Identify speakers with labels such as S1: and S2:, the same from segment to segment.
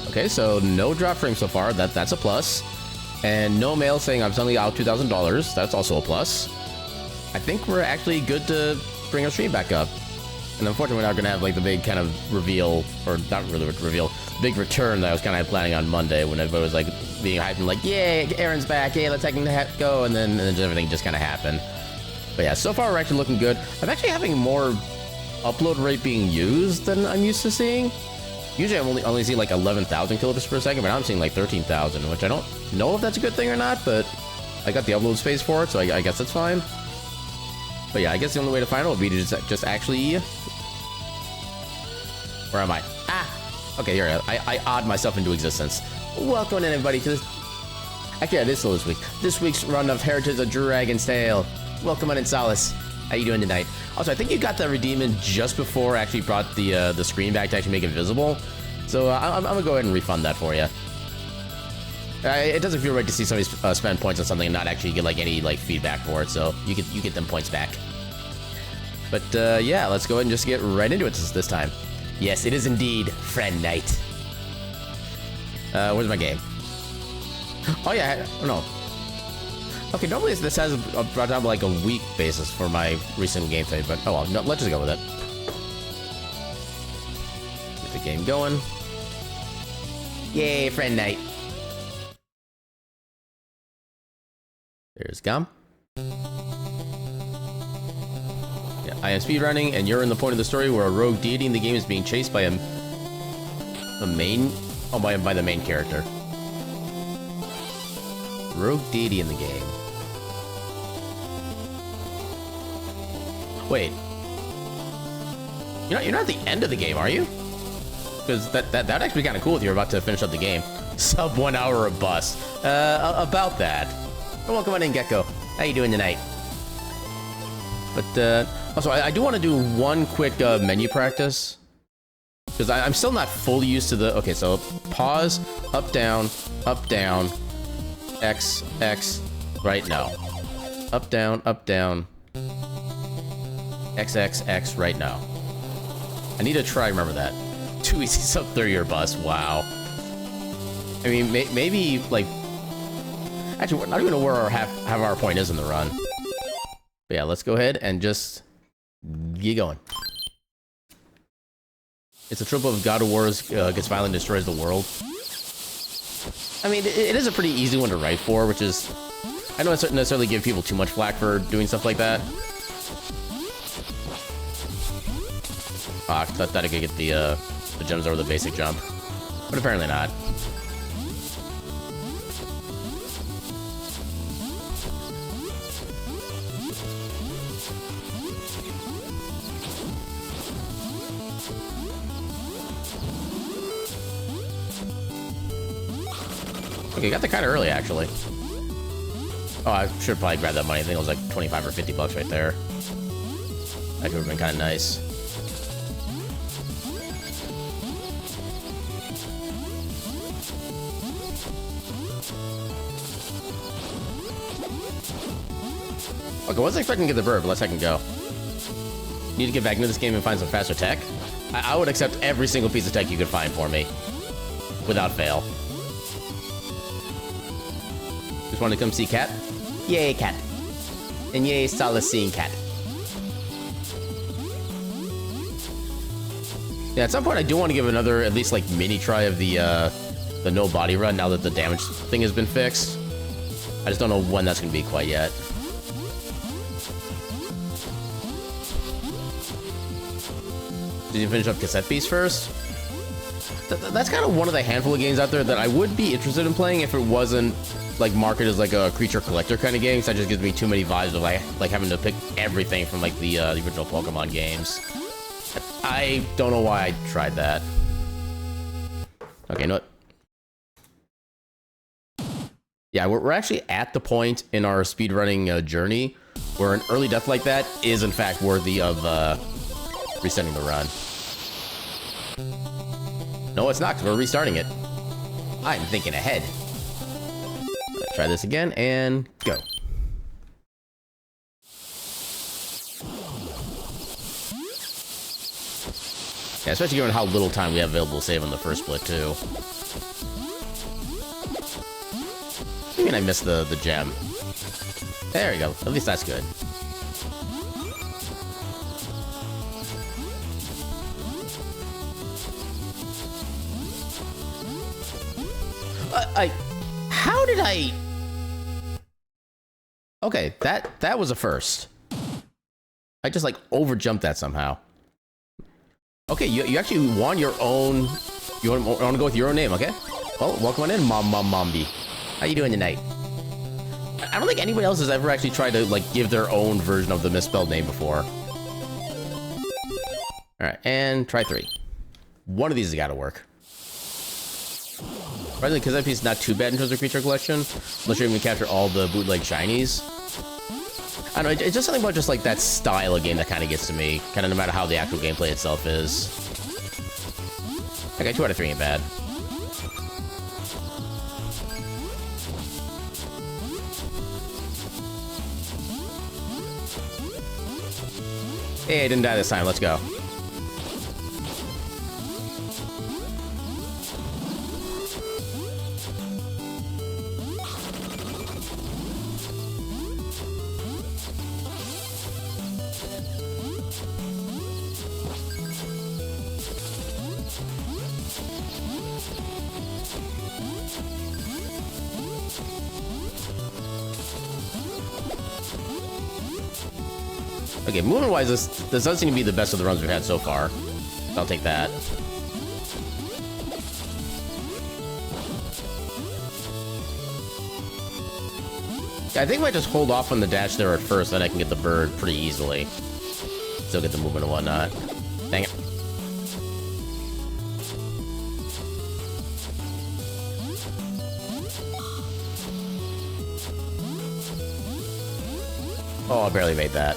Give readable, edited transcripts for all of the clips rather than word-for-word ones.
S1: Okay, so no drop frame so far. That's a plus. And no mail saying I'm suddenly out $2,000. That's also a plus. I think we're actually good to bring our stream back up. And unfortunately, we're not going to have like the big kind of reveal, or not really reveal, big return that I was kind of planning on Monday when everybody was like being hyped and like, yay, Aaron's back, yay, let's go, and then everything just kind of happened. But yeah, so far we're actually looking good. I'm actually having more upload rate being used than I'm used to seeing. Usually I only see like 11,000 kilobits per second, but now I'm seeing like 13,000, which I don't know if that's a good thing or not, but I got the upload space for it, so I guess that's fine. But yeah, I guess the only way to find it would be to just actually... Where am I? Ah! Okay, here, I odd myself into existence. Welcome in, everybody, to this... Actually, yeah, this is this week. This week's run of Heritage of Dragon's Tale. Welcome on in, Solace. How you doing tonight? Also, I think you got that redeemment just before I actually brought the screen back to actually make it visible. So I'm gonna go ahead and refund that for you. It doesn't feel right to see somebody spend points on something and not actually get like any like feedback for it. So you get them points back. But yeah, let's go ahead and just get right into it this time. Yes, it is indeed Friend Night. Where's my game? Oh yeah, oh no. Okay, normally this has brought down like a week basis for my recent gameplay, but oh well, no, let's just go with it. Get the game going. Yay, Friend Night. There's Gum. Yeah, I am speedrunning, and you're in the point of the story where a rogue deity in the game is being chased by by the main character. Rogue deity in the game. Wait. You're not at the end of the game, are you? Because that'd actually be kind of cool if you're about to finish up the game. Sub 1 hour a bus. About that. Welcome on in, Gecko. How you doing tonight? But also, I do want to do one quick menu practice. Because I'm still not fully used to the... Okay, so pause, up, down, X, X, right now. Up, down, X, X, X, right now. I need to try remember that. Too easy sub 30 or bus, wow. I mean, maybe, like... Actually, we're not even know where our half hour point is in the run. But yeah, let's go ahead and just get going. It's a trope of God of War's gets violent and destroys the world. I mean, it is a pretty easy one to write for, which is... I don't necessarily give people too much flack for doing stuff like that. I thought I could get the gems over the basic jump. But apparently not. Okay, got there kind of early, actually. Oh, I should probably grab that money. I think it was like 25 or 50 bucks right there. That would have been kind of nice. Okay, wasn't expecting to get the bird, but let's second go. Need to get back into this game and find some faster tech? I would accept every single piece of tech you could find for me. Without fail. Just want to come see Cat? Yay, Cat. And yay, Solace seeing Cat. Yeah, at some point I do want to give another, at least like, mini try of the no body run now that the damage thing has been fixed. I just don't know when that's going to be quite yet. Did you finish up Cassette Beast first? That's kind of one of the handful of games out there that I would be interested in playing if it wasn't like marketed as like a creature collector kind of game, because that just gives me too many vibes of like having to pick everything from like the original Pokemon games. I don't know why I tried that. Okay, you know what? Yeah, we're actually at the point in our speedrunning journey where an early death like that is in fact worthy of resetting the run. No, it's not, because we're restarting it. I'm thinking ahead. Let's try this again, and go. Yeah, especially given how little time we have available to save on the first split, too. I mean, I missed the gem. There we go. At least that's good. How did I... Okay, that was a first. I just, like, overjumped that somehow. Okay, you actually won your own... You want to go with your own name, okay? Well, welcome on in, Mombi. How you doing tonight? I don't think anybody else has ever actually tried to, like, give their own version of the misspelled name before. Alright, and try 3. One of these has got to work. Surprisingly, because that piece is not too bad in terms of creature collection, unless you're able to capture all the bootleg shinies. I don't know, it's just something about just like that style of game that kind of gets to me, kind of no matter how the actual gameplay itself is. Okay, 2 out of 3 ain't bad. Hey, I didn't die this time, let's go. Okay, movement-wise, this does seem to be the best of the runs we've had so far. I'll take that. Yeah, I think if I just hold off on the dash there at first, then I can get the bird pretty easily. Still get the movement and whatnot. Dang it. Oh, I barely made that.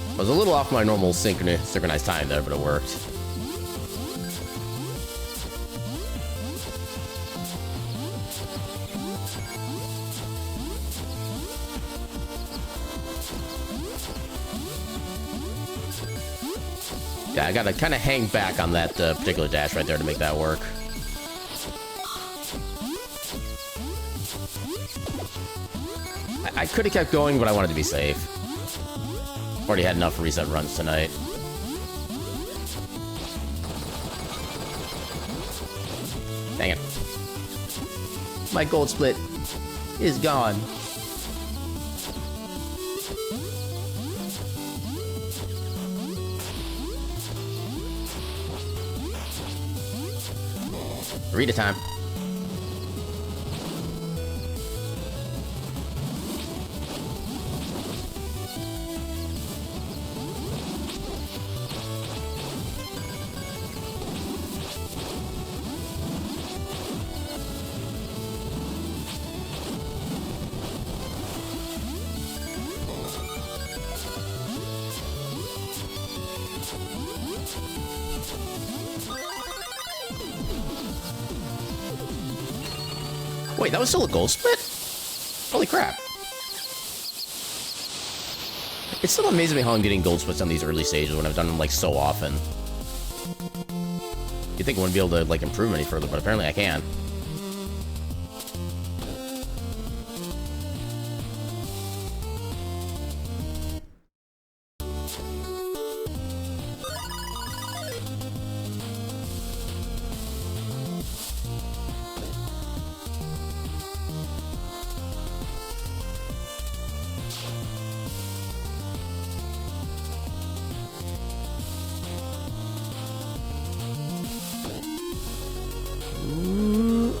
S1: I was a little off my normal synchronized time there, but it worked. Yeah, I gotta kind of hang back on that particular dash right there to make that work. I could have kept going, but I wanted to be safe. Already had enough reset runs tonight. Dang it. My gold split is gone. Read it time. Wait, that was still a gold split? Holy crap. It still amazes me how I'm getting gold splits on these early stages when I've done them, like, so often. You'd think I wouldn't be able to, like, improve any further, but apparently I can.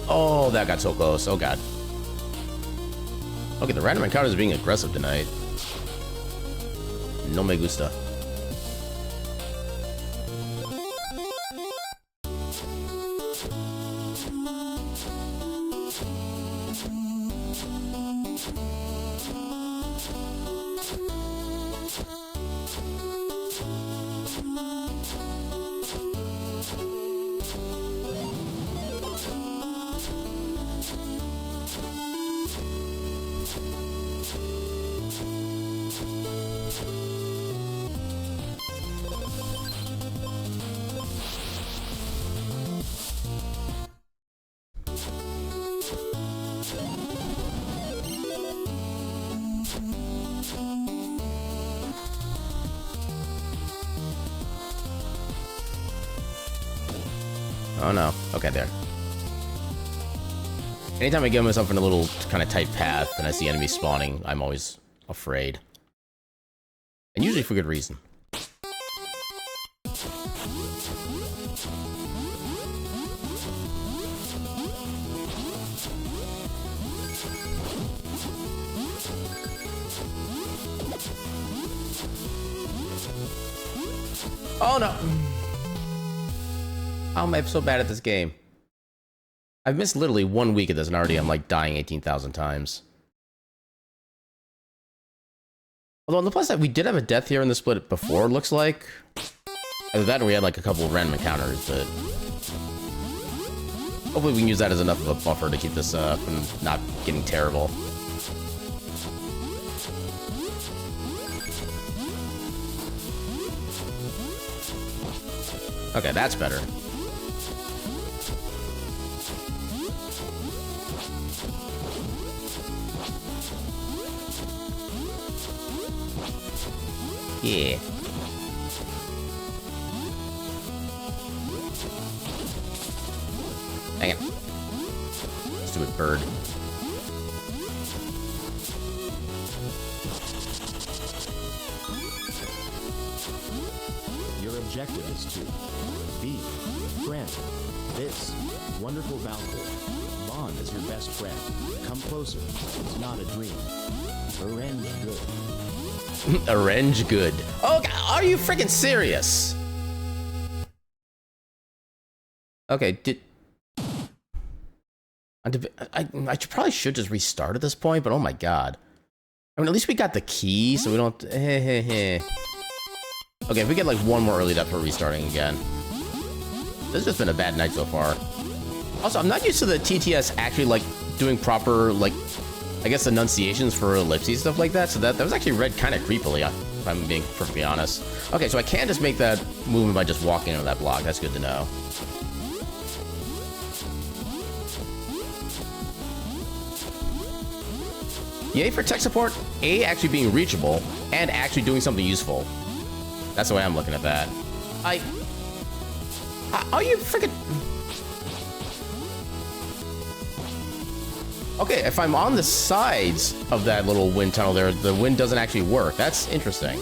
S1: Oh, that got so close. Oh, God. Okay, the random encounter is being aggressive tonight. No me gusta. Oh no. Okay, there. Anytime I get myself in a little kind of tight path and I see enemies spawning, I'm always afraid. And usually for good reason. Oh no! How am I so bad at this game? I've missed literally 1 week of this and already I'm like dying 18,000 times. Although on the plus side, we did have a death here in the split before, it looks like. Either that or we had like a couple of random encounters, but... hopefully we can use that as enough of a buffer to keep this from not getting terrible. Okay, that's better. Yeah. Dang it. Stupid bird.
S2: Your objective is to be friend this wonderful Valkyrie. Bond is your best friend. Come closer. It's not a dream. Arrange good.
S1: Arrange good. Oh, are you freaking serious? Okay, I probably should just restart at this point, but oh my god. I mean, at least we got the key, so we don't... Okay, if we get like one more early death for restarting again. This has just been a bad night so far. Also, I'm not used to the TTS actually like doing proper, like, I guess enunciations for ellipses, stuff like that, so that was actually read kind of creepily, if I'm being perfectly honest. Okay, so I can just make that movement by just walking into that block. That's good to know. Yay for tech support, A, actually being reachable, and actually doing something useful. That's the way I'm looking at that. Are you freaking... Okay, if I'm on the sides of that little wind tunnel there, the wind doesn't actually work. That's interesting.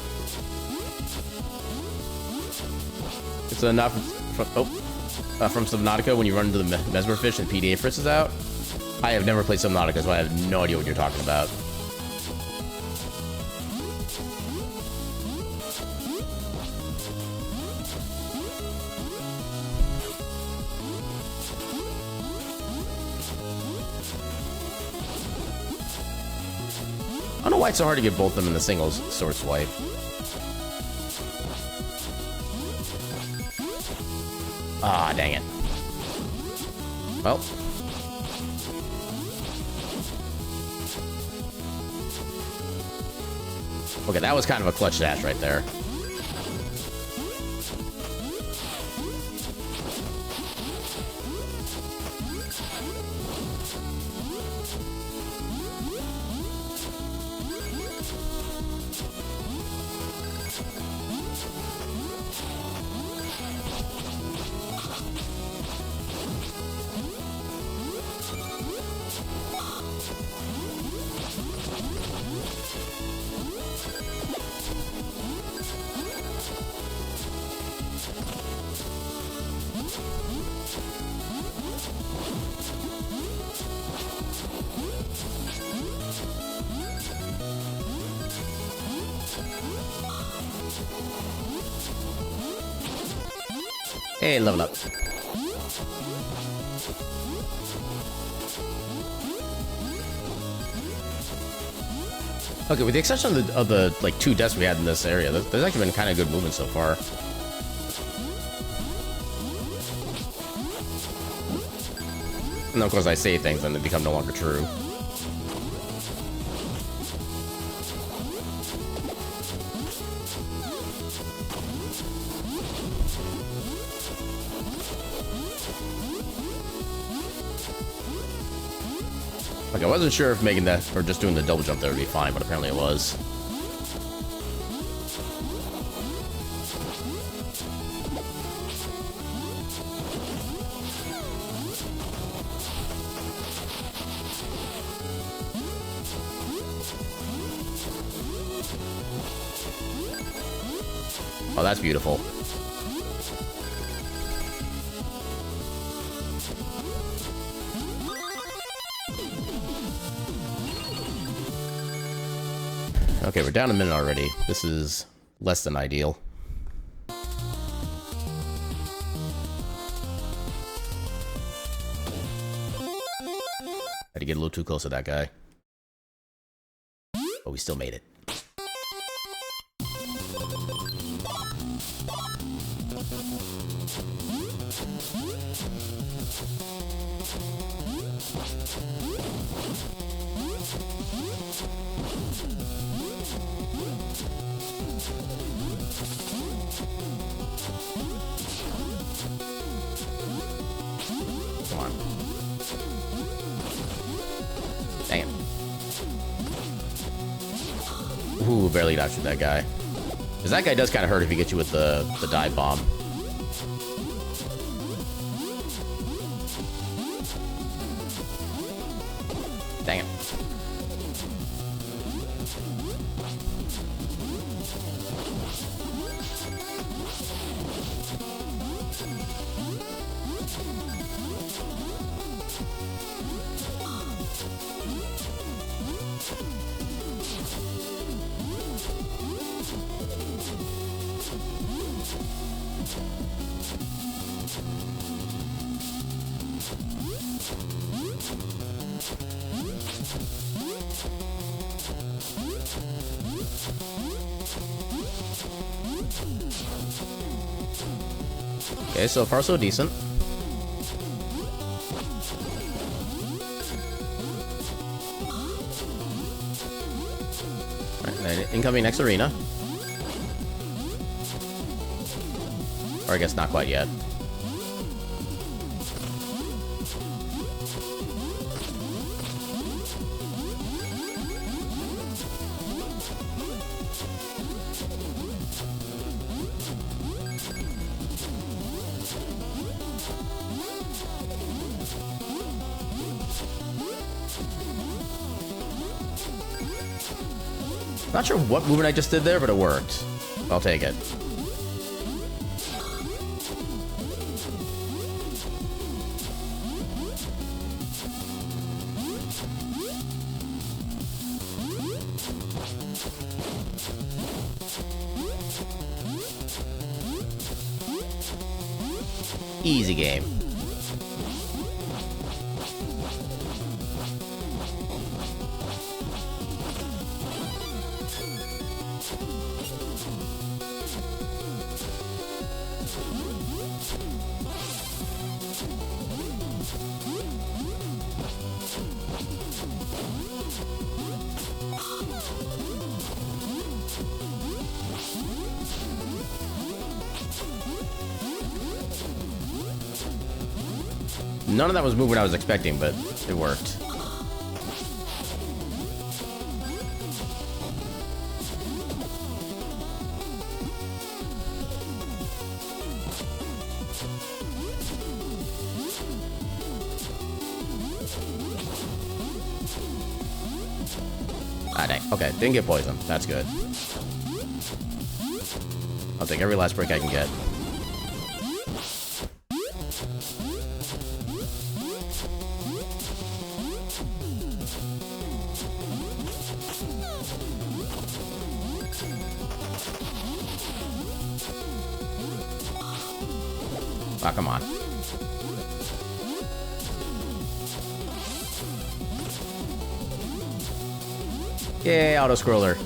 S1: It's enough from Subnautica when you run into the Mesmer fish and PDA Fritz is out. I have never played Subnautica, so I have no idea what you're talking about. I don't know why it's so hard to get both of them in the singles sword swipe. Ah, dang it. Well. Okay, that was kind of a clutch dash right there. Hey, level up. Okay, with the exception of the like 2 deaths we had in this area, there's actually been kind of good movement so far. And of course I say things and they become no longer true. Okay, I wasn't sure if making that or just doing the double jump there would be fine, but apparently it was. Oh, that's beautiful. Okay, we're down a minute already. This is less than ideal. Had to get a little too close to that guy. But we still made it. Come on. Dang it. Ooh, barely dodged that guy. Because that guy does kind of hurt if he gets you with the dive bomb. Dang it. Okay, so far so decent. Alright, incoming next arena. Or I guess not quite yet. Not sure what movement I just did there, but it worked. I'll take it. Easy game. None of that was movement I was expecting, but it worked. Ah, dang. Okay, didn't get poisoned. That's good. I'll take every last break I can get. Ah, come on. Yay, auto-scroller.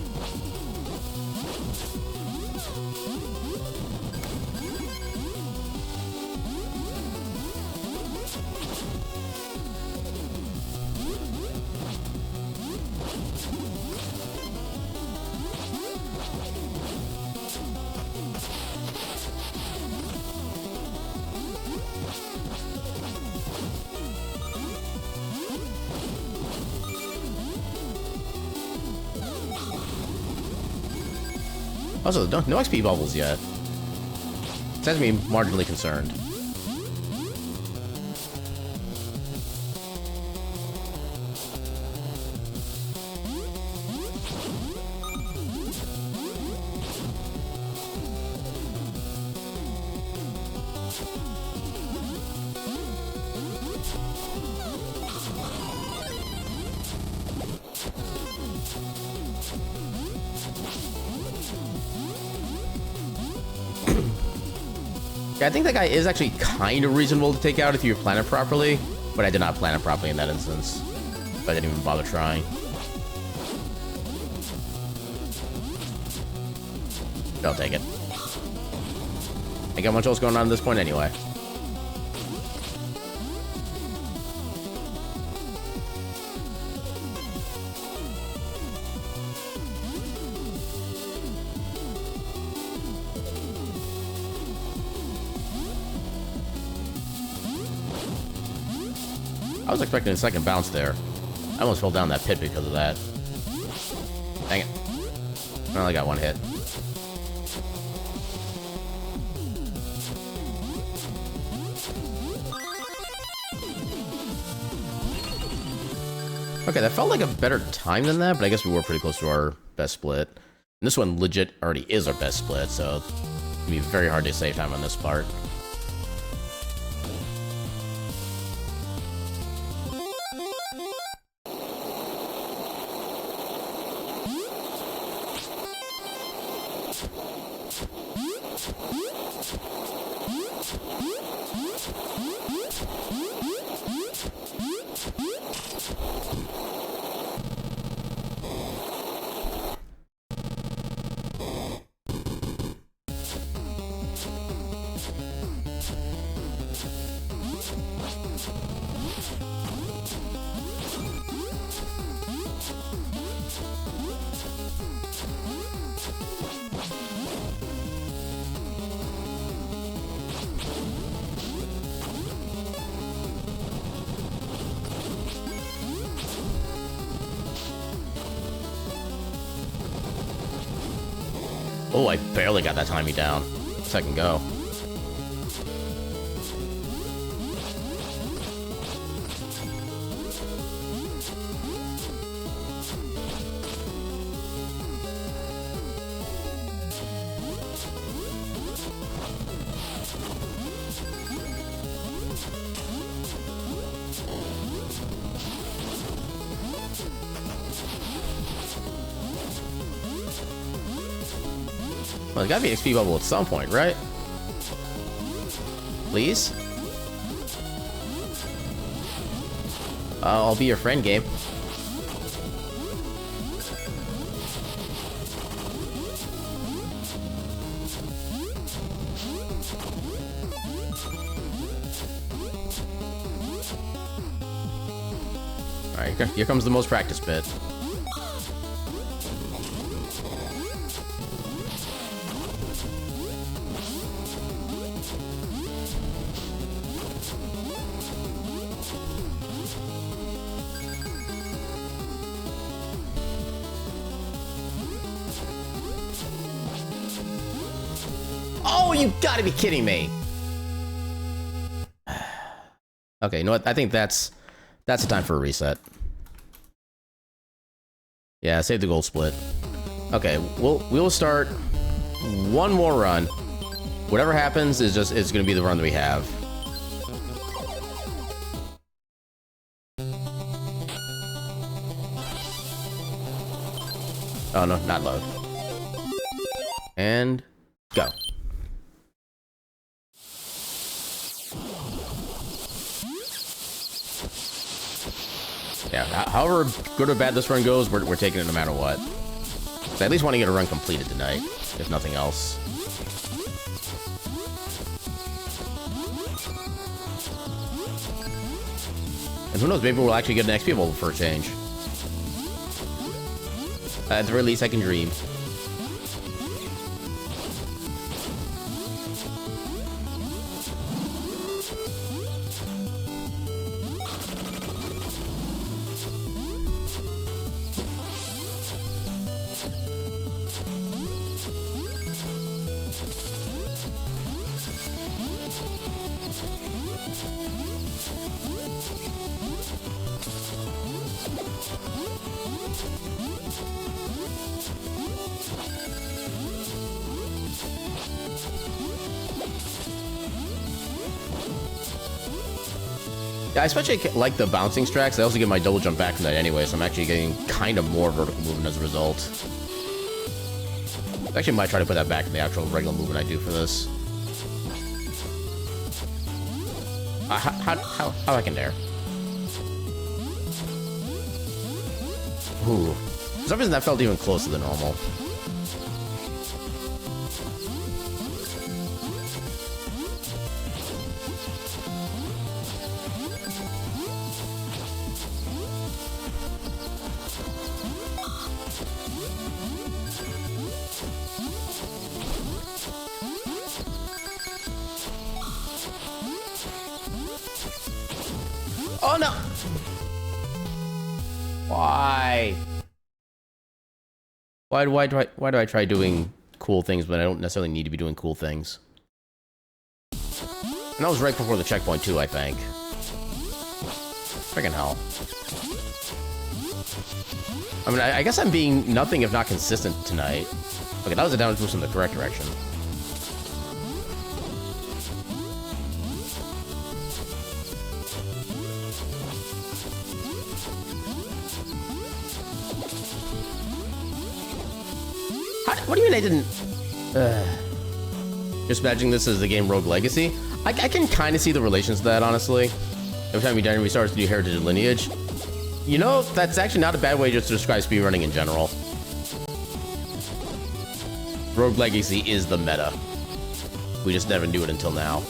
S1: Also, no XP bubbles yet. This has me marginally concerned. Yeah, I think that guy is actually kind of reasonable to take out if you plan it properly, but I did not plan it properly in that instance. So I didn't even bother trying. I'll take it. Ain't got much else going on at this point anyway. I was expecting a second bounce there. I almost fell down that pit because of that. Dang it. I only got one hit. Okay, that felt like a better time than that, but I guess we were pretty close to our best split. And this one legit already is our best split, so it's gonna be very hard to save time on this part. Oh, I barely got that timing down. Second go. Well, there's gotta be an XP bubble at some point, right? Please? I'll be your friend, game. Alright, here comes the most practice bit. Oh, you gotta be kidding me. Okay, you know what? I think that's the time for a reset. Yeah, save the gold split. Okay, we'll start one more run. Whatever happens is gonna be the run that we have. Oh no, not load. And go. Yeah, however good or bad this run goes, we're taking it no matter what. So I at least want to get a run completed tonight, if nothing else. And who knows, maybe we'll actually get an XP bubble for a change. At the very least, I can dream. Yeah, I especially like the bouncing tracks. I also get my double jump back from that anyway, so I'm actually getting kind of more vertical movement as a result. I actually might try to put that back in the actual regular movement I do for this. How I can dare? Ooh. For some reason that felt even closer than normal. Oh no! Why? Why do I try doing cool things, but I don't necessarily need to be doing cool things? And that was right before the checkpoint too, I think. Friggin' hell. I mean, I guess I'm being nothing if not consistent tonight. Okay, that was a downward boost in the correct direction. What do you mean I didn't... Just imagining this as the game Rogue Legacy? I can kind of see the relations to that, honestly. Every time you die and restart, new heritage and lineage. You know, that's actually not a bad way just to describe speedrunning in general. Rogue Legacy is the meta. We just never knew it until now.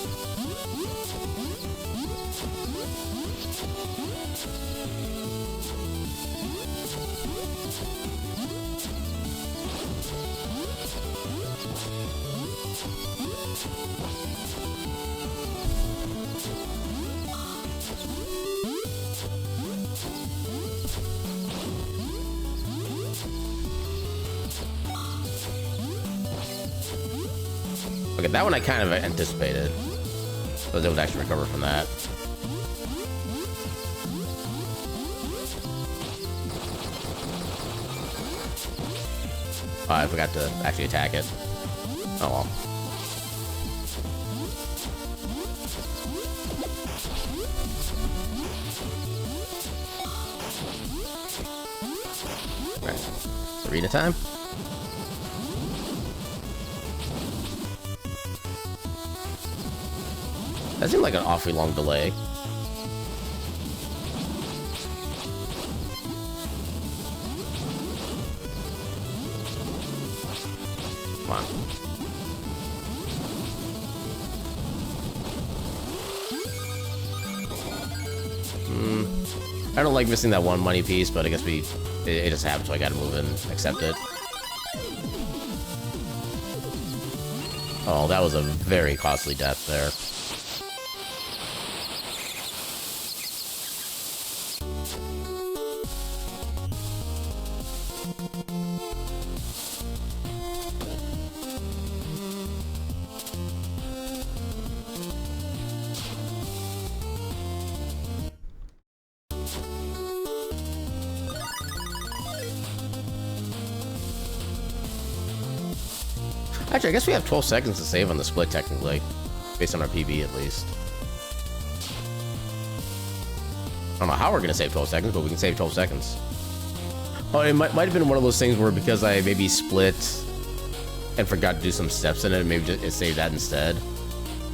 S1: Okay, that one I kind of anticipated. I was able to actually recover from that. Oh, I forgot to actually attack it. Oh well. Alright. Arena time? That seemed like an awfully long delay. Come on. I don't like missing that one money piece, but I guess it just happened, so I gotta move and accept it. Oh, that was a very costly death there. Actually, I guess we have 12 seconds to save on the split, technically. Based on our PB, at least. I don't know how we're going to save 12 seconds, but we can save 12 seconds. Oh, it might have been one of those things where because I maybe split and forgot to do some steps in it, maybe just it saved that instead.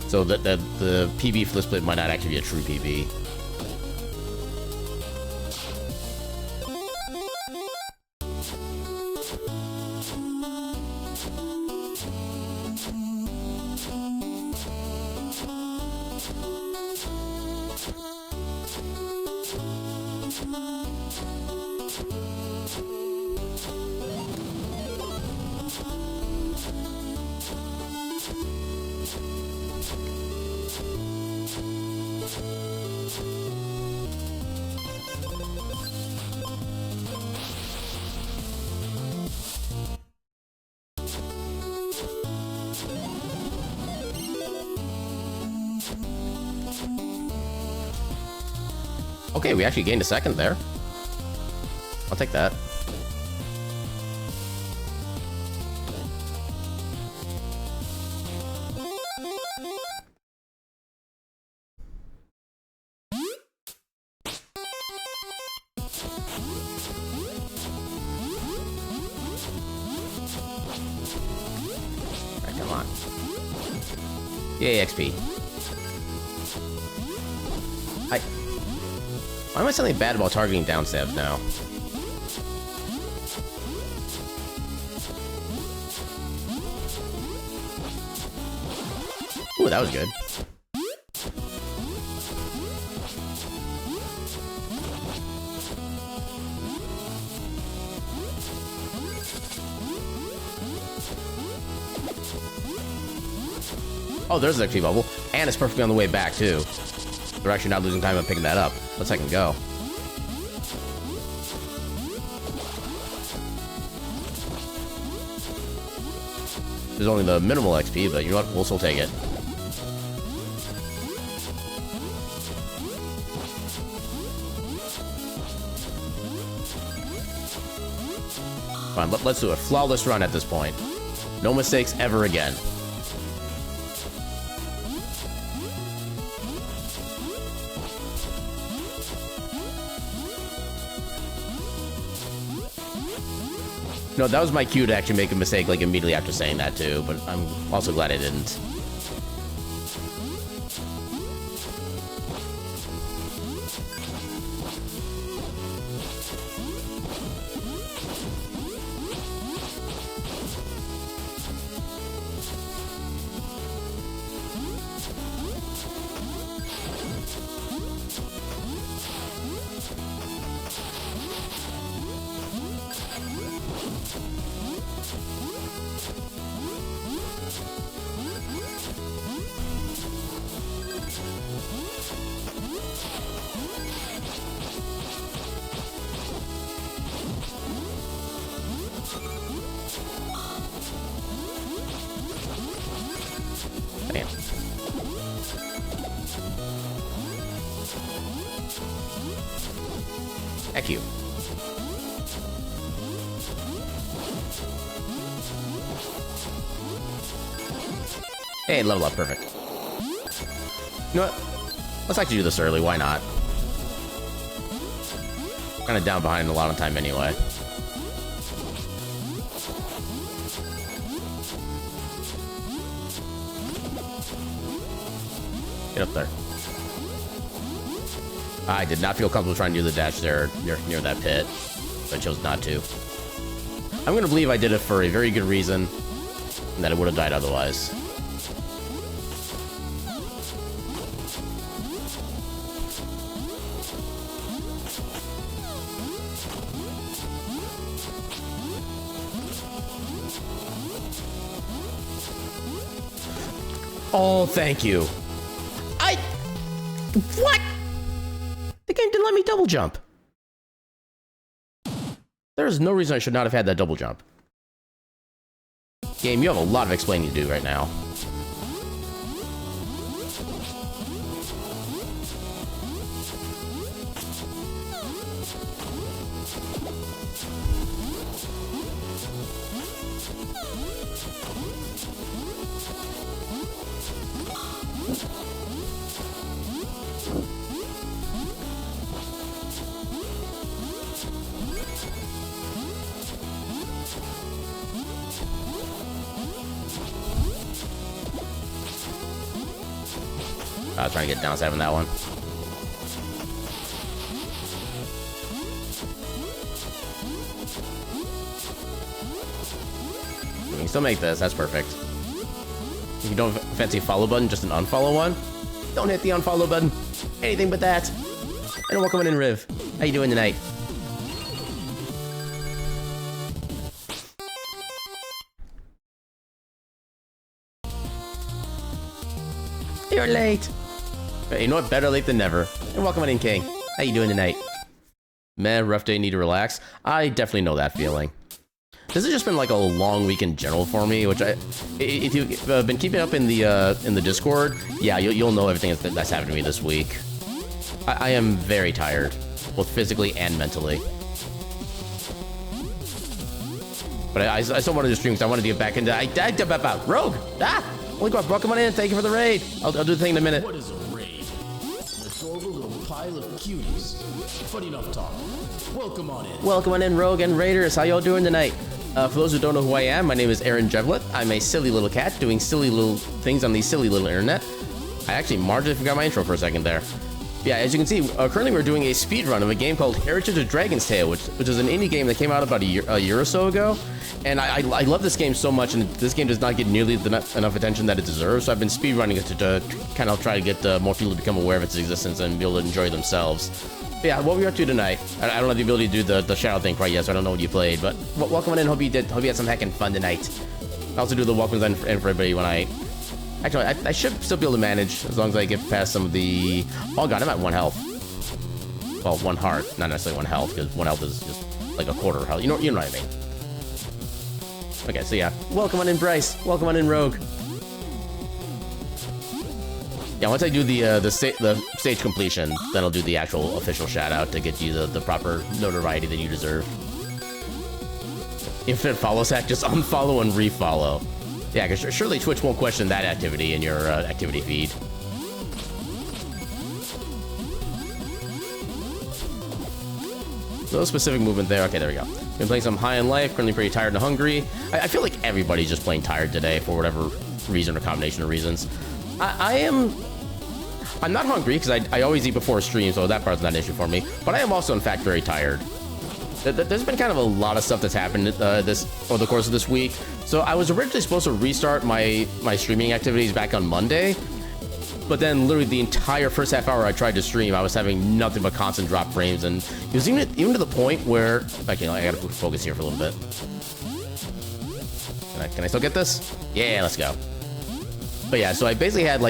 S1: So that the PB for the split might not actually be a true PB. Okay, we actually gained a second there. I'll take that. Alright, come on. Yay, XP. Why am I something bad about targeting down stabs now? Ooh, that was good. Oh, there's an XP bubble. And it's perfectly on the way back, too. We're actually not losing time on picking that up. Let's second go. There's only the minimal XP, but you know what? We'll still take it. Come on, let's do a flawless run at this point. No mistakes ever again. No, that was my cue to actually make a mistake, like, immediately after saying that, too, but I'm also glad I didn't. Damn. Heck you. Hey, level up, perfect. You know what? Let's actually do this early, why not? Kind of down behind a lot of time anyway. Get up there. I did not feel comfortable trying to do the dash there near that pit, but I chose not to. I'm gonna believe I did it for a very good reason, and that it would have died otherwise. Oh, thank you. What? The game didn't let me double jump. There is no reason I should not have had that double jump. Game, you have a lot of explaining to do right now. I was trying to get down 7 that one. We can still make this, that's perfect. If you don't fancy follow button, just an unfollow one, don't hit the unfollow button. Anything but that. And welcome in, Riv. How you doing tonight? You're late. But you know what? Better late than never. And welcome in, King. How you doing tonight? Man, rough day, need to relax. I definitely know that feeling. This has just been like a long week in general for me, which if you've been keeping up in the Discord, yeah, you'll know everything that's happened to me this week. I am very tired, both physically and mentally. But I still wanted to stream because I wanted to get back into Rogue. Holy crap, welcome on in. Thank you for the raid. I'll do the thing in a minute.
S2: What is a raid? An adorable little pile of cuties. But enough talk. Welcome on in.
S1: Welcome on in, Rogue and Raiders. How y'all doing tonight? For those who don't know who I am, my name is Aaron Jevlet. I'm a silly little cat doing silly little things on the silly little internet. I actually marginally forgot my intro for a second there. Yeah, as you can see, currently we're doing a speed run of a game called Heritage of Dragon's Tail, which is an indie game that came out about a year or so ago. And I love this game so much, and this game does not get nearly enough attention that it deserves. So I've been speedrunning it to kind of try to get more people to become aware of its existence and be able to enjoy themselves. But yeah, what were you up to tonight? I don't have the ability to do the shadow thing quite yet, so I don't know what you played. But welcome on in. Hope you had some heckin' fun tonight. I also do the welcomes in for everybody when I... Actually, I should still be able to manage as long as I get past some of the... Oh god, I'm at 1 health. Well, 1 heart, not necessarily 1 health, because 1 health is just like a quarter health. You know what I mean. Okay, so yeah. Welcome on in, Bryce. Welcome on in, Rogue. Yeah, once I do the stage completion, then I'll do the actual official shout-out to get you the proper notoriety that you deserve. Infinite follow hack, just unfollow and refollow. Yeah, because surely Twitch won't question that activity in your activity feed. No specific movement there. Okay, there we go. Been playing some High in Life, currently pretty tired and hungry. I feel like everybody's just playing tired today for whatever reason or combination of reasons. I'm not hungry because I always eat before a stream, so that part's not an issue for me. But I am also, in fact, very tired. There's been kind of a lot of stuff that's happened over the course of this week. So I was originally supposed to restart my streaming activities back on Monday, but then literally the entire first half hour I tried to stream, I was having nothing but constant drop frames, and it was even to the point where... Actually, I gotta focus here for a little bit. Can I still get this? Yeah, let's go. But yeah, so I basically had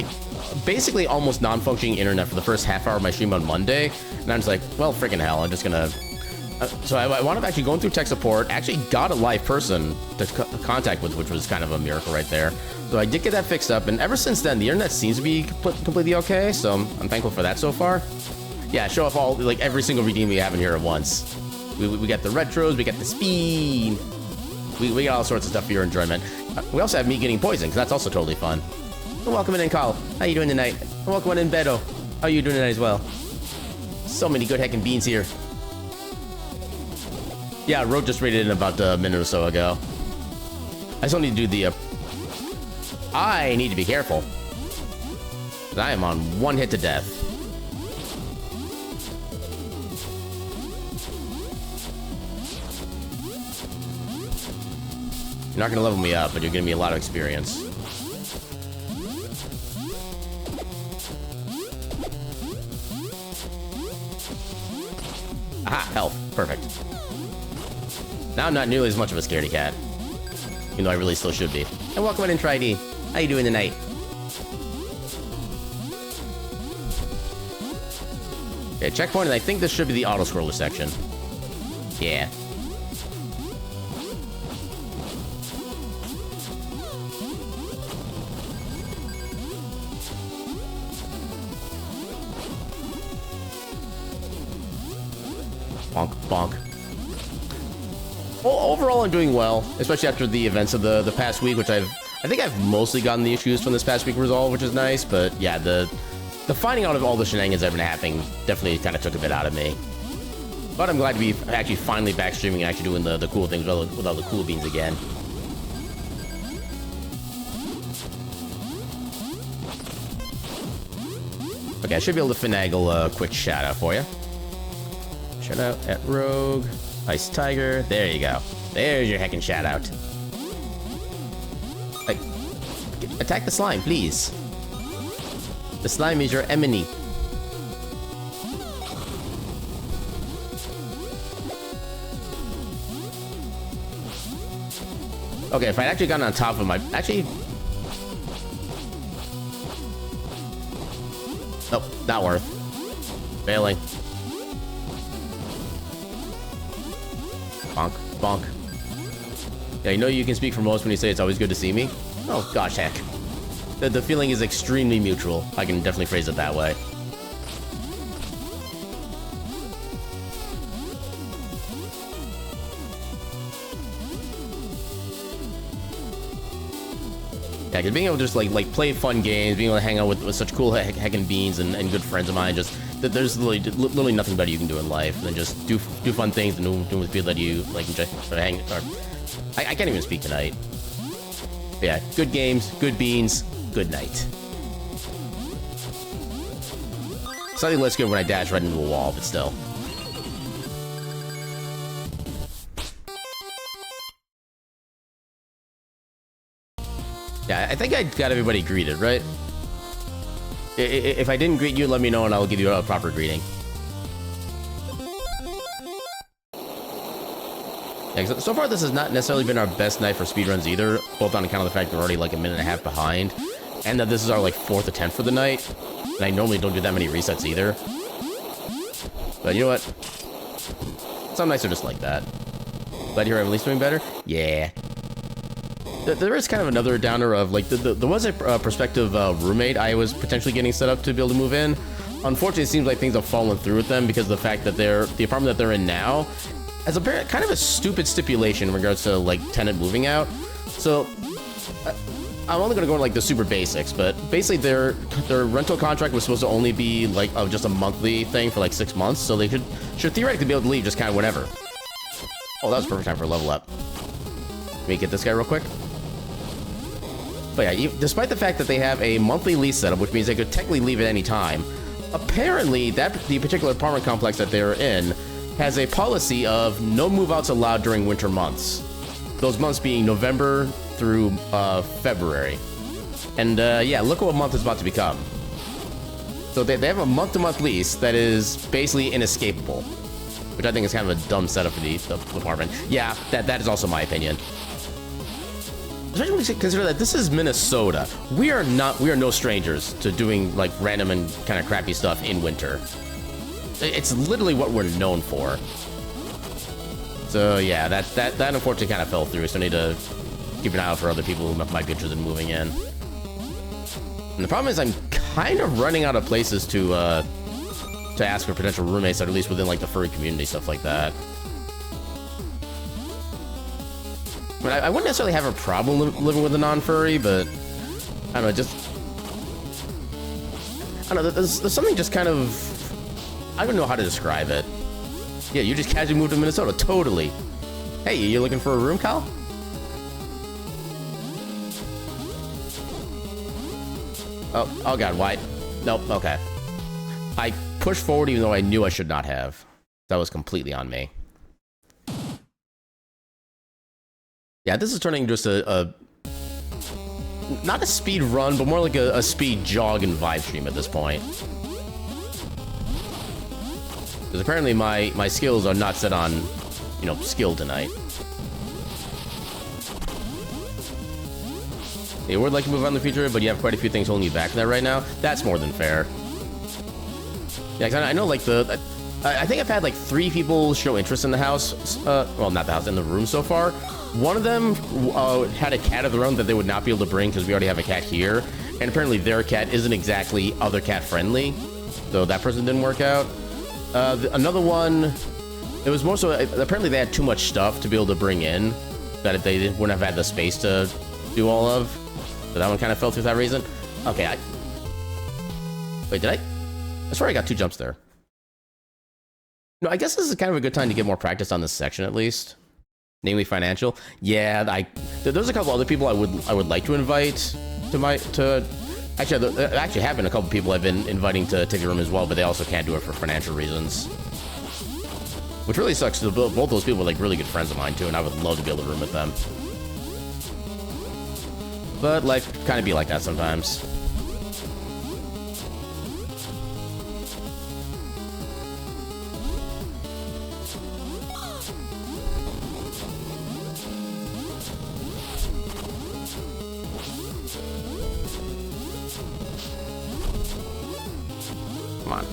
S1: basically almost non-functioning internet for the first half hour of my stream on Monday, and I'm just like, well, freaking hell, I'm just gonna... So I wound up actually going through tech support, actually got a live person to contact with, which was kind of a miracle right there. So I did get that fixed up, and ever since then, the internet seems to be completely okay, so I'm thankful for that so far. Yeah, show off every single redeem we have in here at once. We got the retros, we got the speed, we got all sorts of stuff for your enjoyment. We also have me getting poisoned, because that's also totally fun. And welcome in, Carl. How you doing tonight? And welcome in, Beto. How you doing tonight as well? So many good heckin' beans here. Yeah, Rogue just raided in about a minute or so ago. I still need to do the... I need to be careful. I am on 1 hit to death. You're not going to level me up, but you're giving me a lot of experience. Aha, health. Perfect. Now I'm not nearly as much of a scaredy cat. Even though I really still should be. And welcome in, Tri-D. How you doing tonight? Okay, checkpoint, and I think this should be the auto-scroller section. Yeah. Bonk, bonk. Well, overall, I'm doing well, especially after the events of the past week, which I think I've mostly gotten the issues from this past week resolved, which is nice. But yeah, the finding out of all the shenanigans that have been happening definitely kind of took a bit out of me. But I'm glad to be actually finally back streaming and actually doing the cool things with all the cool beans again. Okay, I should be able to finagle a quick shout out for you. Shout out at Rogue. Ice Tiger. There you go. There's your heckin' shout out. Attack the slime, please. The slime is your enemy. Okay, if I'd actually gotten on top of my... Actually... Nope, not worth. Failing. Bonk, bonk. Yeah, you know you can speak for most when you say it's always good to see me? Oh, gosh, heck. The feeling is extremely mutual. I can definitely phrase it that way. Yeah, because being able to just play fun games, being able to hang out with such cool heckin' beans and good friends of mine, just there's literally nothing better you can do in life than just do fun things and do with people that you enjoy. I can't even speak tonight. But yeah, good games, good beans, good night. slightly less good when I dash right into a wall, but still. Yeah, I think I got everybody greeted, right? If I didn't greet you, let me know and I'll give you a proper greeting. Yeah, so far this has not necessarily been our best night for speedruns either, both on account of the fact we're already like a minute and a half behind, and that this is our like 4th attempt for the night, and I normally don't do that many resets either. But you know what? Some nights are just like that. Glad to hear Emily's doing better? Yeah. There is kind of another downer of, like, there was a prospective roommate I was potentially getting set up to be able to move in. Unfortunately, it seems like things have fallen through with them because of the fact that the apartment that they're in now has a kind of a stupid stipulation in regards to, like, tenant moving out. So, I'm only going to go into, like, the super basics, but basically their rental contract was supposed to only be, like, just a monthly thing for, like, 6 months, so they should theoretically be able to leave just kind of whenever. Oh, that was perfect time for a level up. Let me get this guy real quick. But yeah, despite the fact that they have a monthly lease setup, which means they could technically leave at any time, apparently the particular apartment complex that they're in has a policy of no move-outs allowed during winter months. Those months being November through February. And yeah, look what month it's about to become. So they have a month-to-month lease that is basically inescapable, which I think is kind of a dumb setup for the apartment. Yeah, that is also my opinion. Especially when you consider that this is Minnesota. We are no strangers to doing like random and kind of crappy stuff in winter. It's literally what we're known for. So yeah, that unfortunately kind of fell through. So I need to keep an eye out for other people who might be interested in moving in. And the problem is I'm kind of running out of places to ask for potential roommates, at least within like the furry community, stuff like that. I mean, I wouldn't necessarily have a problem living with a non-furry, but I don't know, just I don't know. There's something just kind of, I don't know how to describe it. Yeah, you just casually moved to Minnesota, totally. Hey, you looking for a room, Kyle? Oh God, why? Nope. Okay. I pushed forward even though I knew I should not have. That was completely on me. Yeah, this is turning just a not a speed run, but more like a speed jog and vibe stream at this point. Because apparently my skills are not set on, you know, skill tonight. You would like to move on in the future, but you have quite a few things holding you back from that right now. That's more than fair. Yeah, 'cause I know like I think I've had like 3 people show interest in the house. Well, not the house, in the room so far. One of them had a cat of their own that they would not be able to bring because we already have a cat here. And apparently their cat isn't exactly other cat friendly. So that person didn't work out. Another one, it was more so, apparently they had too much stuff to be able to bring in that they wouldn't have had the space to do all of. So that one kind of fell through that reason. Okay, wait, did I swear I got 2 jumps there. No, I guess this is kind of a good time to get more practice on this section at least. Namely financial. Yeah, there's a couple other people I would like to invite to actually there actually have been a couple people I've been inviting to take the room as well, but they also can't do it for financial reasons. Which really sucks, because both those people are like really good friends of mine too, and I would love to be able to room with them. But life kind of be like that sometimes. Come on.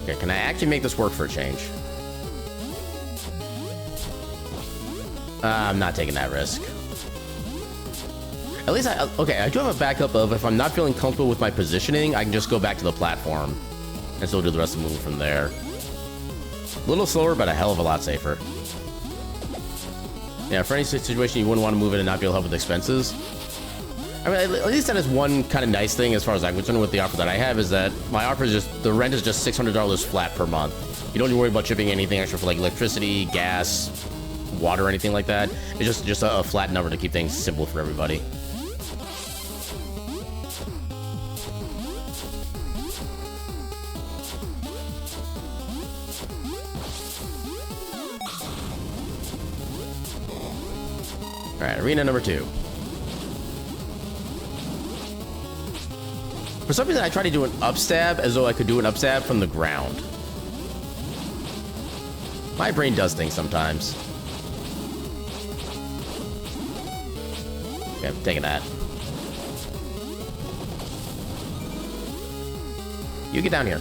S1: Okay, can I actually make this work for a change? I'm not taking that risk. At least okay, I do have a backup of if I'm not feeling comfortable with my positioning, I can just go back to the platform and still do the rest of the movement from there. A little slower, but a hell of a lot safer. Yeah, for any situation you wouldn't want to move in and not be able to help with expenses. I mean, at least that is one kind of nice thing as far as I'm concerned with the offer that I have, is that my offer is just, the rent is just $600 flat per month. You don't need to worry about shipping anything extra for like electricity, gas, water, or anything like that. It's just a flat number to keep things simple for everybody. Alright, arena number 2. For some reason, I tried to do an upstab as though I could do an upstab from the ground. My brain does things sometimes. Okay, I'm taking that. You get down here.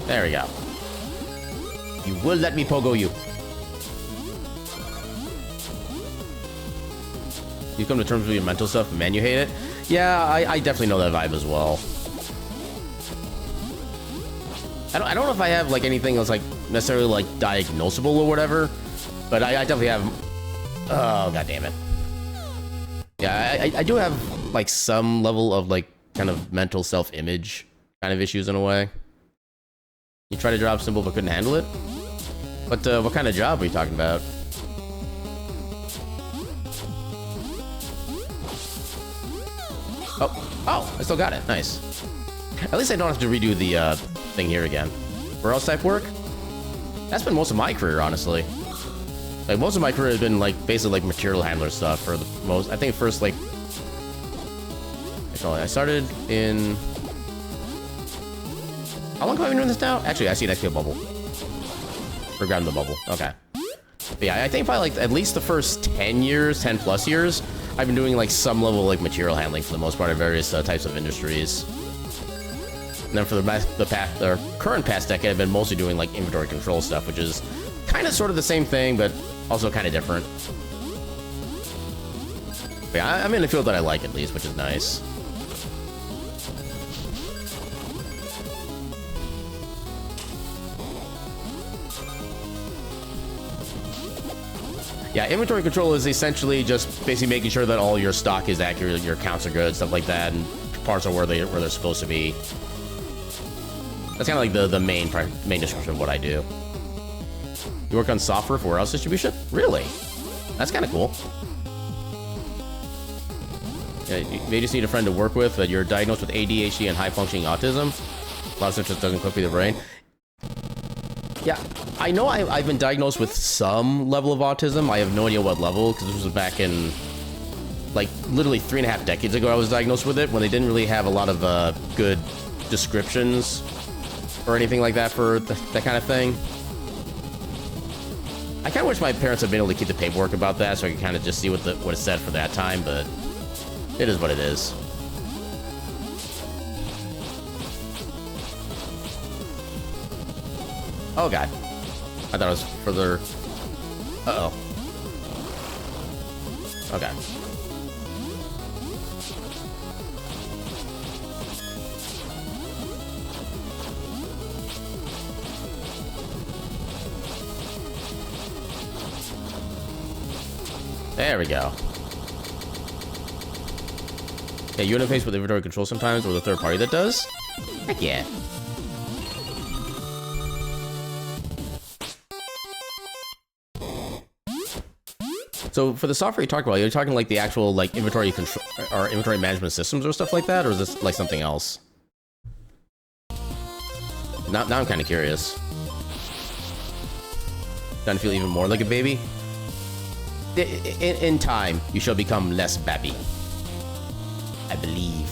S1: There we go. You will let me pogo you. You come to terms with your mental stuff, man, you hate it? Yeah, I definitely know that vibe as well. I don't know if I have like anything that's like necessarily like diagnosable or whatever, but I definitely have. Oh, god damn it. Yeah, I do have like some level of like kind of mental self-image kind of issues in a way. You try to drop symbol but couldn't handle it? What kind of job are you talking about? Oh, I still got it. Nice. At least I don't have to redo the thing here again. Warehouse type work? That's been most of my career, honestly. Like, most of my career has been, like, basically, like, material handler stuff for the most... I think first, like... Actually, I started in... How long have I been doing this now? Actually, I see an XP bubble. Or grab the bubble. Okay. But yeah, I think probably, like, at least the first 10 years, 10 plus years, I've been doing, like, some level of, like, material handling for the most part of various types of industries. And then for the current past decade, I've been mostly doing, like, inventory control stuff, which is kind of sort of the same thing, but also kind of different. But yeah, I'm in a field that I like, at least, which is nice. Yeah, inventory control is essentially just basically making sure that all your stock is accurate, your counts are good, stuff like that, and parts are where they're supposed to be. That's kind of like the main description of what I do. You work on software for warehouse distribution? Really? That's kind of cool. Yeah, they just need a friend to work with. You're diagnosed with ADHD and high-functioning autism. A lot of stuff just doesn't click with your brain. Yeah, I know I've been diagnosed with some level of autism. I have no idea what level, because this was back in, like, literally 3.5 decades ago I was diagnosed with it, when they didn't really have a lot of good descriptions or anything like that for that kind of thing. I kind of wish my parents had been able to keep the paperwork about that so I could kind of just see what it said for that time, but it is what it is. Oh god. I thought it was further... Uh-oh. Okay. There we go. Yeah, you interface with inventory control sometimes, or the third party that does? Heck yeah. So for the software you talked about, you're talking like the actual like inventory control or inventory management systems or stuff like that, or is this like something else? Now I'm kind of curious. Starting to feel even more like a baby. In time, you shall become less babby. I believe.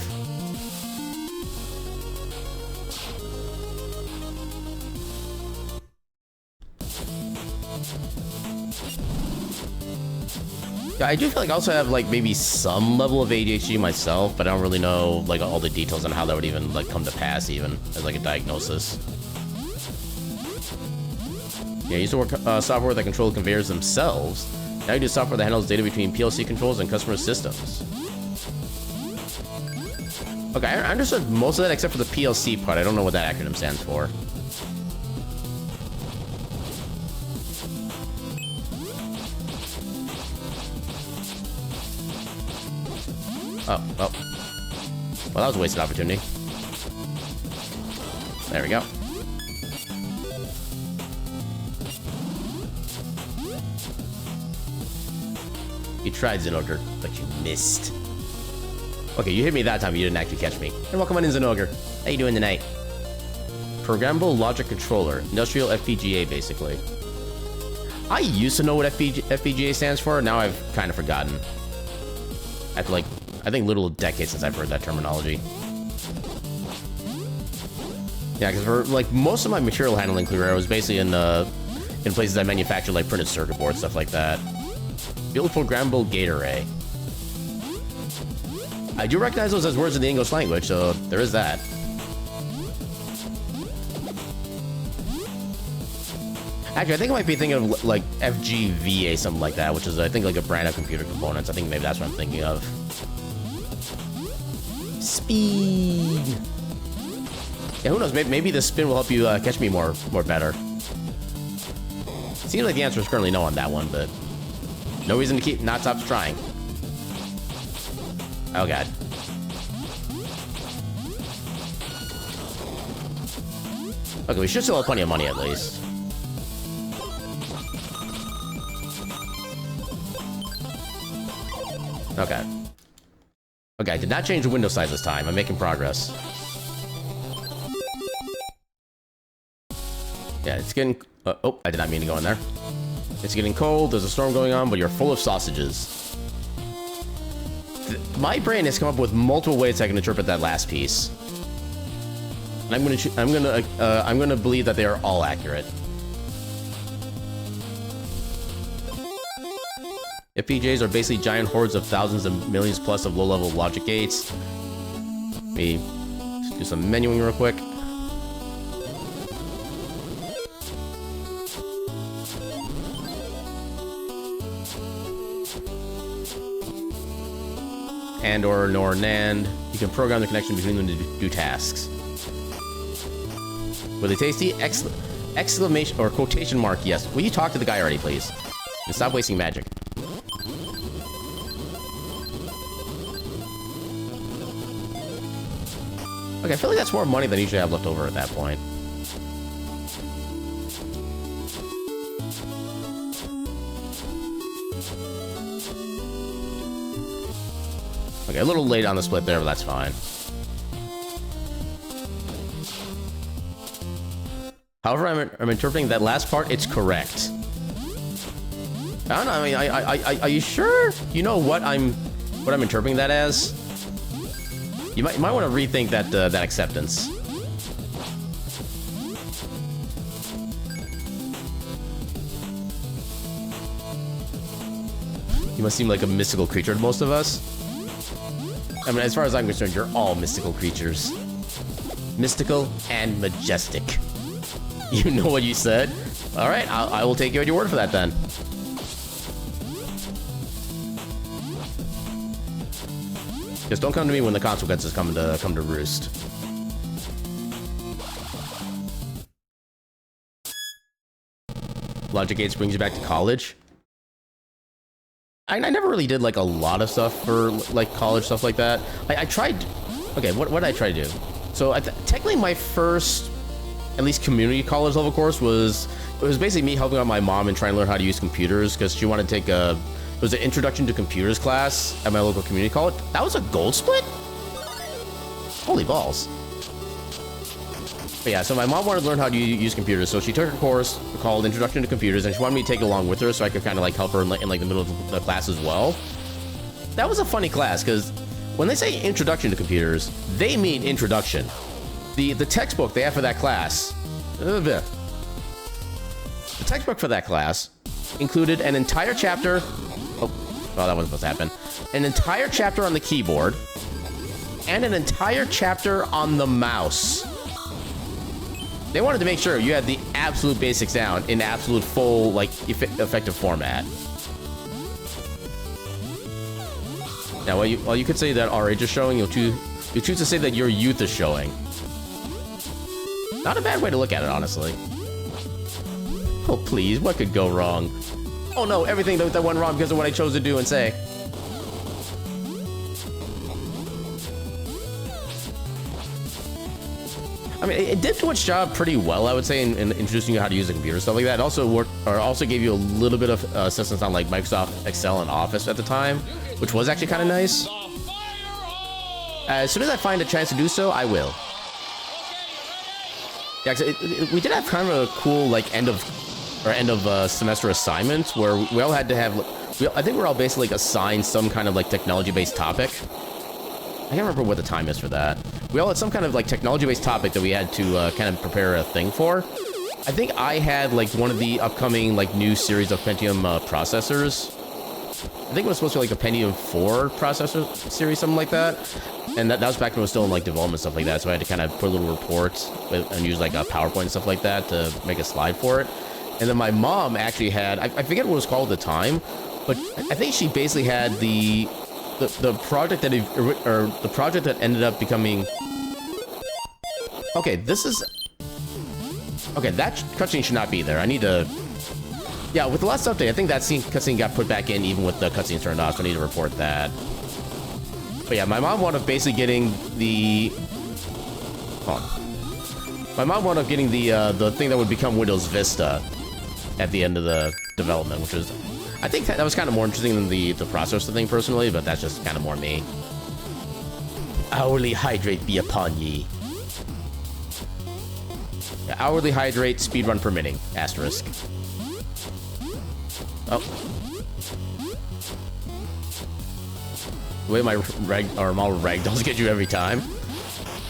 S1: Yeah, I do feel like I also have like maybe some level of ADHD myself, but I don't really know like all the details on how that would even like come to pass even as like a diagnosis. Yeah, I used to work software that controls conveyors themselves. Now you do software that handles data between PLC controls and customer systems. Okay, I understood most of that except for the PLC part. I don't know what that acronym stands for. Oh, well. Well, that was a wasted opportunity. There we go. You tried, Zenogre, but you missed. Okay, you hit me that time, but you didn't actually catch me. And welcome on in, Zenogre. How you doing tonight? Programmable Logic Controller. Industrial FPGA, basically. I used to know what FPGA stands for. Now I've kind of forgotten. After like, I think little decades since I've heard that terminology. Yeah, because for like most of my material handling career, I was basically in places that manufacture like printed circuit boards, stuff like that. Build programmable gate array. I do recognize those as words in the English language, so there is that. Actually, I think I might be thinking of like FGVA, something like that, which is I think like a brand of computer components. I think maybe that's what I'm thinking of. Speed. Yeah, who knows? Maybe the spin will help you catch me more better. Seems like the answer is currently no on that one, but no reason to not stop trying. Oh god. Okay, we should still have plenty of money at least. Okay. Okay, I did not change the window size this time. I'm making progress. Yeah, it's getting... oh, I did not mean to go in there. It's getting cold, there's a storm going on, but you're full of sausages. My brain has come up with multiple ways I can interpret that last piece. And I'm gonna believe that they are all accurate. FPGAs are basically giant hordes of thousands and millions plus of low-level logic gates. Let me do some menuing real quick. And or nor NAND. You can program the connection between them to do tasks. Were they tasty? Exclamation or quotation mark, yes. Will you talk to the guy already, please? And stop wasting magic. Okay, I feel like that's more money than I usually have left over at that point. Okay, a little late on the split there, but that's fine. However, I'm interpreting that last part, it's correct. I don't know, I mean, are you sure you know what I'm interpreting that as? You might want to rethink that that acceptance. You must seem like a mystical creature to most of us. I mean, as far as I'm concerned, you're all mystical creatures. Mystical and majestic. You know what you said? Alright, I will take you at your word for that then. Just don't come to me when the consequences come to roost. Logic Gates brings you back to college? I never really did like a lot of stuff for like college stuff like that. I tried. Okay, what did I try to do? So technically my first, at least community college level course was basically me helping out my mom and trying to learn how to use computers because she wanted to take it was an introduction to computers class at my local community college. That was a gold split? Holy balls. But yeah, so my mom wanted to learn how to use computers, so she took a course called Introduction to Computers, and she wanted me to take it along with her so I could kind of like help her in like the middle of the class as well. That was a funny class, because when they say Introduction to Computers, they mean introduction. The textbook they have for that class, the textbook for that class included an entire chapter. Oh, that wasn't supposed to happen. An entire chapter on the keyboard, and an entire chapter on the mouse. They wanted to make sure you had the absolute basics down in absolute full, like, effective format. Now, while you could say that our age is showing, you choose to say that your youth is showing. Not a bad way to look at it, honestly. Oh, please, what could go wrong? Oh no, everything that went wrong because of what I chose to do and say. I mean, it did do its job pretty well, I would say, in introducing you how to use a computer, stuff like that. It also gave you a little bit of assistance on like Microsoft Excel and Office at the time, which was actually kind of nice. As soon as I find a chance to do so, I will. Yeah, we did have kind of a cool like end of or end of semester assignments where we all had to have, I think we're all basically like assigned some kind of like technology-based topic. I can't remember what the time is for that. We all had some kind of like technology-based topic that we had to kind of prepare a thing for. I think I had like one of the upcoming like new series of Pentium processors. I think it was supposed to be like the Pentium 4 processor series, something like that. And that was back when it was still in like development, stuff like that. So I had to kind of put a little reports and use like a PowerPoint and stuff like that to make a slide for it. And then my mom actually had, I forget what it was called at the time, but I think she basically had the project that, or the project that ended up becoming, okay, this is, okay, that cutscene should not be there. I need to, yeah, with the last update, I think that cutscene got put back in even with the cutscenes turned off, so I need to report that. But yeah, my mom wound up basically getting the, my mom wound up getting the thing that would become Windows Vista at the end of the development, which was, I think that was kind of more interesting than the processor thing personally, but that's just kind of more me. Hourly hydrate be upon ye. Yeah, hourly hydrate, speedrun permitting, asterisk. Oh. The way my Marvel ragdolls get you every time.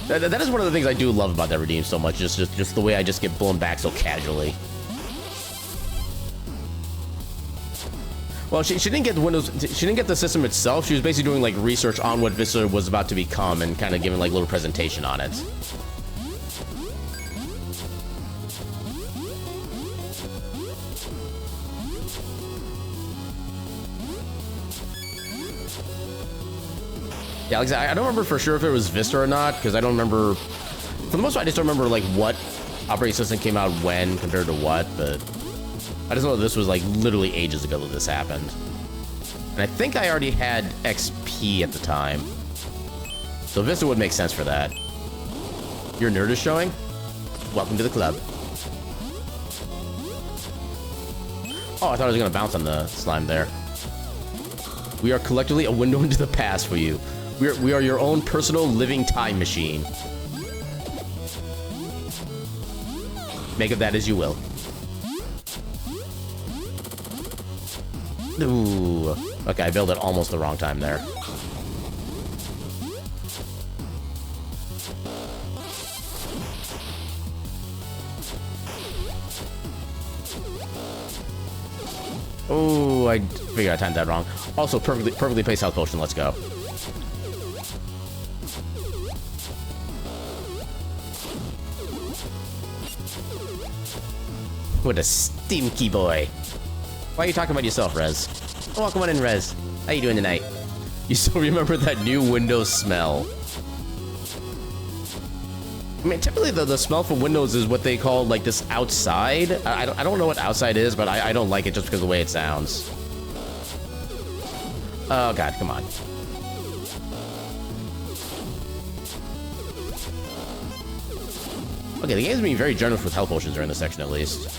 S1: That is one of the things I do love about that redeem so much, just the way I just get blown back so casually. Well, she didn't get the Windows, she didn't get the system itself. She was basically doing like research on what Vista was about to become and kind of giving like a little presentation on it. Yeah, like I said, I don't remember for sure if it was Vista or not, because I don't remember, for the most part, I just don't remember like what operating system came out when compared to what, but I just know that this was like literally ages ago that this happened. And I think I already had XP at the time. So Vista would make sense for that. Your nerd is showing? Welcome to the club. Oh, I thought I was gonna bounce on the slime there. We are collectively a window into the past for you. We are your own personal living time machine. Make of that as you will. Ooh. Okay, I built it almost the wrong time there. Oh, I figured I timed that wrong. Also, perfectly placed health potion. Let's go. What a stinky boy. Why are you talking about yourself, Rez? Oh, come on in, Rez. How you doing tonight? You still remember that new Windows smell? I mean, typically the smell from Windows is what they call like this outside. I don't know what outside is, but I don't like it just because of the way it sounds. Oh god, come on. Okay, the game's being very generous with health potions during this section at least.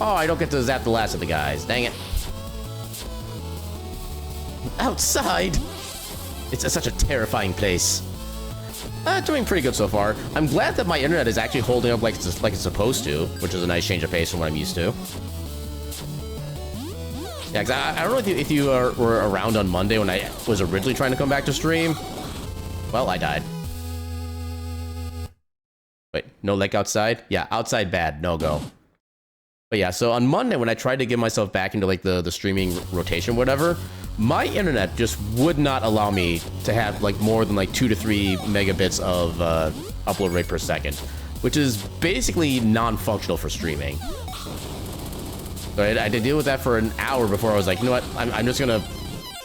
S1: Oh, I don't get to zap the last of the guys. Dang it. Outside! It's such a terrifying place. Doing pretty good so far. I'm glad that my internet is actually holding up like it's supposed to, which is a nice change of pace from what I'm used to. Yeah, because I don't know if you were around on Monday when I was originally trying to come back to stream. Well, I died. Wait, no lake outside? Yeah, outside bad, no go. But yeah, so on Monday when I tried to get myself back into like the streaming rotation, whatever, my internet just would not allow me to have like more than like 2 to 3 megabits of upload rate per second, which is basically non-functional for streaming. So I had to deal with that for an hour before I was like, you know what, I'm just gonna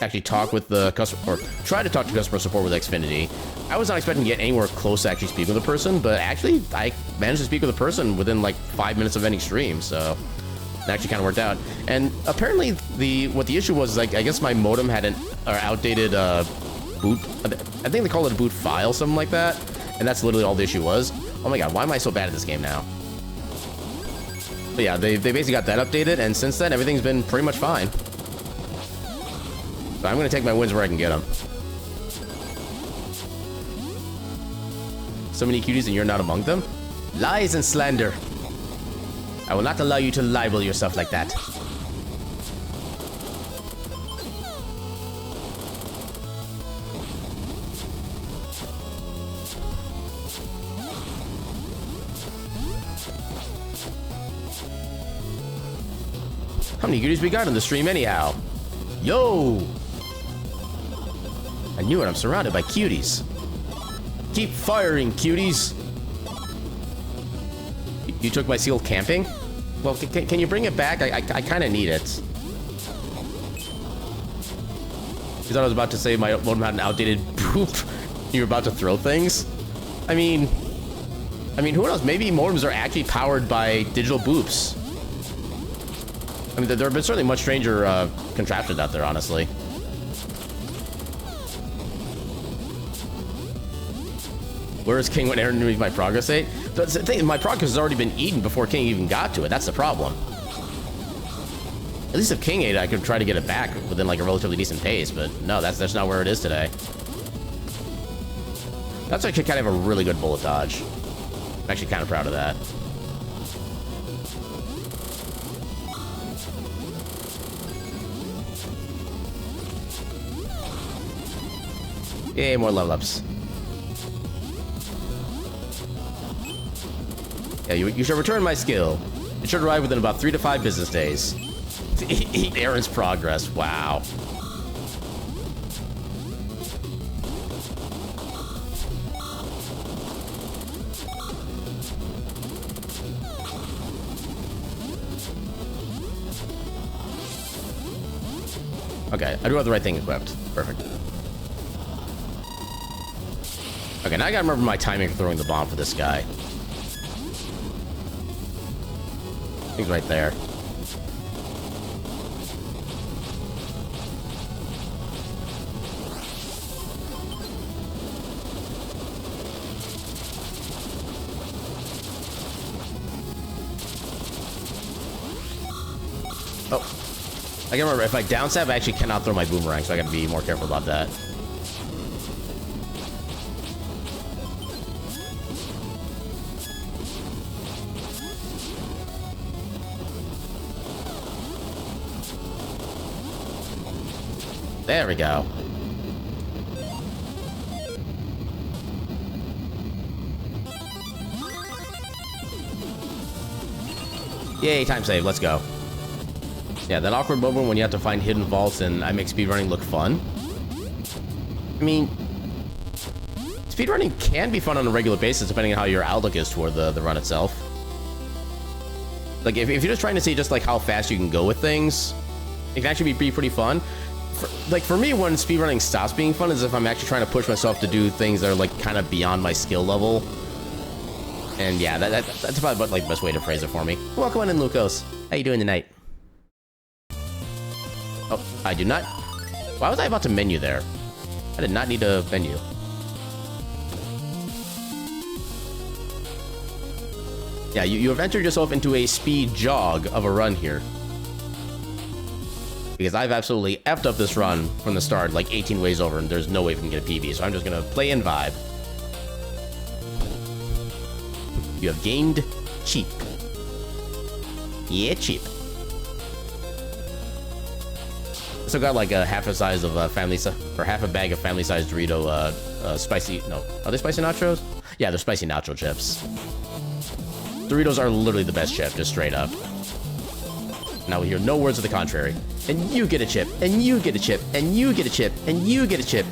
S1: actually talk with the customer, or try to talk to customer support with Xfinity. I was not expecting to get anywhere close to actually speaking with a person, but actually I managed to speak with a person within like 5 minutes of ending stream, so it actually kind of worked out. And apparently what the issue was, like, I guess my modem had an outdated boot, I think they call it a boot file, something like that, and that's literally all the issue was. Oh my god, why am I so bad at this game now? But yeah, they basically got that updated, and since then everything's been pretty much fine. So I'm gonna take my wins where I can get them. So many cuties and you're not among them? Lies and slander. I will not allow you to libel yourself like that. How many cuties we got on the stream anyhow? Yo! I knew it, I'm surrounded by cuties. Keep firing, cuties! You took my seal camping? Well, can you bring it back? I kind of need it. You thought I was about to say my modem had an outdated poop? You were about to throw things? I mean, who knows? Maybe modems are actually powered by digital boops. I mean, there have been certainly much stranger contraptions out there, honestly. Where is King when Aaron knew my progress ate? The thing is, my progress has already been eaten before King even got to it. That's the problem. At least if King ate it, I could try to get it back within like a relatively decent pace, but no, that's not where it is today. That's actually kind of a really good bullet dodge. I'm actually kind of proud of that. Yay, more level ups. Yeah, you should return my skill. It should arrive within about 3 to 5 business days. Eat Aaron's progress. Wow. Okay, I do have the right thing equipped. Perfect. Okay, now I gotta remember my timing for throwing the bomb for this guy. He's right there. Oh. I gotta remember, if I downstab, I actually cannot throw my boomerang, so I gotta be more careful about that. There we go. Yay, time save. Let's go. Yeah, that awkward moment when you have to find hidden vaults and I make speedrunning look fun. I mean, speedrunning can be fun on a regular basis depending on how your outlook is toward the run itself. Like, if you're just trying to see just like how fast you can go with things, it can actually be pretty fun. For me, when speedrunning stops being fun is if I'm actually trying to push myself to do things that are like kind of beyond my skill level. And yeah, that's probably like the best way to phrase it for me. Welcome on in, Lucas. How you doing tonight? Oh, I do not. Why was I about to menu there? I did not need a menu. Yeah, you have entered yourself into a speed jog of a run here. Because I've absolutely effed up this run from the start like 18 ways over, and there's no way we can get a PB, so I'm just gonna play and vibe. You have gained cheap. Yeah, cheap. So got like a half a size of half a bag of family-sized Dorito spicy. No, are they spicy nachos? Yeah, they're spicy nacho chips. Doritos are literally the best chip, just straight up. Now we hear no words to the contrary. And you get a chip, and you get a chip, and you get a chip, and you get a chip.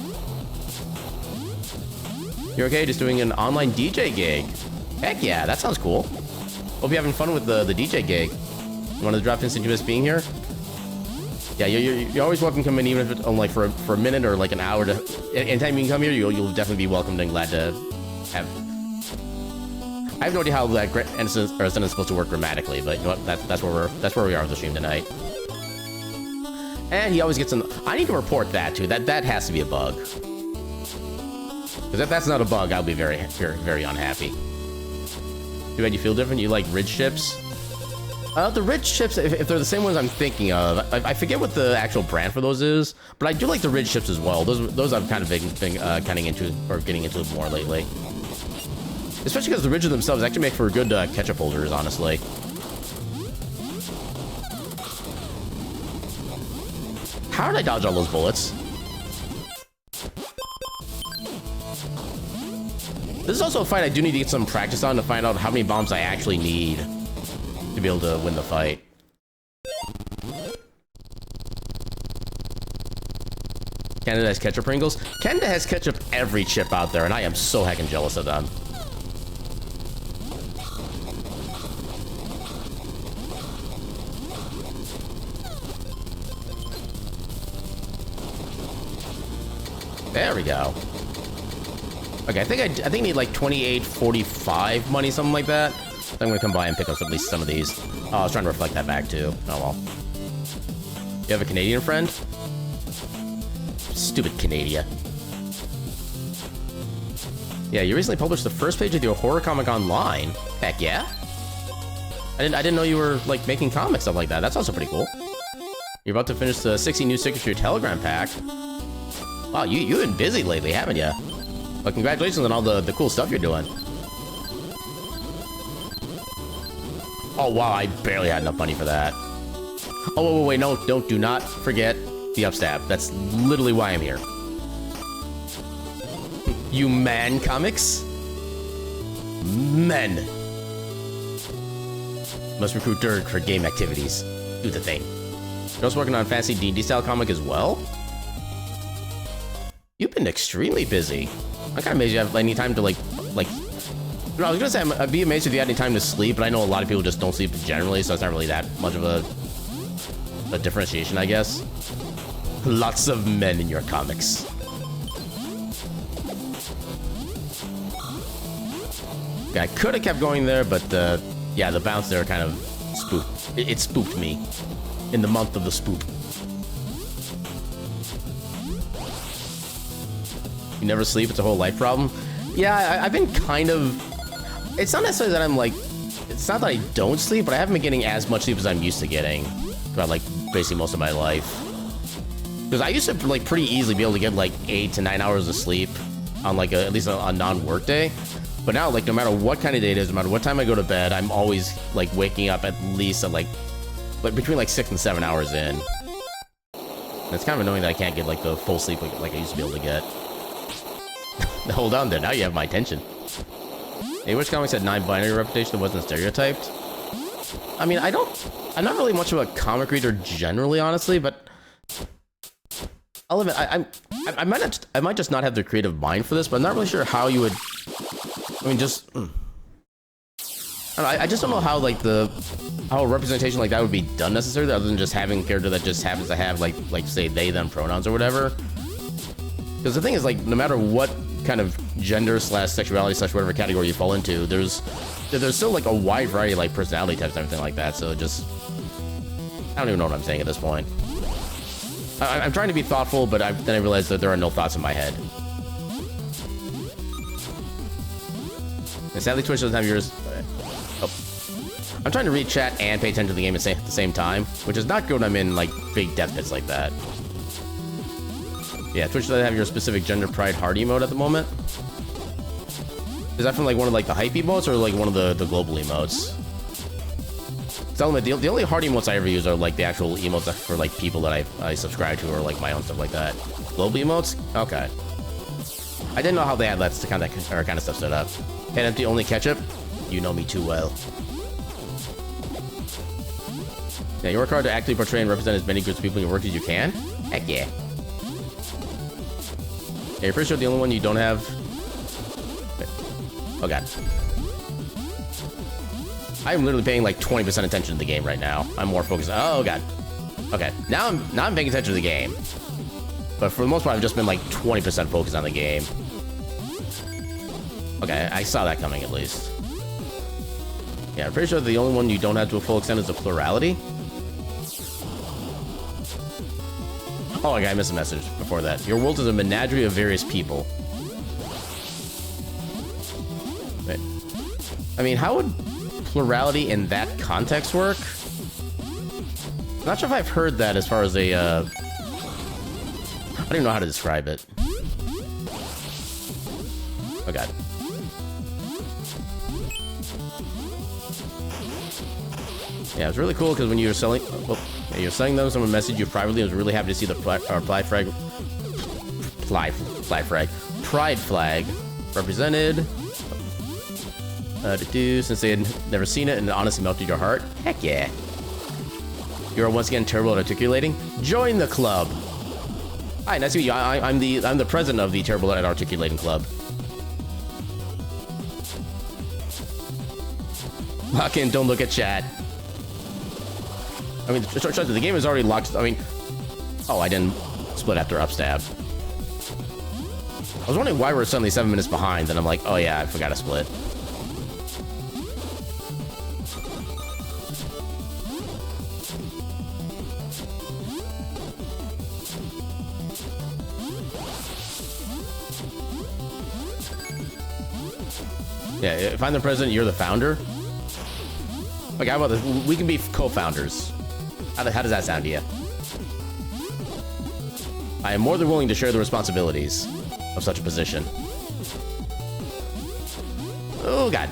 S1: You're okay just doing an online DJ gig? Heck yeah, that sounds cool. Hope you're having fun with the DJ gig. You want to drop in since you miss being here? Yeah, you're always welcome to come in, even if it's like for a minute or like an hour. Anytime you can come here, you'll definitely be welcomed and glad to have. I have no idea how that sentence is supposed to work grammatically, but you know what? That's where we are with the stream tonight. And he always gets an. I need to report that too. That has to be a bug. Because if that's not a bug, I'll be very, very, very unhappy. Too bad you feel different. You like ridge chips? The ridge chips, if they're the same ones I'm thinking of, I forget what the actual brand for those is, but I do like the ridge chips as well. Those I've kind of been getting into more lately. Especially because the ridges themselves actually make for good ketchup holders, honestly. How did I dodge all those bullets? This is also a fight I do need to get some practice on to find out how many bombs I actually need to be able to win the fight. Canada has ketchup Pringles? Canada has ketchup every chip out there, and I am so heckin' jealous of them. There we go. Okay, I think I need like 28.45 money, something like that. So I'm gonna come by and pick up at least some of these. Oh, I was trying to reflect that back too. Oh well. You have a Canadian friend? Stupid Canada. Yeah, you recently published the first page of your horror comic online. Heck yeah. I didn't know you were like making comics, stuff like that. That's also pretty cool. You're about to finish the 60 new stickers for your Telegram pack. Wow, you've been busy lately, haven't you? Well, congratulations on all the cool stuff you're doing. Oh wow, I barely had enough money for that. Oh wait, no, do not forget the upstab. That's literally why I'm here. You man comics? Men. Must recruit dirt for game activities. Do the thing. You're also working on a fancy D&D style comic as well? You've been extremely busy. I'm kind of amazed you have any time to like, I was gonna say I'd be amazed if you had any time to sleep, but I know a lot of people just don't sleep generally, so it's not really that much of a differentiation, I guess. Lots of men in your comics. Okay, I could have kept going there, but yeah, the bounce there kind of spooked. It spooked me in the month of the spook. You never sleep, it's a whole life problem. Yeah, I've been kind of... It's not necessarily that I'm like... It's not that I don't sleep, but I haven't been getting as much sleep as I'm used to getting throughout like basically most of my life. Because I used to like pretty easily be able to get like 8 to 9 hours of sleep on like at least a non-work day. But now, like, no matter what kind of day it is, no matter what time I go to bed, I'm always like waking up at least at like between like 6 and 7 hours in. And it's kind of annoying that I can't get like the full sleep like I used to be able to get. Hold on there, now you have my attention. Hey, which comics had 9 binary reputation that wasn't stereotyped? I mean, I'm not really much of a comic reader generally, honestly, but I'll admit, I might just not have the creative mind for this, but I'm not really sure how you would. I mean, just I just don't know how like how a representation like that would be done necessarily, other than just having a character that just happens to have like say they them pronouns or whatever. Because the thing is, like, no matter what kind of gender / sexuality / whatever category you fall into, there's still like a wide variety of like personality types and everything like that. So just I don't even know what I'm saying at this point. I'm trying to be thoughtful, but then I realized that there are no thoughts in my head. And sadly, Twitch doesn't have yours. Oh. I'm trying to read chat and pay attention to the game at the same time, which is not good when I'm in like big death pits like that. Yeah, Twitch doesn't have your specific gender pride hard emote at the moment. Is that from like one of like the hype emotes or like one of the global emotes? The only hard emotes I ever use are like the actual emotes for like people that I subscribe to or like my own stuff like that. Global emotes? Okay. I didn't know how they had that kind of stuff set up. And empty only ketchup? You know me too well. Yeah, you work hard to actively portray and represent as many groups of people in your work as you can? Heck yeah. Yeah, you're pretty sure the only one you don't have... Oh god. I'm literally paying like 20% attention to the game right now. I'm more focused. Oh god. Okay, now I'm paying attention to the game. But for the most part, I've just been like 20% focused on the game. Okay, I saw that coming at least. Yeah, I'm pretty sure the only one you don't have to a full extent is the plurality. Oh, okay, I missed a message before that. Your world is a menagerie of various people. Wait. I mean, how would plurality in that context work? I'm not sure if I've heard that as far as a, I don't even know how to describe it. Oh god. Yeah, it was really cool because when you were selling, you're selling them someone messaged you privately. I was really happy to see the pride flag represented. Since they had never seen it and it honestly melted your heart. Heck yeah. You are once again terrible at articulating. Join the club. Hi, nice to meet you. I'm the president of the Terrible at Articulating Club. Lock in, don't look at chat. I mean, the game is already locked. I mean, oh, I didn't split after upstab. I was wondering why we're suddenly 7 minutes behind, and I'm like, oh yeah, I forgot to split. Yeah, if I'm the president, you're the founder. Okay, how about this? We can be co-founders. How does that sound to you? I am more than willing to share the responsibilities of such a position. Oh, God.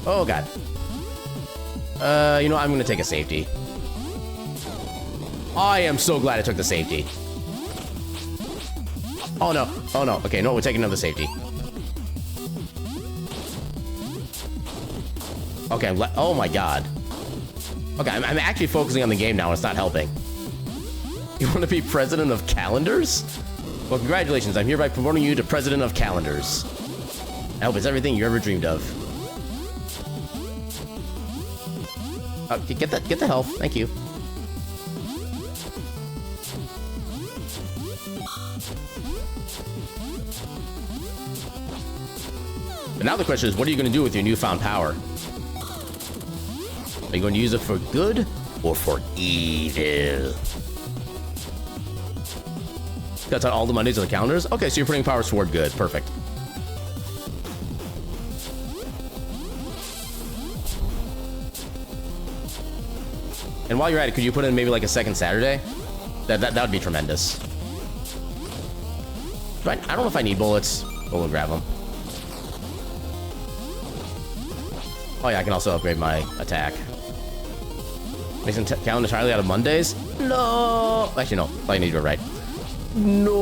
S1: Oh, God. You know, I'm going to take a safety. I am so glad I took the safety. Oh, no. Oh, no. Okay, no, we're taking another safety. Okay, oh my god. Okay, I'm actually focusing on the game now. It's not helping. You want to be president of calendars? Well, congratulations. I'm hereby promoting you to president of calendars. I hope it's everything you ever dreamed of. Get the health. Thank you. But now the question is, what are you going to do with your newfound power? Are you going to use it for good or for evil? That's all the Mondays on the calendars? Okay, so you're putting power toward good. Perfect. And while you're at it, could you put in maybe like a second Saturday? That would be tremendous. I don't know if I need bullets, but we'll grab them. Oh yeah, I can also upgrade my attack. Makes them count entirely out of Mondays? No! Actually, no. I need to do it right. No!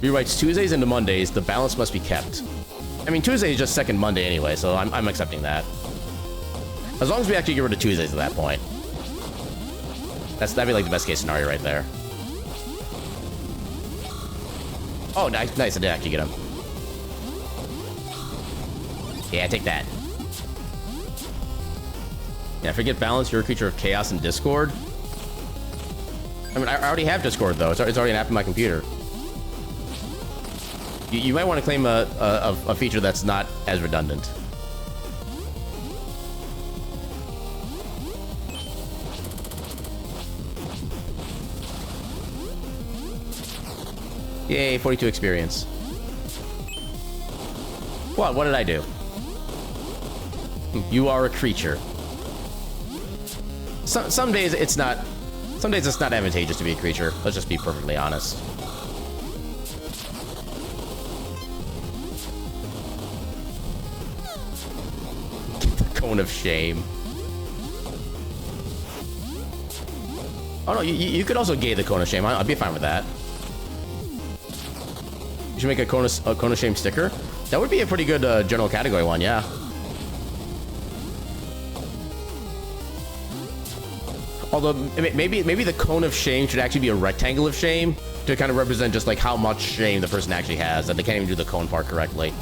S1: Rewrites Tuesdays into Mondays. The balance must be kept. I mean, Tuesday is just second Monday anyway, so I'm accepting that. As long as we actually get rid of Tuesdays at that point. That'd be like the best case scenario right there. Oh, nice. I did actually get him. Yeah, take that. Yeah, forget balance. You're a creature of chaos and discord. I mean, I already have Discord, though. It's already an app on my computer. You might want to claim a feature that's not as redundant. Yay, 42 experience. What did I do? You are a creature. Some days it's not advantageous to be a creature. Let's just be perfectly honest. The cone of shame. Oh no, you could also gay the cone of shame. I'd be fine with that. You should make a cone of shame sticker. That would be a pretty good general category one, yeah. Although maybe the cone of shame should actually be a rectangle of shame to kind of represent just like how much shame the person actually has, that they can't even do the cone part correctly.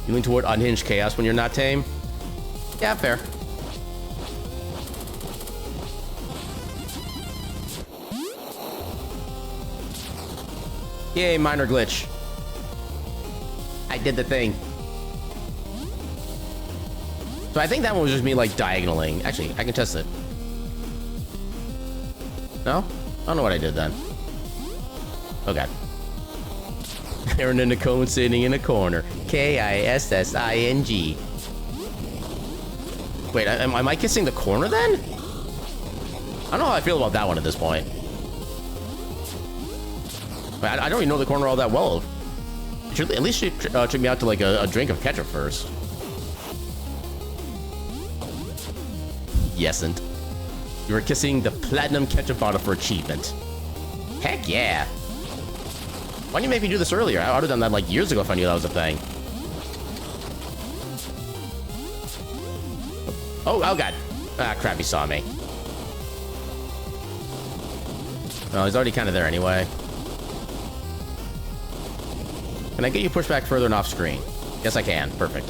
S1: You lean toward unhinged chaos when you're not tame? Yeah, fair. Yay, minor glitch. I did the thing. So I think that one was just me like diagonaling. Actually, I can test it. No? I don't know what I did then. Okay. Aaron in the cone sitting in a corner. K-I-S-S-I-N-G. Wait, am I kissing the corner then? I don't know how I feel about that one at this point. I don't even know the corner all that well. At least she took me out to like a drink of ketchup first. Yesn't. You were kissing the platinum ketchup bottle for achievement. Heck yeah. Why didn't you make me do this earlier? I would have done that like years ago if I knew that was a thing. Oh god. Ah, crap, he saw me. Well, he's already kind of there anyway. Can I get you pushed back further and off screen? Yes, I can. Perfect.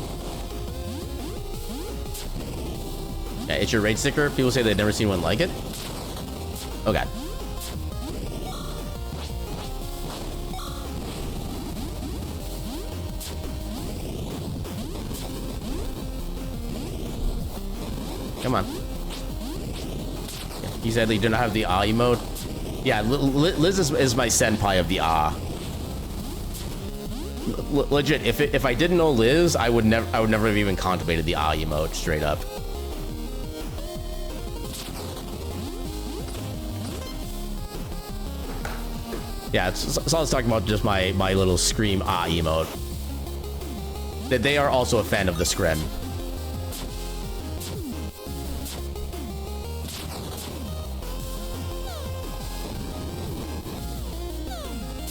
S1: Yeah, it's your raid sticker. People say they've never seen one like it. Oh god. Come on. He said they do not have the ah emote. Yeah, Liz is my senpai of the ah. Legit, if I didn't know Liz, I would never have even contemplated the ah emote straight up. Yeah, so I was talking about just my little scream ah emote. That they are also a fan of the scrim.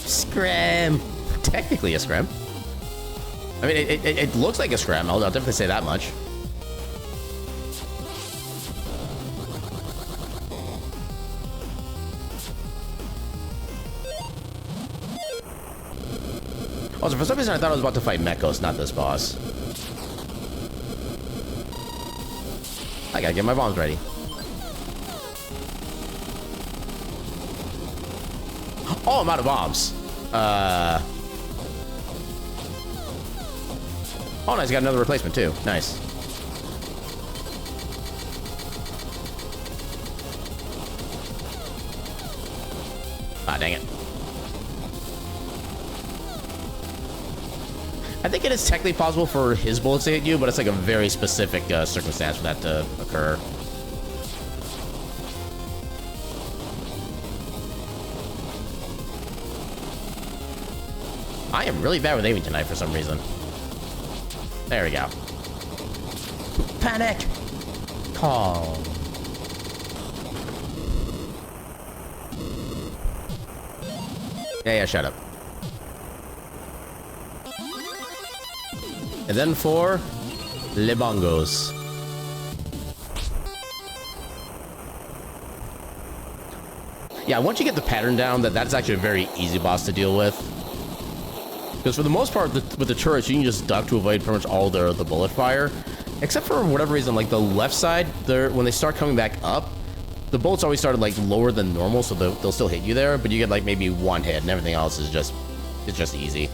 S1: Scrim. Technically a scrim. I mean, it looks like a scrim. I'll definitely say that much. Also, for some reason, I thought I was about to fight Mechos, not this boss. I gotta get my bombs ready. Oh, I'm out of bombs. Oh, nice. Got another replacement, too. Nice. Ah, dang it. I think it is technically possible for his bullets to hit you, but it's like a very specific circumstance for that to occur. I am really bad with aiming tonight for some reason. There we go. Panic! Calm. Yeah, shut up. And then for Le Bongos. Yeah, once you get the pattern down, that's actually a very easy boss to deal with. Because for the most part, with the turrets, you can just duck to avoid pretty much all the bullet fire. Except for whatever reason, like the left side, when they start coming back up, the bullets always started like lower than normal, so they'll still hit you there, but you get like maybe one hit, and everything else is just easy.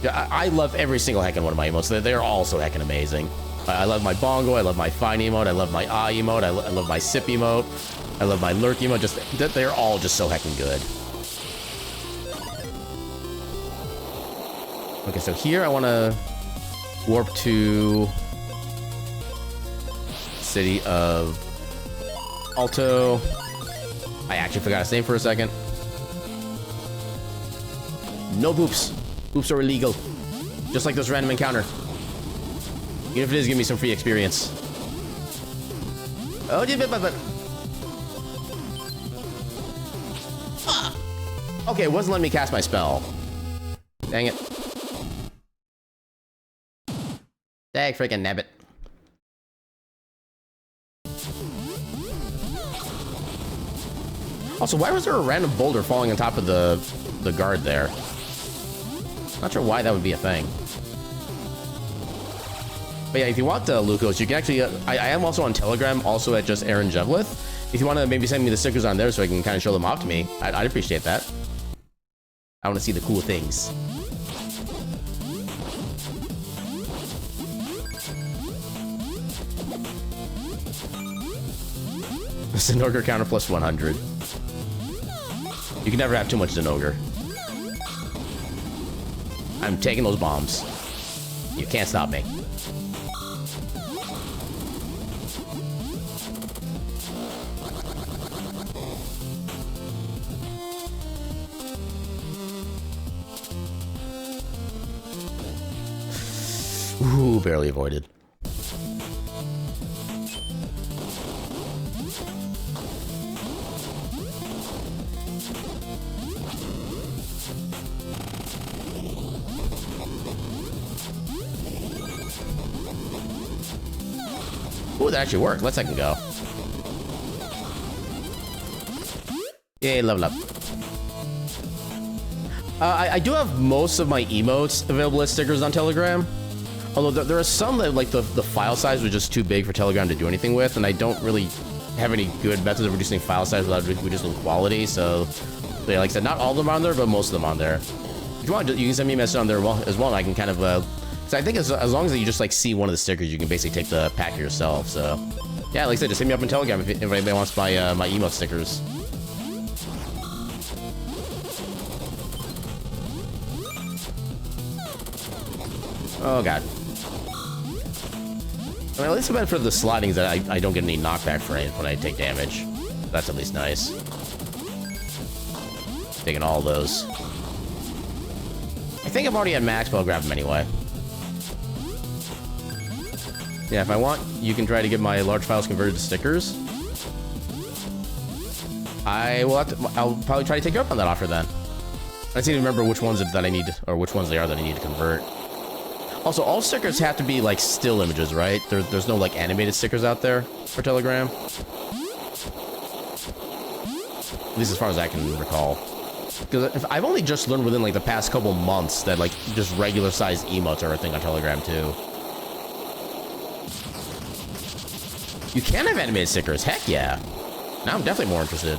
S1: Yeah, I love every single heckin' one of my emotes. They're all so heckin' amazing. I love my bongo, I love my fine emote, I love my ah emote, I love my sip emote, I love my lurk emote. They're all just so heckin' good. Okay, so here I want to warp to city of Alto. I actually forgot his name for a second. No boops. Boops are illegal. Just like this random encounter. Even if it is, give me some free experience. Oh, but. Ah! Okay, it wasn't letting me cast my spell. Dang it. Dang freaking nabbit. Also, why was there a random boulder falling on top of the guard there? Not sure why that would be a thing. But yeah, if you want Lucas, you can actually... I am also on Telegram, also at just Aaron Jevlith. If you want to maybe send me the stickers on there so I can kind of show them off to me, I'd appreciate that. I want to see the cool things. Zinogre counter plus 100. You can never have too much Zinogre. I'm taking those bombs. You can't stop me. Ooh, barely avoided. Ooh, that actually worked. Let's second go. Yay, level up. I do have most of my emotes available as stickers on Telegram. Although there are some that, like, the file size was just too big for Telegram to do anything with, and I don't really have any good methods of reducing file size without reducing quality, so yeah, like I said, not all of them are on there, but most of them on there. If you want, you can send me a message on there as well, and I can kind of, so I think as long as you just, like, see one of the stickers, you can basically take the pack yourself, so. Yeah, like I said, just hit me up on Telegram if anybody wants my, my emote stickers. Oh, God. I mean, at least the benefit of the sliding is that I don't get any knockback for it when I take damage. That's at least nice. Taking all those. I think I'm already at max, but I'll grab them anyway. Yeah, if I want, you can try to get my large files converted to stickers. I'll probably try to take you up on that offer then. I just need to remember which ones that I need, or which ones they are that I need to convert. Also, all stickers have to be, like, still images, right? There's no, like, animated stickers out there for Telegram. At least as far as I can recall. Because I've only just learned within, like, the past couple months that, like, just regular-sized emotes are a thing on Telegram, too. You can have animated stickers. Heck yeah. Now I'm definitely more interested.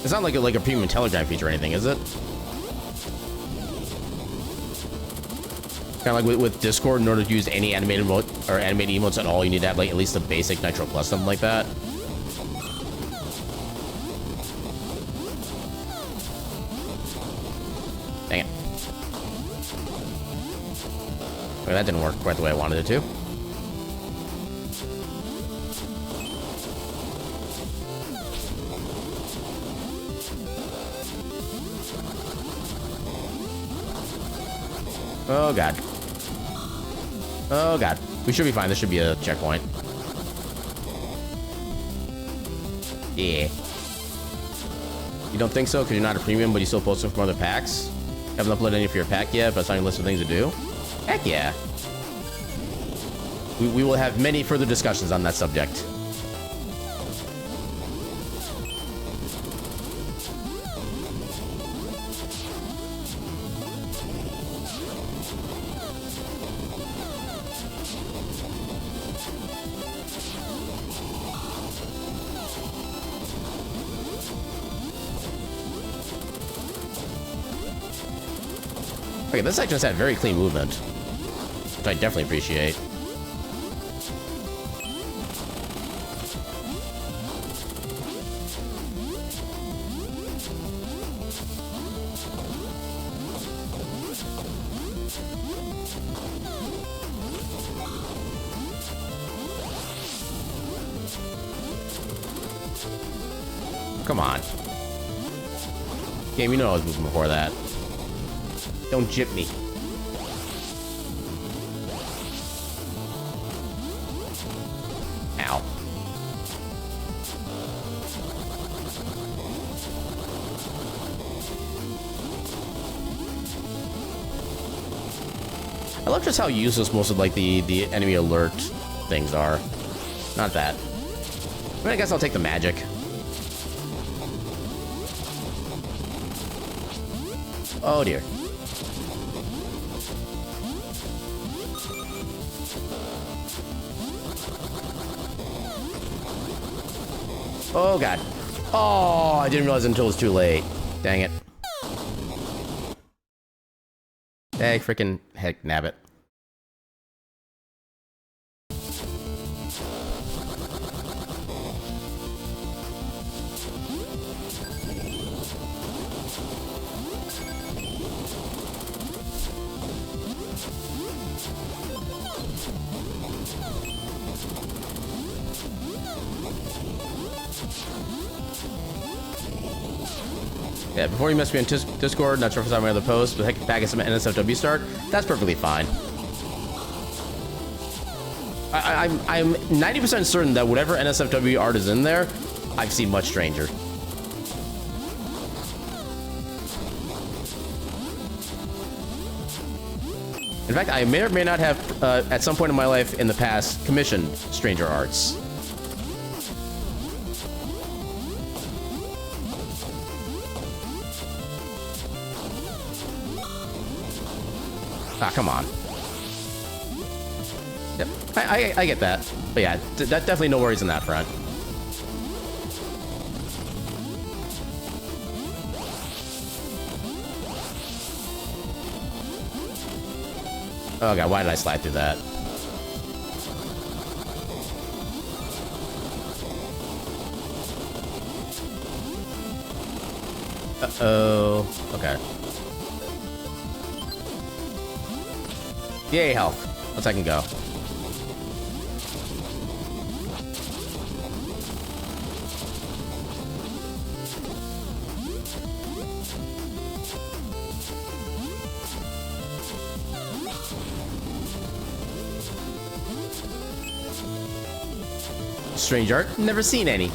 S1: It's not like a premium Telegram feature or anything, is it? Kind of like with Discord, in order to use any animated emote or animated emotes at all, you need to have, like, at least a basic Nitro Plus, something like that. Dang it. Okay, that didn't work quite the way I wanted it to. Oh, God. Oh, God. We should be fine. This should be a checkpoint. Yeah. You don't think so? Because you're not a premium, but you still post them from other packs? Haven't uploaded any for your pack yet, but it's on your list of things to do? Heck yeah. We will have many further discussions on that subject. Okay, this section has had very clean movement, which I definitely appreciate. Come on. Game, you know I was moving before that. Don't jip me. Ow. I love just how useless most of, like, the enemy alert things are. Not that. I mean, I guess I'll take the magic. Oh dear. Oh, God. Oh, I didn't realize until it was too late. Dang it. Hey, freaking heck, nabbit. Yeah, before you mess me on Discord, not sure if it's on my other post, but heck, back at some NSFW start, that's perfectly fine. I'm 90% certain that whatever NSFW art is in there, I've seen much stranger. In fact, I may or may not have, at some point in my life in the past, commissioned stranger arts. Ah, come on. Yep, I get that. But yeah, definitely no worries on that front. Oh god, why did I slide through that? Uh-oh. Okay. Yay, health. Let's I can go. Strange art? Never seen any.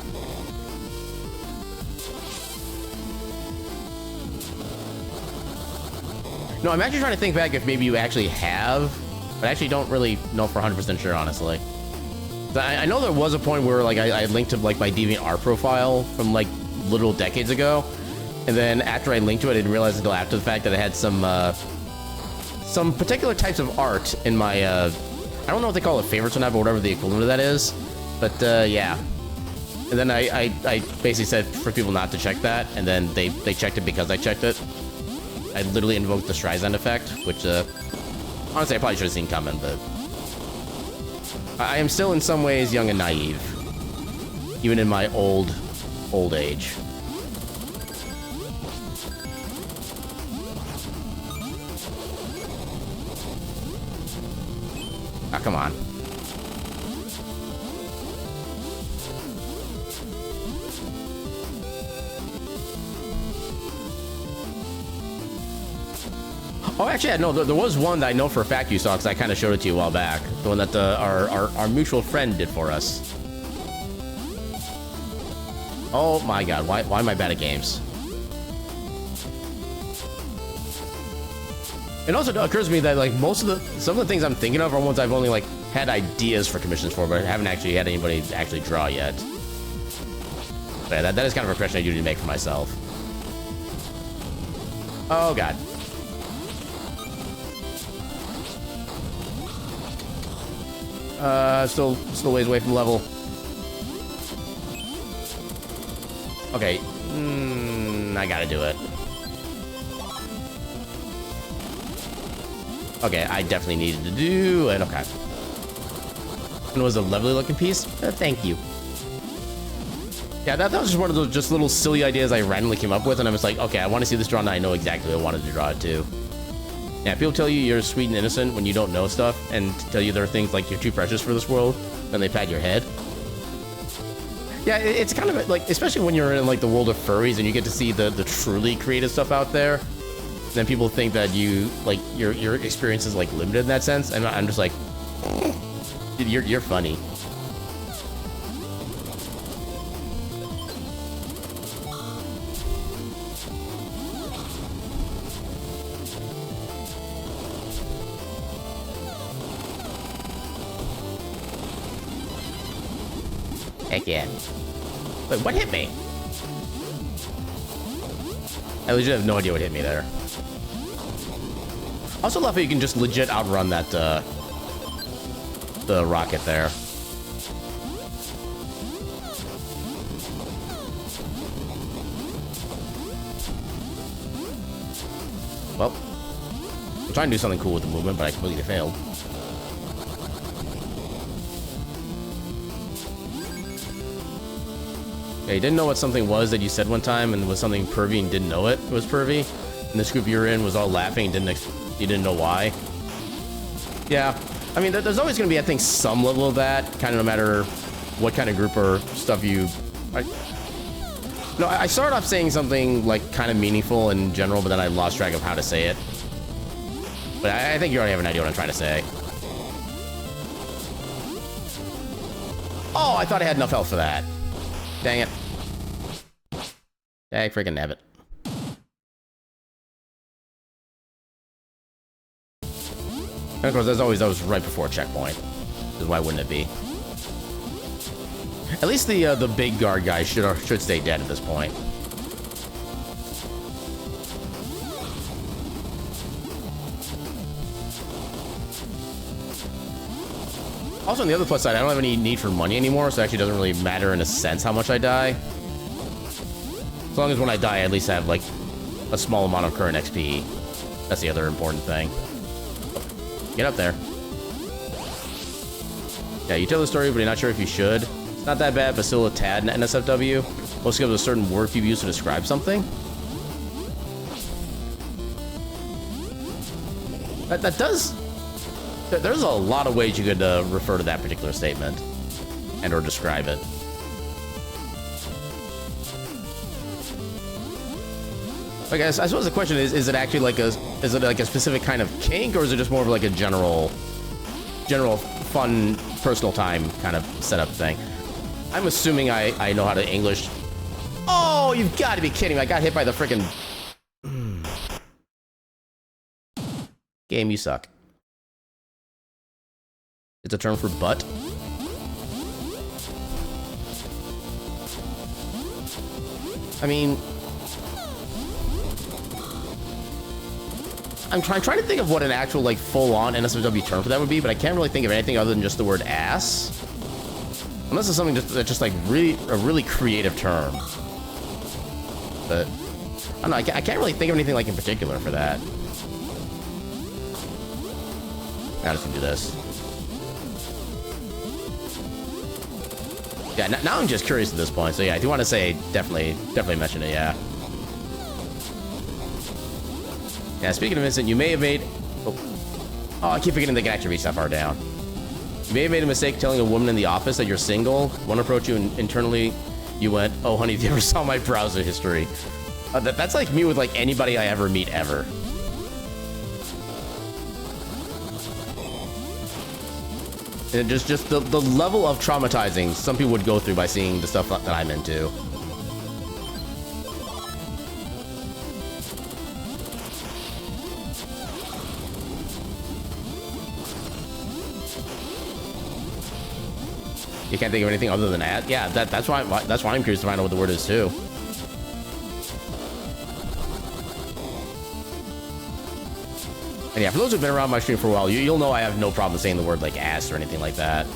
S1: No, I'm actually trying to think back if maybe you actually have, but I actually don't really know for 100% sure, honestly. I know there was a point where like I linked to like my DeviantArt profile from like literal decades ago, and then after I linked to it, I didn't realize until after the fact that I had some particular types of art in my I don't know what they call it, favorites or not, but whatever the equivalent of that is. But yeah, and then I basically said for people not to check that, and then they checked it because I checked it. I literally invoked the Streisand effect, which honestly I probably should have seen coming, but I am still in some ways young and naive, even in my old age. Ah, come on. Oh, actually, yeah, no, there was one that I know for a fact you saw, because I kind of showed it to you a while back. The one that our mutual friend did for us. Oh my god, why am I bad at games? It also occurs to me that like some of the things I'm thinking of are ones I've only like had ideas for commissions for, but I haven't actually had anybody actually draw yet. But yeah, that is kind of a question I usually make for myself. Oh god. Still ways away from level. Okay, I gotta do it. Okay, I definitely needed to do it. Okay. And it was a lovely looking piece. Thank you. Yeah, that was just one of those just little silly ideas I randomly came up with, and I was like, okay, I want to see this drawn, and I know exactly what I wanted to draw it too. Yeah, people tell you you're sweet and innocent when you don't know stuff, and tell you there are things like you're too precious for this world, and they pat your head. Yeah, it's kind of like, especially when you're in like the world of furries and you get to see the truly creative stuff out there, then people think that you like your experience is like limited in that sense, and I'm just like, you're funny. Heck yeah. Wait, what hit me? I legit have no idea what hit me there. Also love how you can just legit outrun that, the rocket there. Well, I'm trying to do something cool with the movement, but I completely failed. Yeah, you didn't know what something was that you said one time, and was something pervy and didn't know it was pervy. And this group you were in was all laughing and you didn't know why. Yeah, I mean, there's always going to be, I think, some level of that, kind of no matter what kind of group or stuff you... I started off saying something, like, kind of meaningful in general, but then I lost track of how to say it. But I think you already have an idea what I'm trying to say. Oh, I thought I had enough health for that. Dang it. Dang, freaking nabbit. And of course, as always, that was right before a checkpoint. So why wouldn't it be? At least the big guard guy should stay dead at this point. Also, on the other plus side, I don't have any need for money anymore, so it actually doesn't really matter in a sense how much I die. As long as when I die, I at least have, like, a small amount of current XP. That's the other important thing. Get up there. Yeah, you tell the story, but you're not sure if you should. It's not that bad, but still a tad in NSFW. Mostly because of a certain word people use to describe something. That does... There's a lot of ways you could refer to that particular statement and or describe it. Okay, I suppose the question is it actually like a specific kind of kink, or is it just more of like a general fun personal time kind of setup thing? I'm assuming I know how to English. Oh, you've got to be kidding me! I got hit by the freaking game. You suck. It's a term for butt. I mean, I'm trying to think of what an actual, like, full-on NSFW term for that would be, but I can't really think of anything other than just the word ass. Unless it's something that's just like a really creative term. But I don't know. I can't really think of anything like in particular for that. I'm just gonna do this. Yeah, now I'm just curious at this point. So yeah, I do want to say definitely mention it. Yeah. Yeah. Speaking of Vincent, you may have made. Oh, I keep forgetting they can actually reach that far down. You may have made a mistake telling a woman in the office that you're single. One approached you and internally you went, "Oh, honey, have you ever saw my browser history?" That's like me with like anybody I ever meet ever. And just the level of traumatizing some people would go through by seeing the stuff that I'm into. You can't think of anything other than that? Yeah, that's why I'm curious to find out what the word is too. And yeah, for those who've been around my stream for a while, you'll know I have no problem saying the word like ass or anything like that.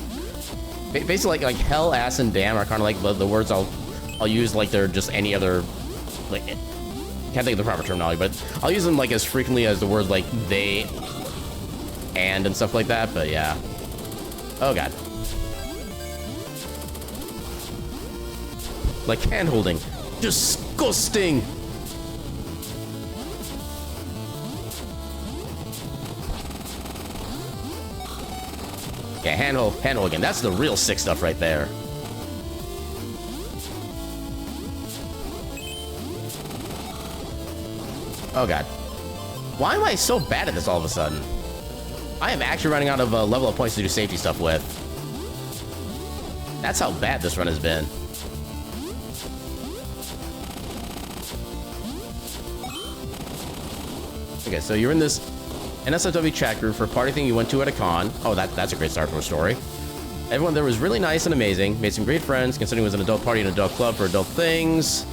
S1: Basically, like hell, ass, and damn are kind of like the words I'll use like they're just any other, like, can't think of the proper terminology, but I'll use them like as frequently as the words like they, and stuff like that. But yeah. Oh god. Like hand holding, disgusting. Yeah, handle again. That's the real sick stuff right there. Oh god. Why am I so bad at this all of a sudden? I am actually running out of a level of points to do safety stuff with. That's how bad this run has been. Okay, so you're in this NSFW chat group for a party thing you went to at a con. Oh, that's a great start for a story. Everyone there was really nice and amazing. Made some great friends, considering it was an adult party and adult club for adult things.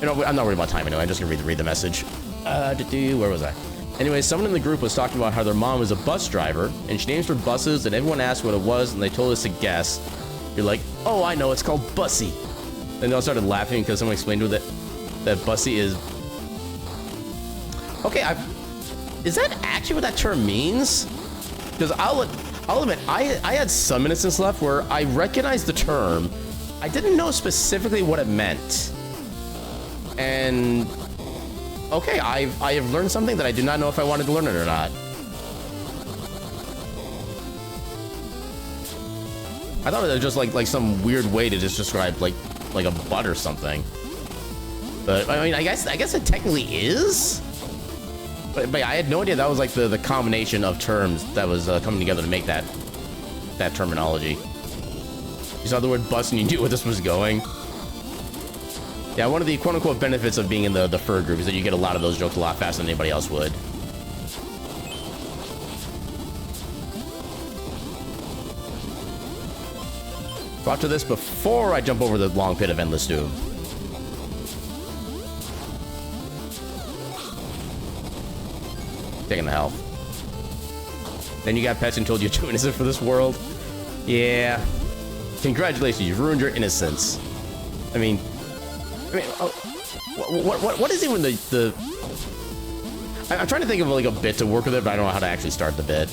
S1: You know, I'm not worried about time anyway. I'm just gonna read the message. Where was I? Anyway, someone in the group was talking about how their mom was a bus driver, and she names her buses, and everyone asked what it was, and they told us to guess. You're like, oh, I know, it's called Bussy. Then they all started laughing because someone explained to them that Bussy is... Okay, is that actually what that term means? Because I'll admit, I had some innocence left where I recognized the term. I didn't know specifically what it meant. And okay, I have learned something that I did not know if I wanted to learn it or not. I thought it was just like some weird way to just describe like a butt or something. But I mean, I guess it technically is. But I had no idea that was like the combination of terms that was coming together to make that terminology. You saw the word bust and you knew where this was going. Yeah, one of the quote-unquote benefits of being in the fur group is that you get a lot of those jokes a lot faster than anybody else would. So after this, before I jump over the long pit of Endless Doom. Taking the health. Then you got pets and told you're too innocent for this world. Yeah. Congratulations, you've ruined your innocence. I mean, what is even the I'm trying to think of like a bit to work with it, but I don't know how to actually start the bit.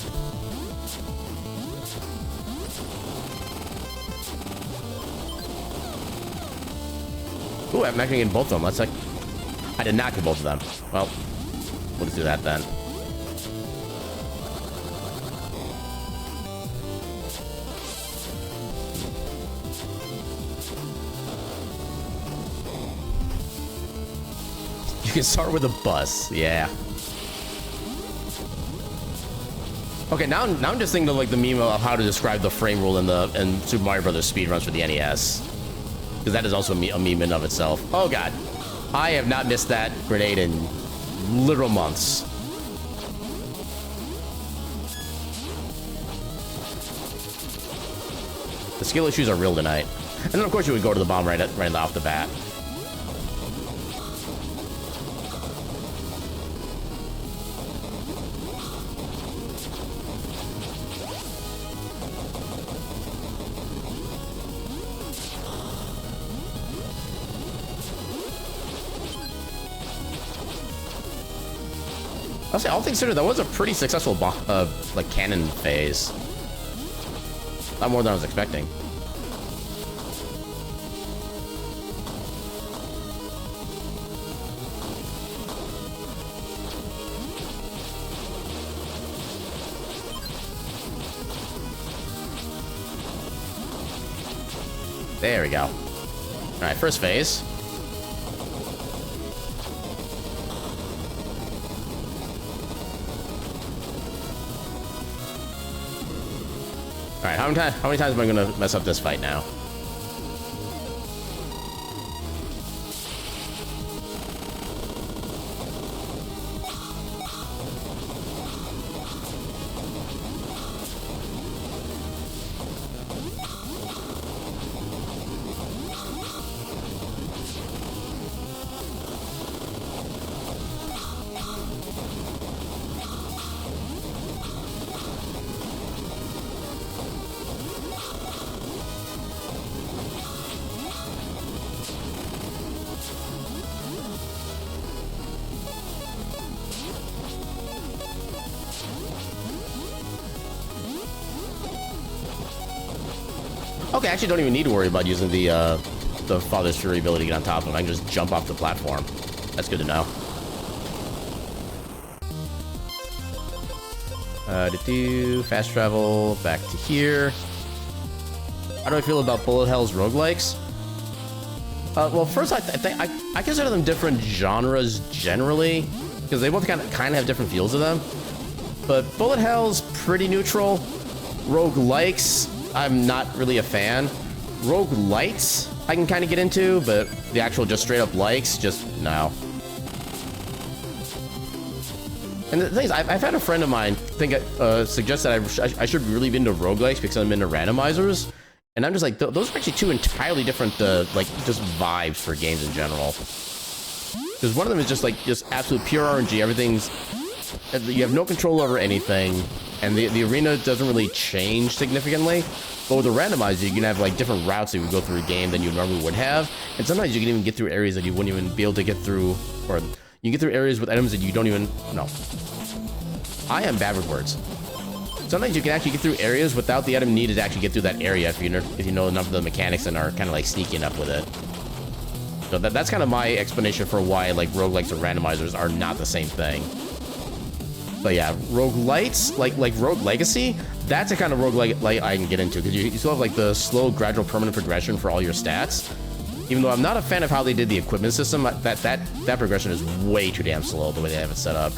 S1: Ooh, I'm actually getting both of them. Let's like, I did not get both of them. Well, we'll just do that then. You can start with a bus, yeah. Okay, now I'm just thinking of like the meme of how to describe the frame rule in Super Mario Brothers speedruns for the NES, because that is also a meme in of itself. Oh god, I have not missed that grenade in literal months. The skill issues are real tonight, and then of course you would go to the bomb right off the bat. I'll say, all things considered, that was a pretty successful like cannon phase. A lot more than I was expecting. There we go. All right, first phase. All right, how many times am I gonna mess up this fight now? Okay, I actually don't even need to worry about using the Father's Fury ability to get on top of him. I can just jump off the platform. That's good to know. Fast travel back to here. How do I feel about bullet hell's roguelikes? Well, first I consider them different genres generally, because they both kind of have different feels to them. But bullet hell's pretty neutral. Roguelikes, I'm not really a fan. Roguelites, I can kind of get into, but the actual just straight up likes, just no. And the thing is, I've had a friend of mine suggest that I should really be into roguelikes because I'm into randomizers. And I'm just like, those are actually two entirely different, like, just vibes for games in general. Because one of them is just absolute pure RNG. Everything's, you have no control over anything. And the arena doesn't really change significantly. But with a randomizer, you can have like different routes that you would go through a game than you normally would have. And sometimes you can even get through areas that you wouldn't even be able to get through, or you get through areas with items that you don't even know. I am bad with words. Sometimes you can actually get through areas without the item needed to actually get through that area if you know enough of the mechanics and are kind of like sneaking up with it. So that's kind of my explanation for why like roguelikes or randomizers are not the same thing. But yeah, roguelites, like Rogue Legacy, that's a kind of roguelike I can get into, because you still have like the slow, gradual, permanent progression for all your stats. Even though I'm not a fan of how they did the equipment system, that progression is way too damn slow the way they have it set up.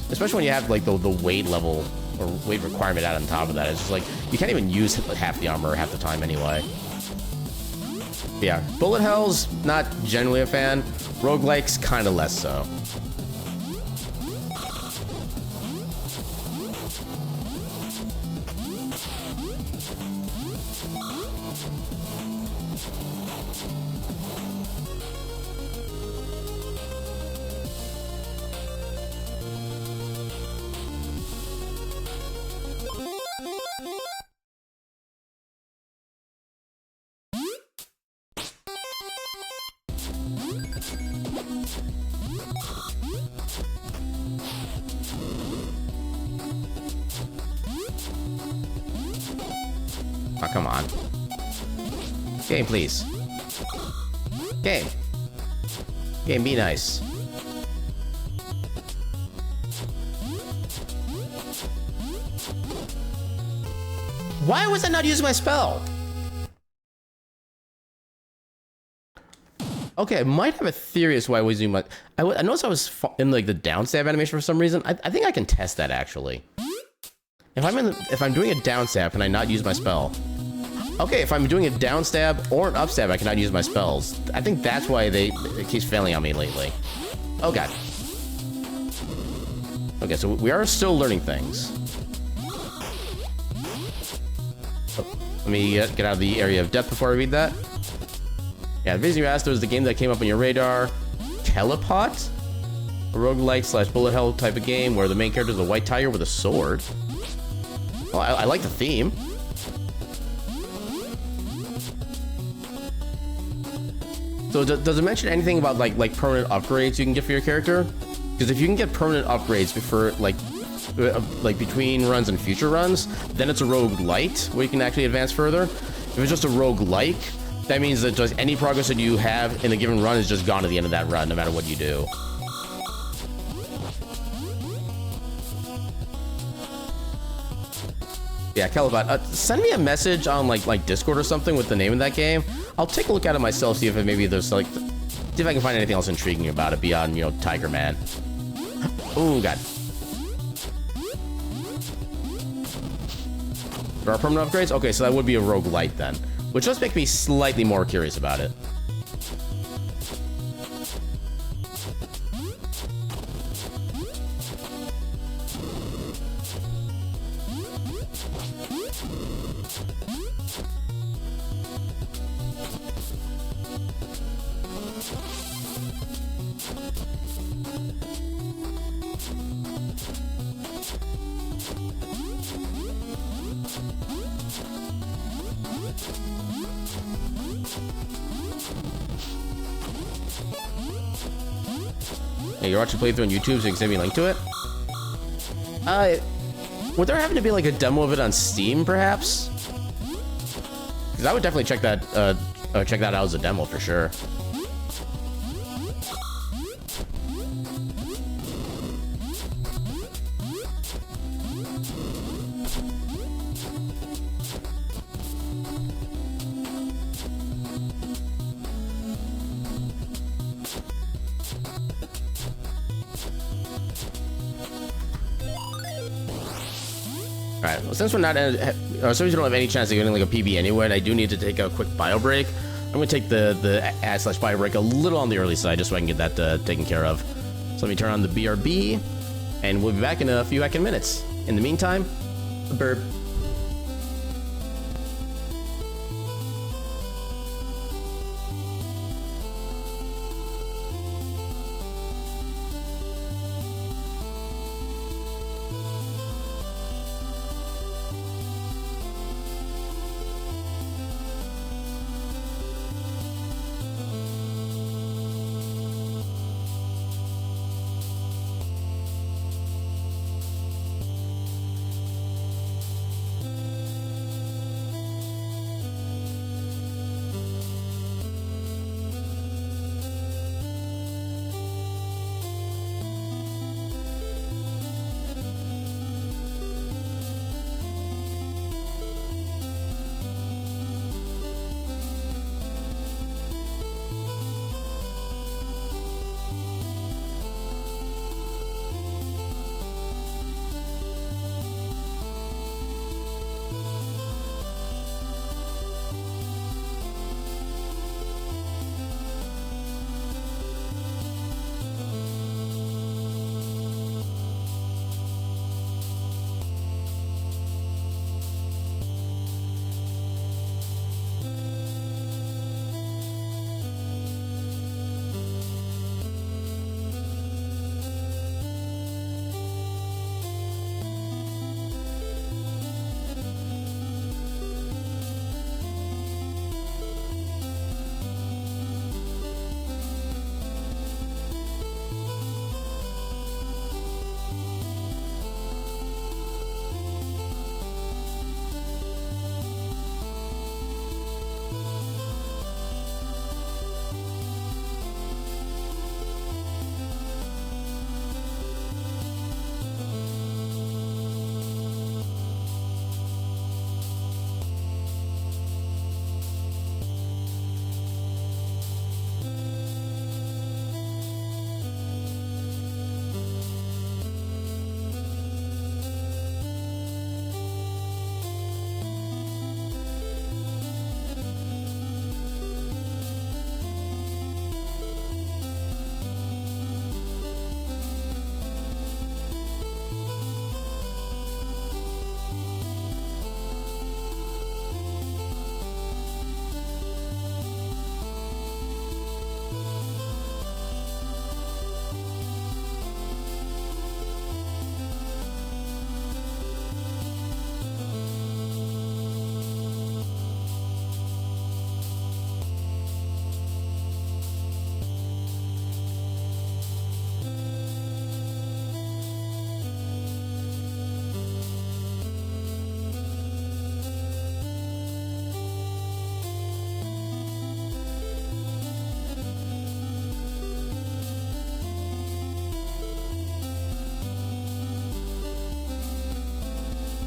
S1: Especially when you have like the weight level or weight requirement added on top of that. It's just like, you can't even use half the armor half the time anyway. But yeah, bullet hells, not generally a fan. Roguelikes, kind of less so. Oh, come on. Game, please. Game. Game, be nice. Why was I not using my spell? Okay, I might have a theory as to why I was using my... I noticed I was in like the down stab animation for some reason. I think I can test that actually. If I'm doing a down stab, can I not use my spell? Okay, if I'm doing a down stab or an up stab, I cannot use my spells. I think that's why it keeps failing on me lately. Oh god. Okay, so we are still learning things. Oh, let me get out of the area of depth before I read that. Yeah, the reason you asked was the game that came up on your radar, Telepot? A roguelike / bullet hell type of game where the main character is a white tiger with a sword. Well, I like the theme. So does it mention anything about like permanent upgrades you can get for your character? Because if you can get permanent upgrades before like between runs and future runs, then it's a roguelite where you can actually advance further. If it's just a roguelike, that means that just any progress that you have in a given run is just gone at the end of that run, no matter what you do. Yeah, Calibot, send me a message on like Discord or something with the name of that game. I'll take a look at it myself, see if maybe there's like, see if I can find anything else intriguing about it beyond, you know, Tiger Man. Oh god. There are permanent upgrades? Okay, so that would be a roguelite then, which does make me slightly more curious about it. You're watching playthrough on YouTube, so you can send me a link to it. Would there happen to be like a demo of it on Steam, perhaps? Because I would definitely check that out as a demo for sure. Alright, well, since we're not since we don't have any chance of getting like a PB anyway, and I do need to take a quick bio break, I'm gonna take the ad / bio break a little on the early side just so I can get that taken care of. So let me turn on the BRB, and we'll be back in a few minutes. In the meantime, a burp.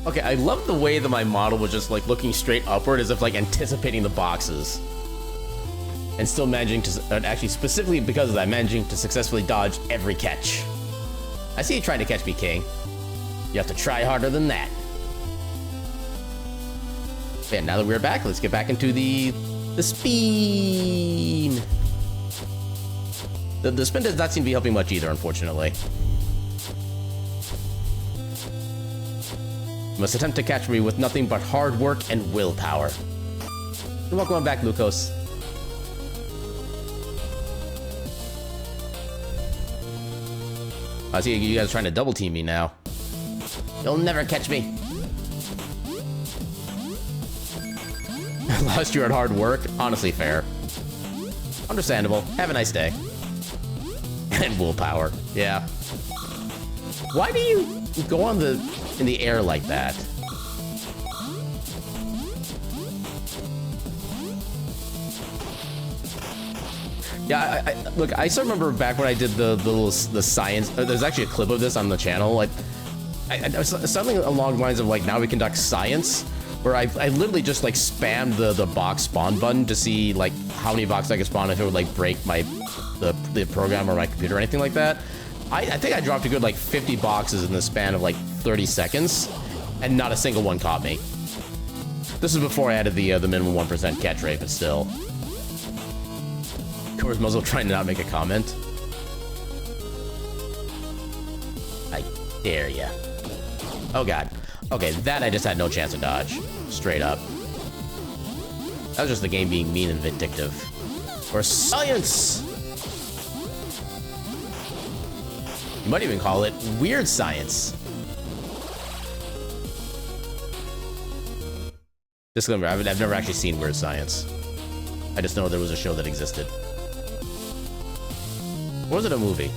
S1: Okay, I love the way that my model was just like looking straight upward as if like anticipating the boxes. And still managing to, actually specifically because of that, managing to successfully dodge every catch. I see you trying to catch me, King. You have to try harder than that. Yeah, now that we're back, let's get back into the spin. The spin does not seem to be helping much either, unfortunately. You must attempt to catch me with nothing but hard work and willpower. You're welcome back, Lucos. I see you guys are trying to double team me now. You'll never catch me. Lost you at hard work? Honestly, fair. Understandable. Have a nice day. And willpower. Yeah. Why do you go on in the air like that? Yeah, look, I still remember back when I did the science. There's actually a clip of this on the channel. Like, something along the lines of like, now we conduct science, where I literally just like spammed the box spawn button to see like how many boxes I could spawn if it would like break the program or my computer or anything like that. I think I dropped a good like 50 boxes in the span of like 30 seconds, and not a single one caught me. This is before I added the minimum 1% catch rate, but still. Core's muzzle trying to not make a comment. I dare ya. Oh god. Okay, that I just had no chance to dodge. Straight up. That was just the game being mean and vindictive. Or science! You might even call it weird science. Disclaimer, I've never actually seen Weird Science. I just know there was a show that existed. Or was it a movie?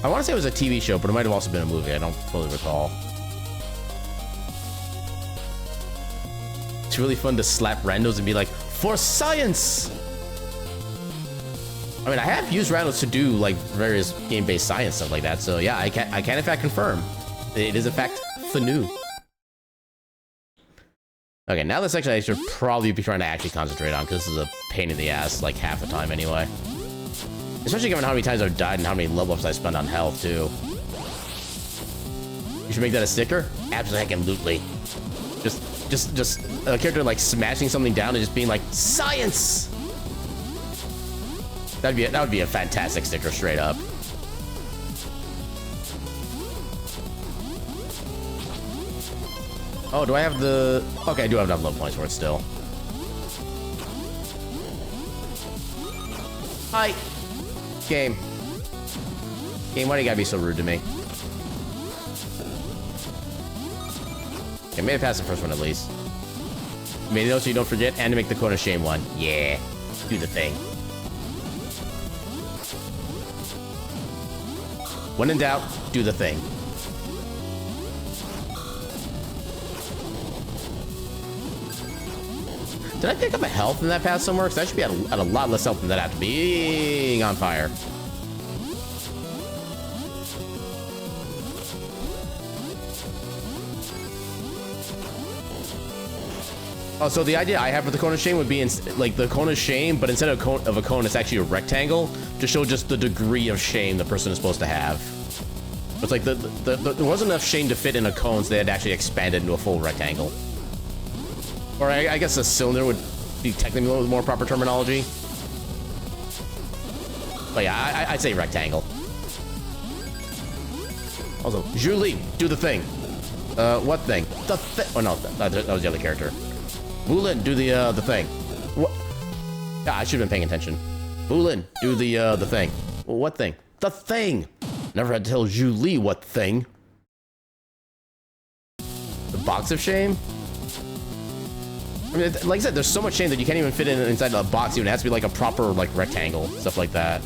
S1: I want to say it was a TV show, but it might have also been a movie. I don't fully recall. It's really fun to slap randos and be like, for science! I mean, I have used randos to do like various game-based science stuff like that, so yeah, I can in fact confirm. It is in fact new. Okay, now the section I should probably be trying to actually concentrate on, because this is a pain in the ass like half the time anyway. Especially given how many times I've died and how many level ups I spent on health, too. You should make that a sticker? Absolutely. Just a character, like, smashing something down and just being like, science! That would be a fantastic sticker, straight up. Oh, do I have the... Okay, I do have enough love points for it still. Hi! Game, why do you gotta be so rude to me? Okay, made it past the first one at least. Made it so you don't forget, and to make the Cone of Shame one. Yeah, do the thing. When in doubt, do the thing. Did I pick up a health in that path somewhere? Because I should be at a lot less health than that after being on fire. Oh, so the idea I have for the Cone of Shame would be like the Cone of Shame, but instead of a cone, it's actually a rectangle to show just the degree of shame the person is supposed to have. It's like there wasn't enough shame to fit in a cone, so they had to actually expand it into a full rectangle. Or I guess a cylinder would be technically a more proper terminology. But yeah, I'd say rectangle. Also, Julie, do the thing. What thing? The thing. Oh no, that was the other character. Wulin, do the thing. What? Yeah, I should have been paying attention. Wulin, do the thing. What thing? The thing. Never had to tell Julie what thing. The box of shame. I mean, like I said, there's so much shame that you can't even fit inside a box. Even it has to be like a proper like rectangle, stuff like that.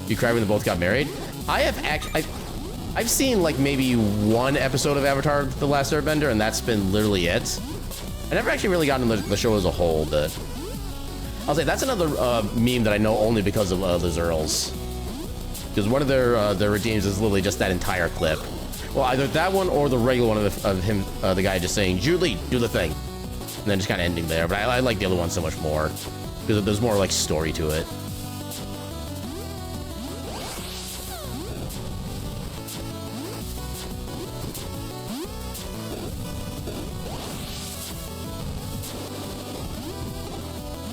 S1: You cried when they both got married. I've seen like maybe one episode of Avatar: The Last Airbender, and that's been literally it. I never actually really gotten the show as a whole, but I'll say that's another meme that I know only because of the Zerls. Because one of their redeems is literally just that entire clip, Well, either that one or the regular one of him, the guy just saying, Julie, do the thing. And then just kind of ending there. But I like the other one so much more. Because there's more, like, story to it.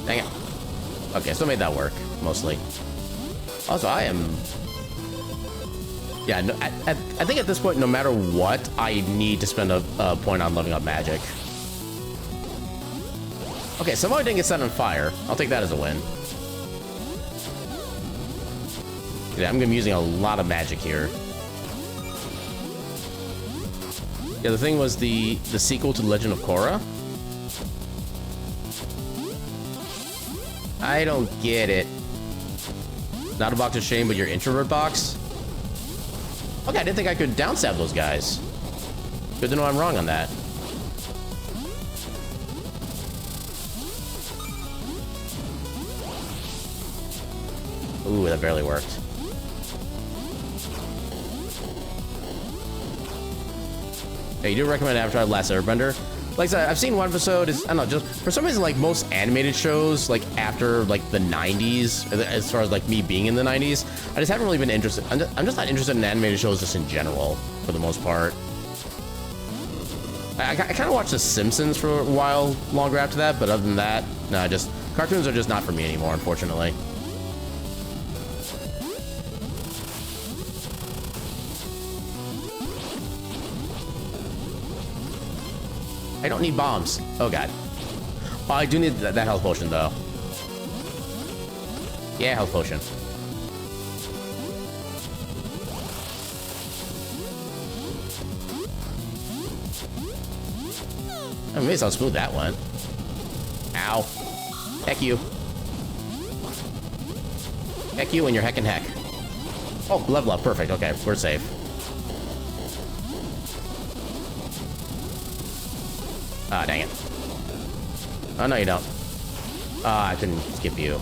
S1: Dang it. Okay, still made that work, mostly. Also, I am... Yeah, no, I think at this point, no matter what, I need to spend a point on leveling up magic. Okay, somehow I didn't get set on fire. I'll take that as a win. Yeah, I'm gonna be using a lot of magic here. Yeah, the thing was the sequel to The Legend of Korra. I don't get it. Not a box of shame, but your introvert box? Okay, I didn't think I could downstab those guys. Good to know I'm wrong on that. Ooh, that barely worked. Hey, you do recommend Avatar: The Last Airbender? Like I said, I've seen one episode. I don't know, just for some reason, like most animated shows, like after like the 90s, as far as like me being in the 90s, I just haven't really been interested. I'm just not interested in animated shows just in general, for the most part. I kind of watched The Simpsons for a while longer after that, but other than that, no, just cartoons are just not for me anymore, unfortunately. I don't need bombs. Oh, God. Oh, I do need that health potion, though. Yeah, health potion. I mean, how smooth that went. Ow. Heck you. Heck you and your heck and heck. Oh, level up. Perfect. Okay, we're safe. Ah, dang it. Oh, no, you don't. Ah, I couldn't skip you.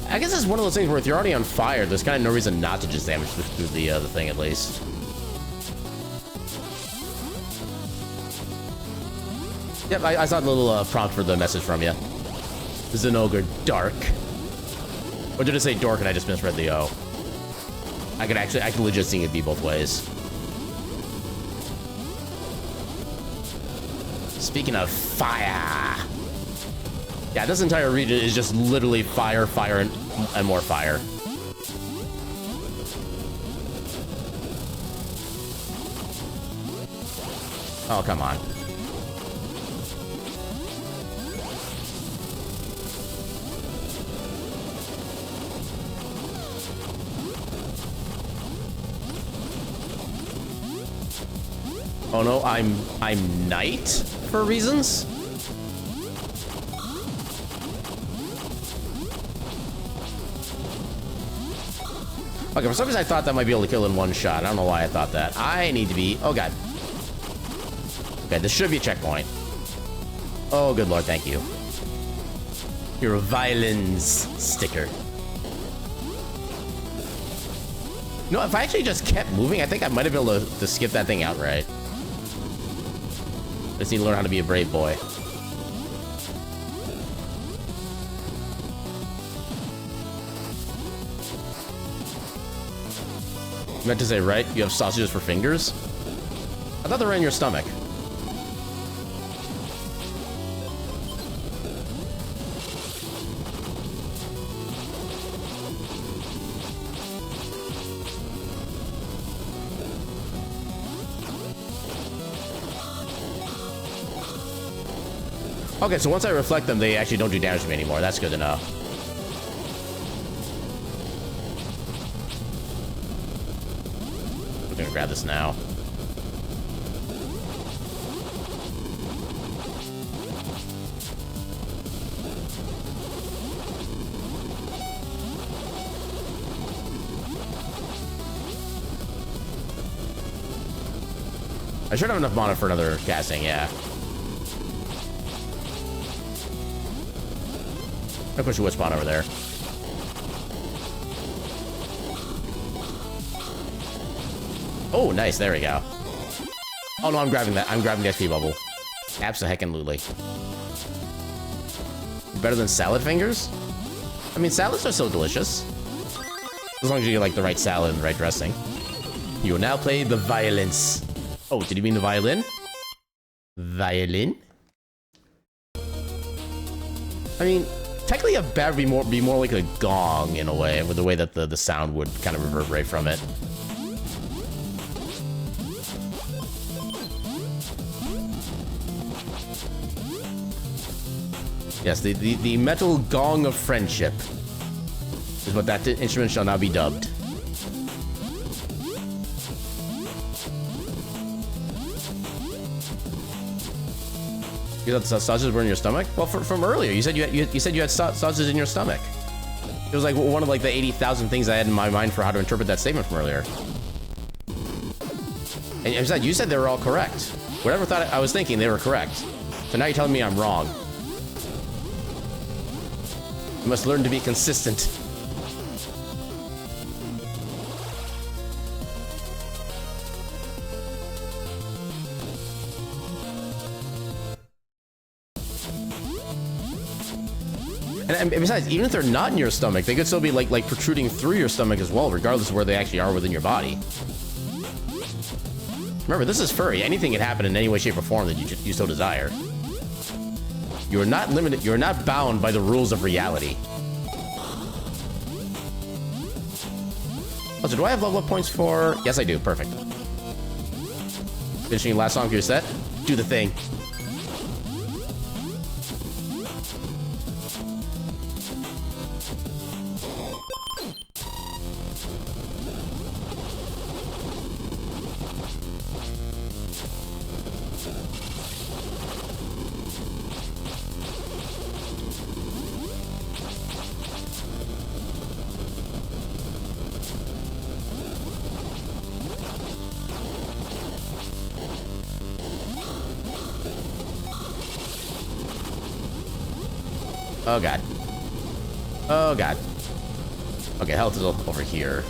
S1: I guess it's one of those things where if you're already on fire, there's kind of no reason not to just damage through the thing, at least. Yep, I saw the little prompt for the message from you. Zinogre Dark. Or did it say Dork and I just misread the O? I could legit see it be both ways. Speaking of fire. Yeah, this entire region is just literally fire, fire, and more fire. Oh, come on. Oh no, I'm knight for reasons? Okay, for some reason I thought that might be able to kill in one shot. I don't know why I thought that. I need to be... Oh, God. Okay, this should be a checkpoint. Oh, good lord, thank you. You're a violence sticker. No, if I actually just kept moving, I think I might have been able to skip that thing outright. I just need to learn how to be a brave boy. You meant to say, right? You have sausages for fingers? I thought they were in your stomach. Okay, so once I reflect them, they actually don't do damage to me anymore. That's good to know. We're gonna grab this now. I should have enough mana for another casting, yeah. I'll push you with spawn over there. Oh, nice. There we go. Oh, no, I'm grabbing that. I'm grabbing the XP bubble. Abso-heckin-lutely. Better than salad fingers? I mean, salads are so delicious. As long as you get, like, the right salad and the right dressing. You will now play the violins. Oh, did you mean the violin? Violin? I mean, technically a bat would be more like a gong in a way, with the way that the sound would kind of reverberate from it. Yes, the metal gong of friendship is what that instrument shall now be dubbed. You thought the sausages were in your stomach? Well, from earlier, you said you said you had sausages in your stomach. It was like one of like the 80,000 things I had in my mind for how to interpret that statement from earlier. And besides, you said they were all correct. Whatever thought I was thinking, they were correct. So now you're telling me I'm wrong. You must learn to be consistent. And besides, even if they're not in your stomach, they could still be like protruding through your stomach as well, regardless of where they actually are within your body. Remember, this is furry. Anything can happen in any way, shape, or form that you so desire. You are not limited. You are not bound by the rules of reality. Oh, so do I have level up points for? Yes, I do. Perfect. Finishing last song for your set. Do the thing. Oh god. Oh god. Okay, health is over here.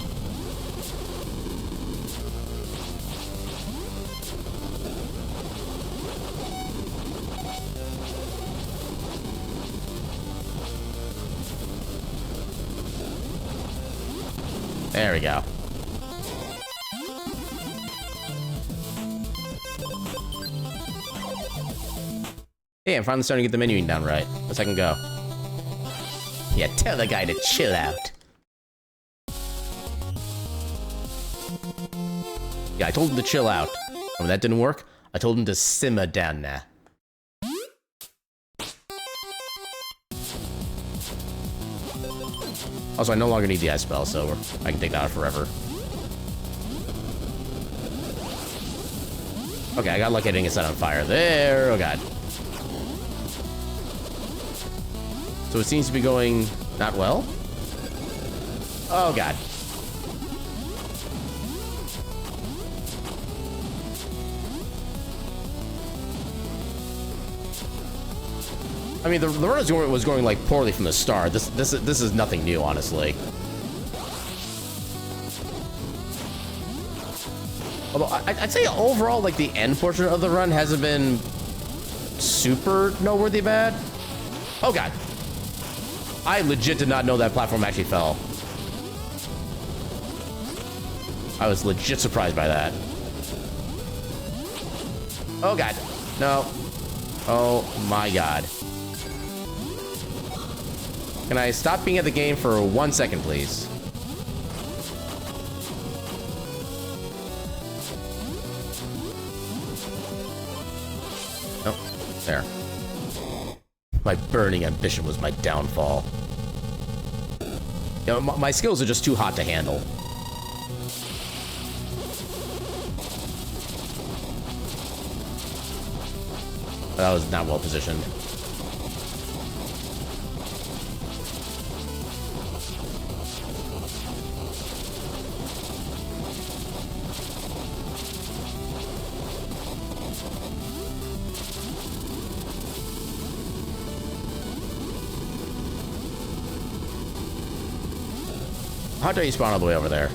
S1: There we go. Hey, I'm finally starting to get the menuing down right. Let's I can go. Yeah, tell the guy to chill out. Yeah, I told him to chill out. And when that didn't work, I told him to simmer down now. Also, I no longer need the ice spell, so I can take that out forever. Okay, I got lucky I didn't get set on fire there. Oh god. So it seems to be going not well. Oh god. I mean, the run was going like poorly from the start. This is nothing new, honestly. Although I'd say overall, like the end portion of the run hasn't been super noteworthy bad. Oh god. I legit did not know that platform actually fell. I was legit surprised by that. Oh god. No. Oh my god. Can I stop being at the game for 1 second, please? Oh, there. My burning ambition was my downfall. You know, my skills are just too hot to handle. That was not well positioned. How dare you spawn all the way over there?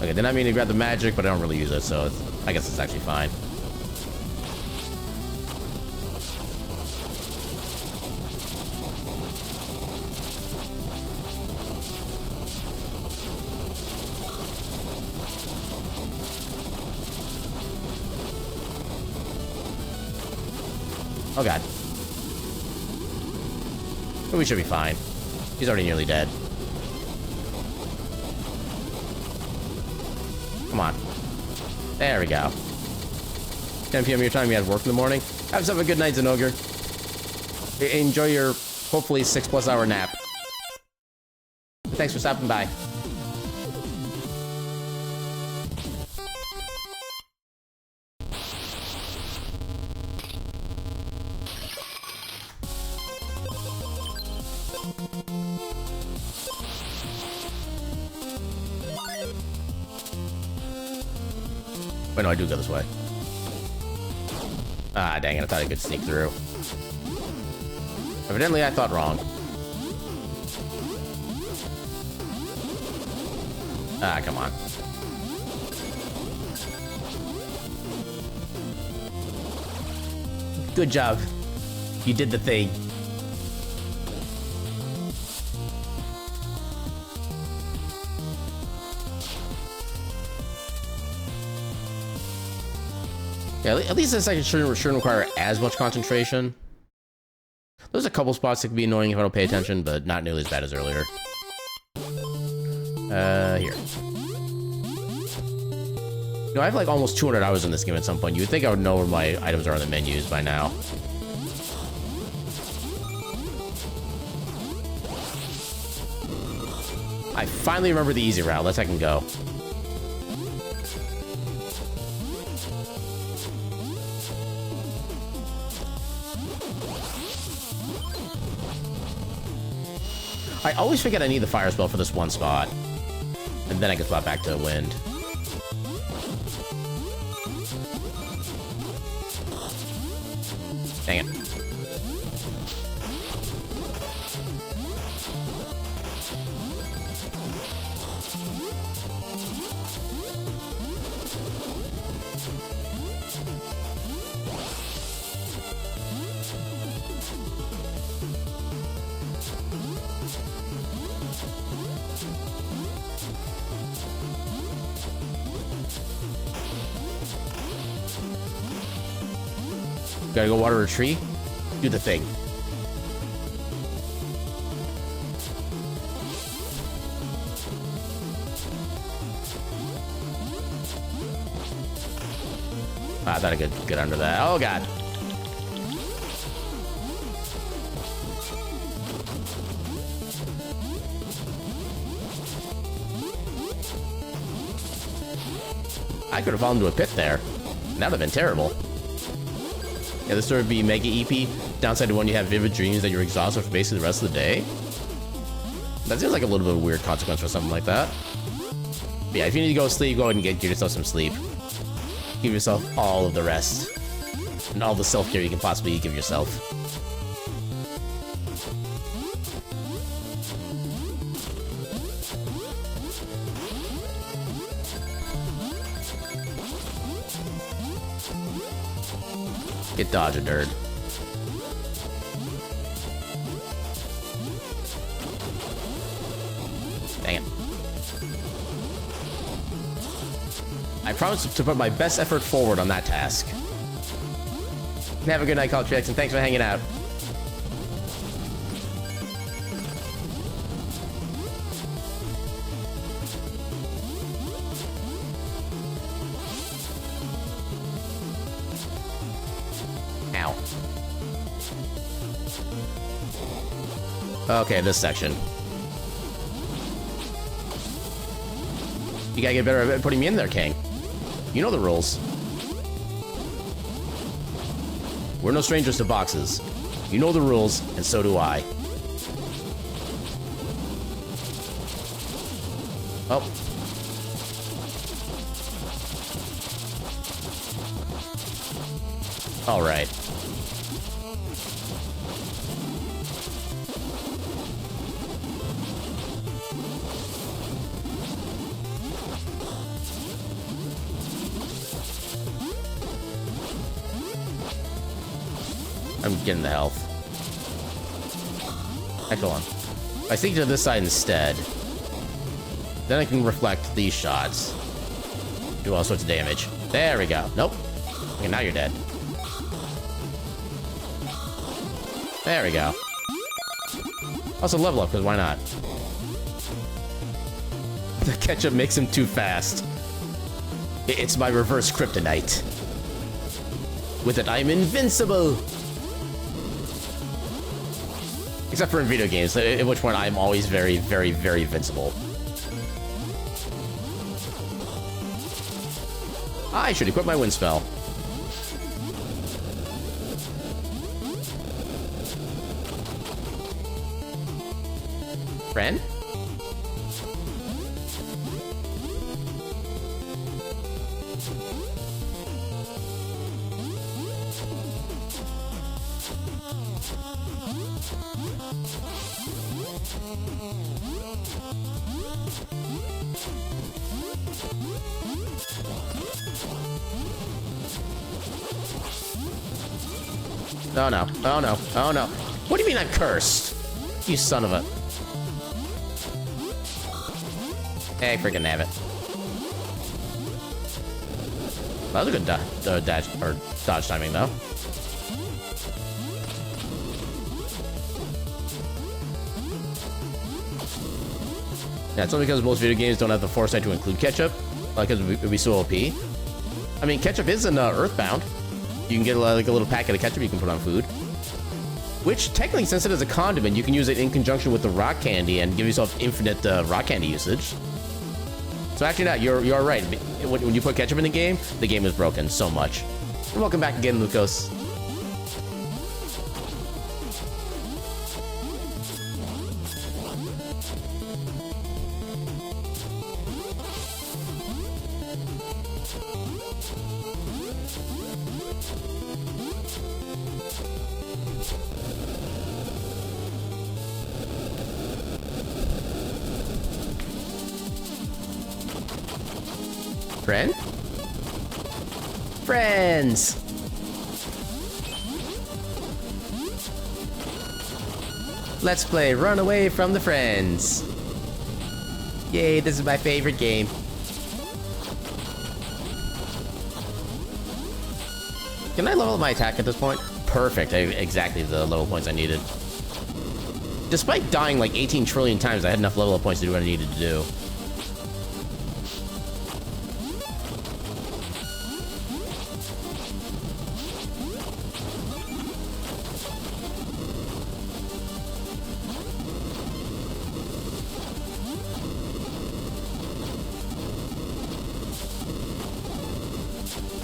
S1: Okay, then I mean to grab the magic, but I don't really use it, so I guess it's actually fine. Oh god. But we should be fine. He's already nearly dead. Come on. There we go. 10 p.m. your time, you had work in the morning. Have yourself a good night, Zenogre. Enjoy your, hopefully, 6+ hour nap. Thanks for stopping by. Wait, no, I do go this way. Ah, dang it, I thought I could sneak through. Evidently, I thought wrong. Ah, come on. Good job. You did the thing. Yeah, at least this section shouldn't require as much concentration. There's a couple spots that can be annoying if I don't pay attention, but not nearly as bad as earlier. Here. You know, I have like almost 200 hours in this game at some point. You would think I would know where my items are on the menus by now. I finally remember the easy route. Let's heck go. I always forget I need the fire spell for this one spot. And then I can swap back to wind. Dang it. Gotta go water a tree? Do the thing. I thought I could get under that. Oh god. I could have fallen into a pit there. That would have been terrible. Yeah, this sort of be mega EP. Downside to when you have vivid dreams that you're exhausted for basically the rest of the day. That seems like a little bit of a weird consequence for something like that. But yeah, if you need to go sleep, go ahead and get yourself some sleep. Give yourself all of the rest. And all the self-care you can possibly give yourself. Get dodge a nerd. Dang it. I promise to put my best effort forward on that task. Have a good night, College Jackson. Thanks for hanging out. Okay, this section. You gotta get better at putting me in there, King. You know the rules. We're no strangers to boxes. You know the rules, and so do I. Oh. All right. I'm getting the health. Actually, hold on. If I sneak to this side instead, then I can reflect these shots. Do all sorts of damage. There we go. Nope. Okay, now you're dead. There we go. Also level up, because why not? The ketchup makes him too fast. It's my reverse kryptonite. With it, I'm invincible! Except for in video games, at which point I'm always very, very, very invincible. I should equip my wind spell. Friend? Oh no, oh no, oh no. What do you mean I'm cursed? You son of a... Hey, freaking have it. That was a good dodge timing, though. Yeah, it's only because most video games don't have the foresight to include ketchup, because it would be so OP. I mean, ketchup is in Earthbound. You can get like a little packet of ketchup you can put on food. Which, technically, since it is a condiment, you can use it in conjunction with the rock candy and give yourself infinite rock candy usage. So actually, no, you're right. When you put ketchup in the game is broken so much. And welcome back again, Lucas. Friend? Friends! Let's play Run Away from the Friends. Yay, this is my favorite game. Can I level up my attack at this point? Perfect, I have exactly the level points I needed. Despite dying like 18 trillion times, I had enough level up points to do what I needed to do.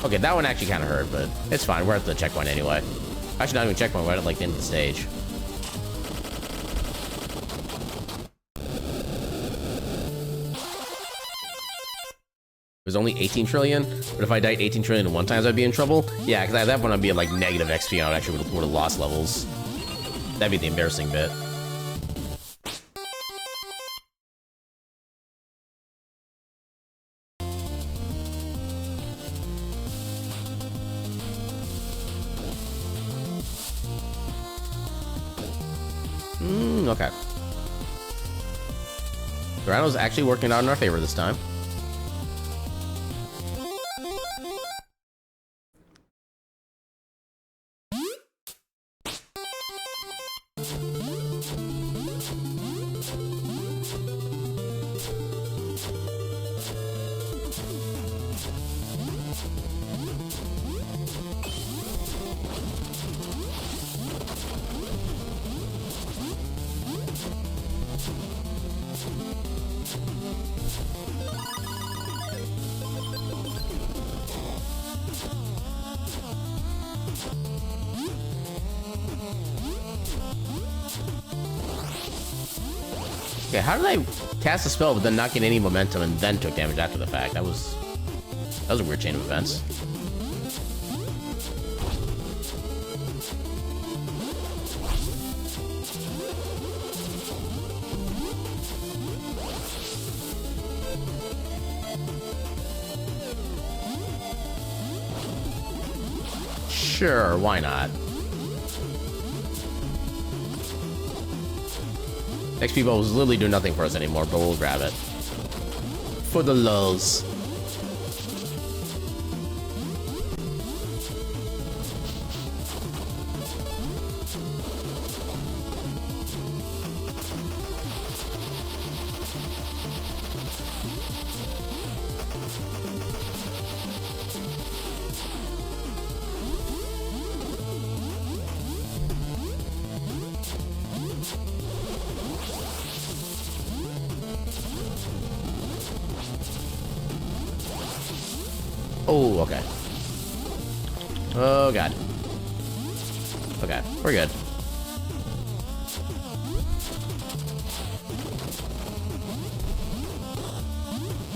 S1: Okay, that one actually kind of hurt, but it's fine. We're at the checkpoint anyway. Actually, not even checkpoint. We're at like the end of the stage. It was only 18 trillion, but if I died 18 trillion at one time, I'd be in trouble. Yeah, because at that point I'd be at like negative XP, and I actually would have lost levels. That'd be the embarrassing bit. Okay. Dorano's actually working out in our favor this time. Okay, how did I cast a spell but then not get any momentum and then took damage after the fact? That was a weird chain of events. Sure, why not? XP bubbles literally do nothing for us anymore, but we'll grab it. For the lulz. Oh, okay. Oh, God. Okay, we're good.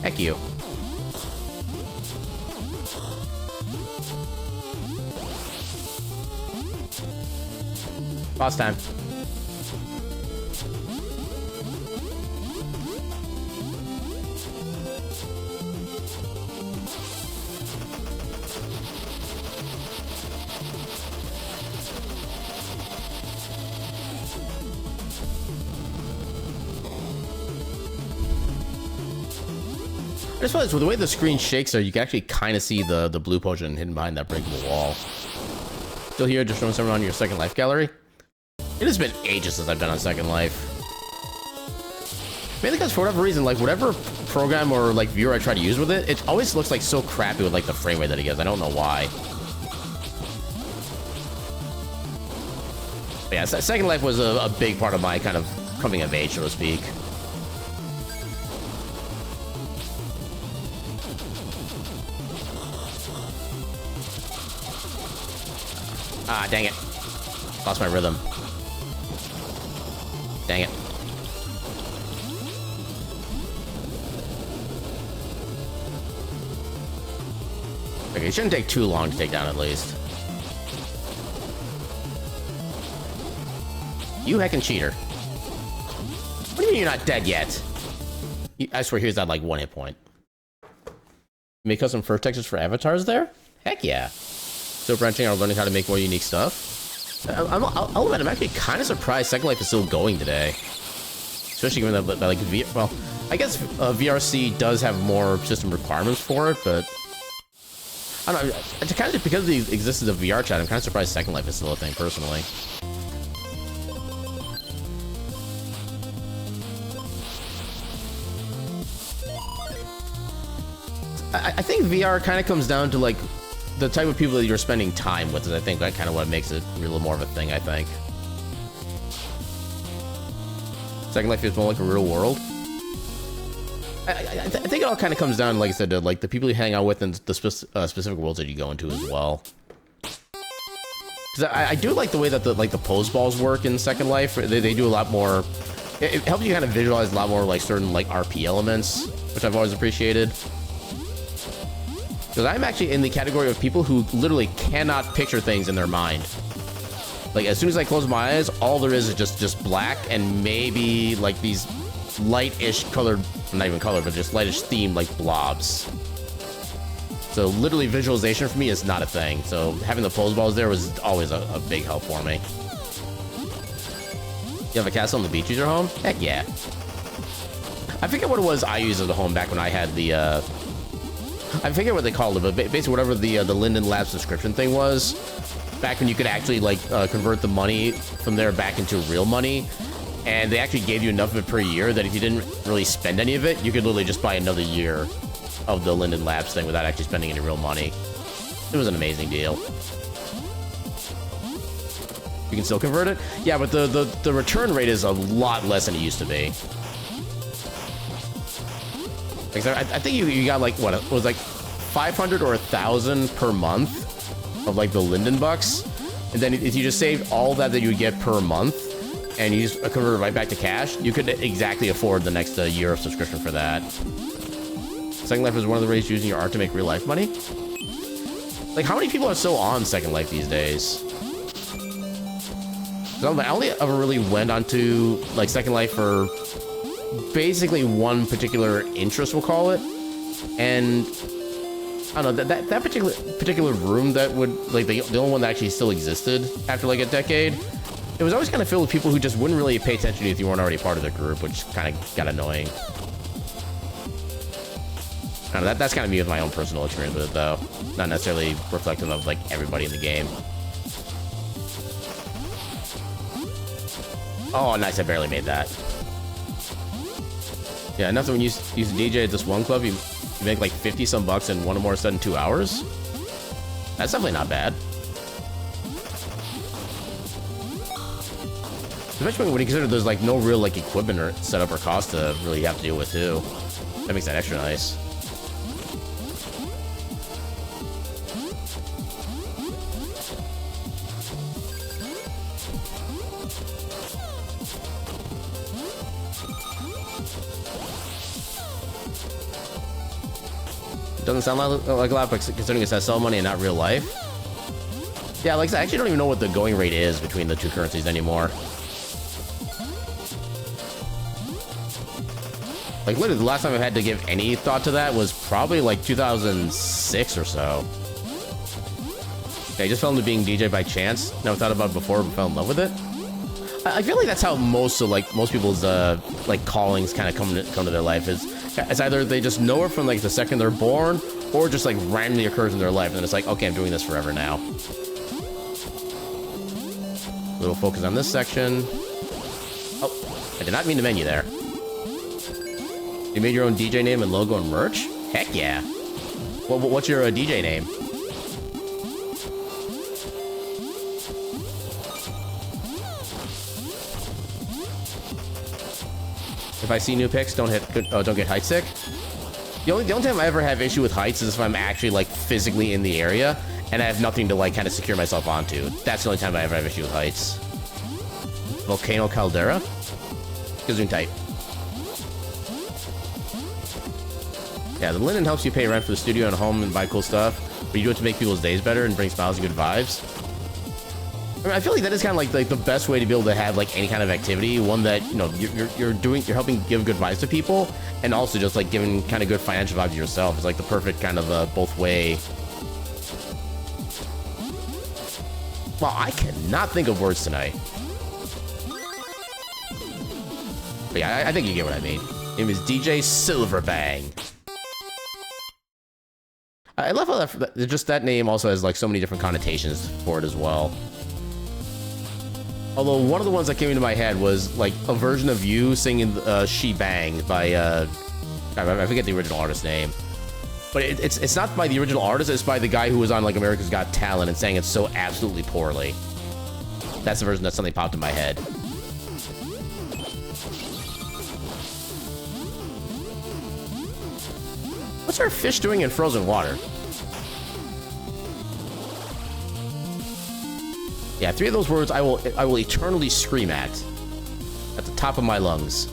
S1: Heck you. Boss time. I just realized with the way the screen shakes there, you can actually kind of see the blue potion hidden behind that breakable wall. Still here, just showing someone on your Second Life gallery. It has been ages since I've been on Second Life. Mainly because for whatever reason, like whatever program or like viewer I try to use with it, it always looks like so crappy with like the frame rate that it gets. I don't know why. But yeah, Second Life was a big part of my kind of coming of age, so to speak. Ah, dang it. Lost my rhythm. Dang it. Okay, it shouldn't take too long to take down at least. You heckin' cheater. What do you mean you're not dead yet? I swear here's that like 1 hit point. Make custom fur textures for avatars there? Heck yeah. Still branching out, learning how to make more unique stuff. I'll admit, I'm actually kind of surprised Second Life is still going today. Especially given that like, well, I guess VRC does have more system requirements for it, but I don't know. It's kind of because of the existence of VR chat, I'm kind of surprised Second Life is still a thing, personally. I think VR kind of comes down to like the type of people that you're spending time with is, I think, that kind of what makes it a little more of a thing, I think. Second Life feels more like a real world. I think it all kind of comes down, like I said, to like the people you hang out with and the specific worlds that you go into as well. Because I do like the way that the pose balls work in Second Life. They do a lot more. It helps you kind of visualize a lot more like certain like RP elements, which I've always appreciated. Because I'm actually in the category of people who literally cannot picture things in their mind. Like, as soon as I close my eyes, all there is just black and maybe, like, these light-ish colored, not even colored, but just lightish themed, like, blobs. So, literally, visualization for me is not a thing. So, having the pose balls there was always a big help for me. You have a castle on the beach as your home? Heck yeah. I forget what it was I used as a home back when I had the, I forget what they called it, but basically whatever the Linden Lab subscription thing was, back when you could actually like convert the money from there back into real money, and they actually gave you enough of it per year that if you didn't really spend any of it, you could literally just buy another year of the Linden Labs thing without actually spending any real money. It was an amazing deal. You can still convert it? Yeah, but the return rate is a lot less than it used to be. I think you got like, what, it was like 500 or 1,000 per month of like the Linden bucks. And then if you just saved all that you would get per month and you just convert it right back to cash, you could exactly afford the next year of subscription for that. Second Life is one of the ways using your art to make real life money. Like, how many people are still on Second Life these days? I only ever really went onto like Second Life for basically one particular interest, we'll call it, and I don't know, that particular room that would like the only one that actually still existed after like a decade it was always kind of filled with people who just wouldn't really pay attention to you if you weren't already part of the group, which kind of got annoying. I don't know, that's kind of me with my own personal experience with it, though. Not necessarily reflective of, like, everybody in the game. Oh, nice, I barely made that. Yeah, enough that when you use a DJ at this one club, you make like 50 some bucks in one or more than 2 hours. That's definitely not bad. Especially when you consider there's like no real like equipment or setup or cost to really have to deal with too. That makes that extra nice. Doesn't sound like a lot, but considering it's SL money and not real life. Yeah, like I actually don't even know what the going rate is between the two currencies anymore. Like literally the last time I had to give any thought to that was probably like 2006 or so. Yeah, I just fell into being DJ by chance. Never thought about it before, but fell in love with it. I feel like that's how most people's like callings kind of come to their life is. It's either they just know it from like the second they're born, or just like randomly occurs in their life, and then it's like, okay, I'm doing this forever now. Little focus on this section. Oh, I did not mean to menu there. You made your own DJ name and logo and merch? Heck yeah. What's your DJ name? If I see new pics, don't get height sick. The only time I ever have issue with heights is if I'm actually like physically in the area and I have nothing to like kind of secure myself onto. That's the only time I ever have issue with heights. Volcano caldera? Zoom type. Yeah, the linen helps you pay rent for the studio and home and buy cool stuff, but you do it to make people's days better and bring smiles and good vibes. I mean, I feel like that is kind of like the best way to be able to have like any kind of activity, one that, you know, you're helping give good vibes to people, and also just like giving kind of good financial vibes to yourself. It's like the perfect kind of both way. Wow, I cannot think of words tonight. But yeah, I think you get what I mean. His name is DJ Silverbang. I love how just that name also has like so many different connotations for it as well. Although one of the ones that came into my head was like a version of you singing She Bang by, I forget the original artist's name. But it's not by the original artist, it's by the guy who was on like America's Got Talent and sang it so absolutely poorly. That's the version that suddenly popped in my head. What's our fish doing in frozen water? Yeah, 3 of those words I will eternally scream at the top of my lungs.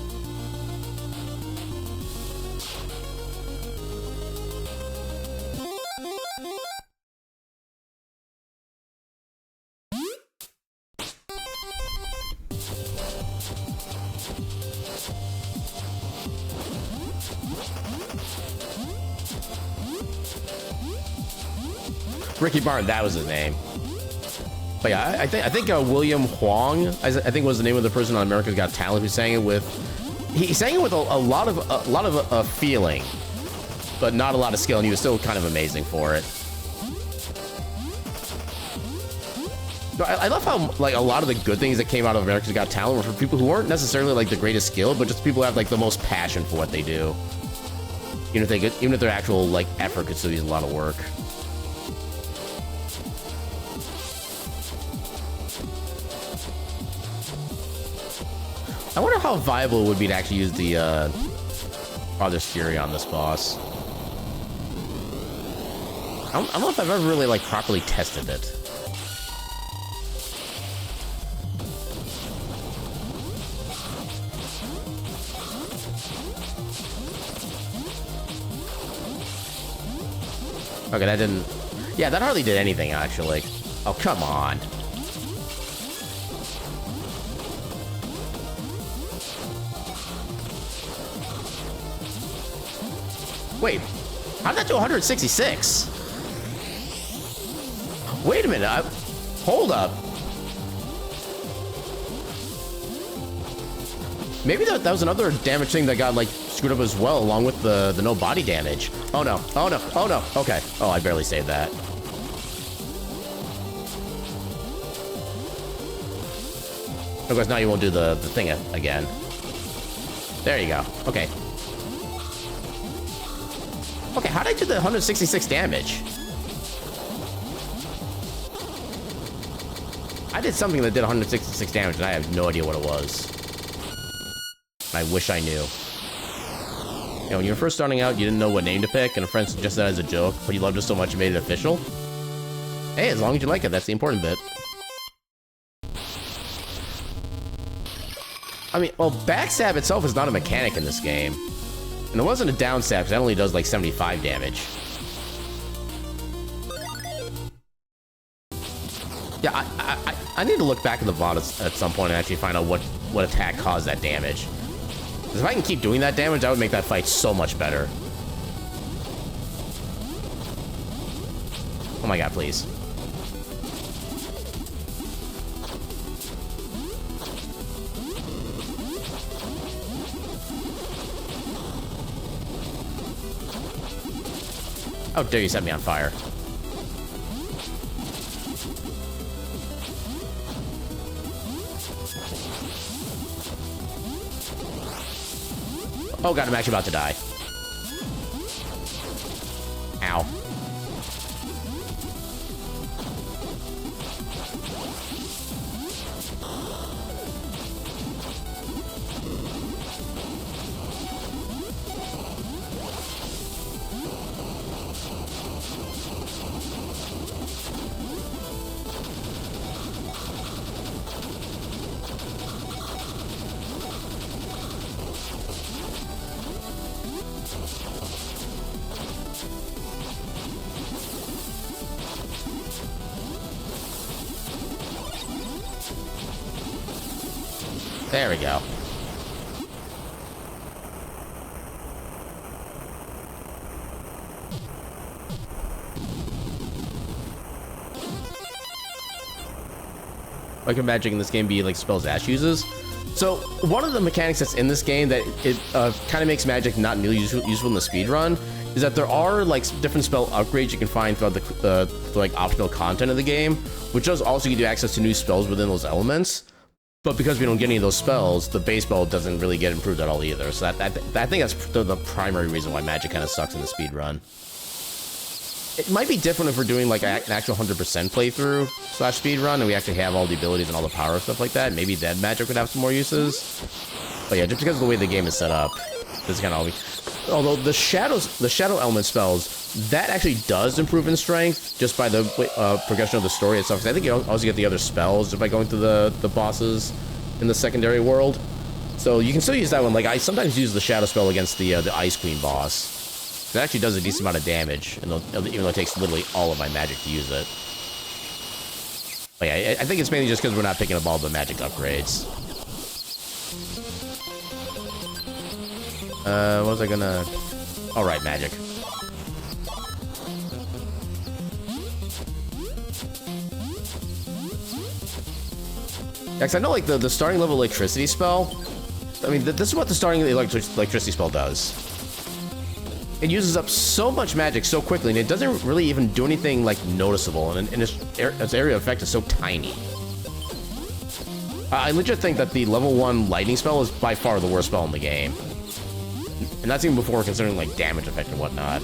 S1: Ricky Barton, that was his name. But yeah, I think William Huang, I think was the name of the person on America's Got Talent who sang it with. He sang it with a lot of feeling, but not a lot of skill, and he was still kind of amazing for it. I love how like a lot of the good things that came out of America's Got Talent were for people who weren't necessarily like the greatest skill, but just people who have like the most passion for what they do. Even if their actual like effort could still use a lot of work. I wonder how viable it would be to actually use the Father's Fury on this boss. I don't know if I've ever really like properly tested it. Okay, that didn't... Yeah, that hardly did anything, actually. Oh, come on. Wait, how did that do 166? Wait a minute, hold up. Maybe that was another damage thing that got, like, screwed up as well, along with the no body damage. Oh, no. Oh, no. Oh, no. Okay. Oh, I barely saved that. Of course, now you won't do the thing again. There you go. Okay. Okay, how did I do the 166 damage? I did something that did 166 damage, and I have no idea what it was. I wish I knew. You know, when you were first starting out, you didn't know what name to pick, and a friend suggested that as a joke, but you loved it so much you made it official. Hey, as long as you like it, that's the important bit. I mean, well, backstab itself is not a mechanic in this game. And it wasn't a downstab, because that only does like 75 damage. Yeah, I need to look back at the VOD at some point and actually find out what attack caused that damage. Because if I can keep doing that damage, that would make that fight so much better. Oh my god, please. How dare you set me on fire. Oh god, I'm actually about to die. Ow. There we go. Why can magic in this game be like spells Ash uses? So one of the mechanics that's in this game that it kind of makes magic not nearly useful in the speedrun is that there are like different spell upgrades you can find throughout the like optional content of the game, which does also give you access to new spells within those elements. But because we don't get any of those spells, the base spell doesn't really get improved at all either. So I think that's the primary reason why magic kind of sucks in the speedrun. It might be different if we're doing like an actual 100% playthrough / speedrun and we actually have all the abilities and all the power stuff like that. Maybe then magic would have some more uses. But yeah, just because of the way the game is set up, this is kind of all we... Although the shadow element spells, that actually does improve in strength just by the progression of the story itself. Because I think you also get the other spells just by going through the bosses in the secondary world. So you can still use that one. Like I sometimes use the shadow spell against the Ice Queen boss. It actually does a decent amount of damage, and even though it takes literally all of my magic to use it. But yeah, I think it's mainly just because we're not picking up all the magic upgrades. What was I gonna... Alright, magic. Yeah, cause I know like the starting level electricity spell, I mean, this is what the starting electricity spell does. It uses up so much magic so quickly, and it doesn't really even do anything like noticeable, and its area of effect is so tiny. I legit think that the level 1 lightning spell is by far the worst spell in the game. And that's even before considering like damage effect and whatnot.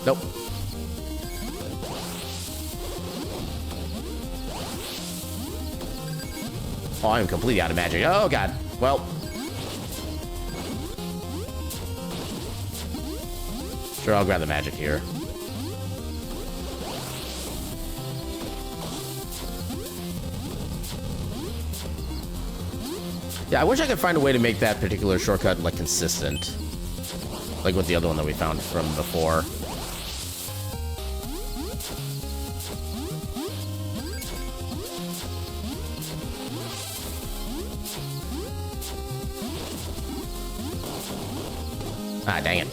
S1: Nope. Oh, I'm completely out of magic. Oh god. Well. Sure, I'll grab the magic here. Yeah, I wish I could find a way to make that particular shortcut, like, consistent. Like with the other one that we found from before. Ah, dang it.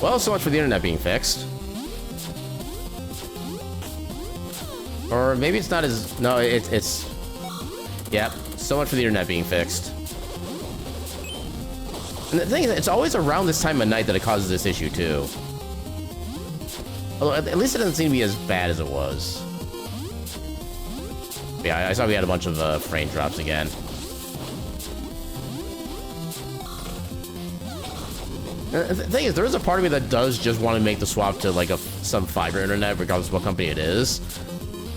S1: Well, so much for the internet being fixed. Or maybe it's not as... No, it's... Yep, so much for the internet being fixed. And the thing is, it's always around this time of night that it causes this issue, too. Although, at least it doesn't seem to be as bad as it was. Yeah, I saw we had a bunch of frame drops again. And the thing is, there is a part of me that does just want to make the swap to, like, some fiber internet, regardless of what company it is.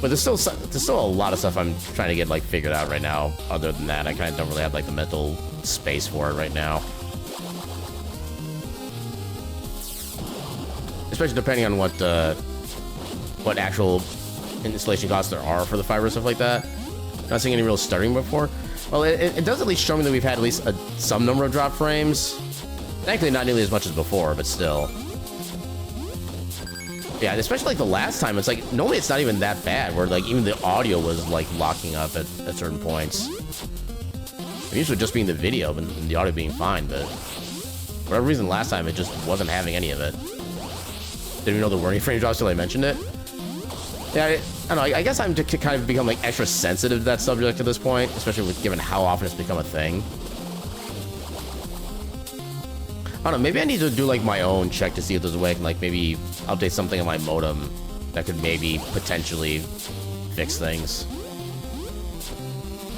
S1: But there's still a lot of stuff I'm trying to get, like, figured out right now. Other than that, I kind of don't really have, like, the mental space for it right now. Especially depending on what actual installation costs there are for the fiber and stuff like that. Not seeing any real starting before. Well, it does at least show me that we've had at least some number of drop frames. Thankfully, not nearly as much as before, but still. Yeah, and especially like the last time, it's like, normally it's not even that bad, where like even the audio was like locking up at certain points. It usually just being the video and the audio being fine, but for whatever reason last time it just wasn't having any of it. Didn't even know there were any frame drops till I mentioned it. Yeah, I don't know, I guess I'm to kind of become like extra sensitive to that subject at this point, especially with given how often it's become a thing. I don't know, maybe I need to do like my own check to see if there's a way I can like maybe update something on my modem that could maybe potentially fix things.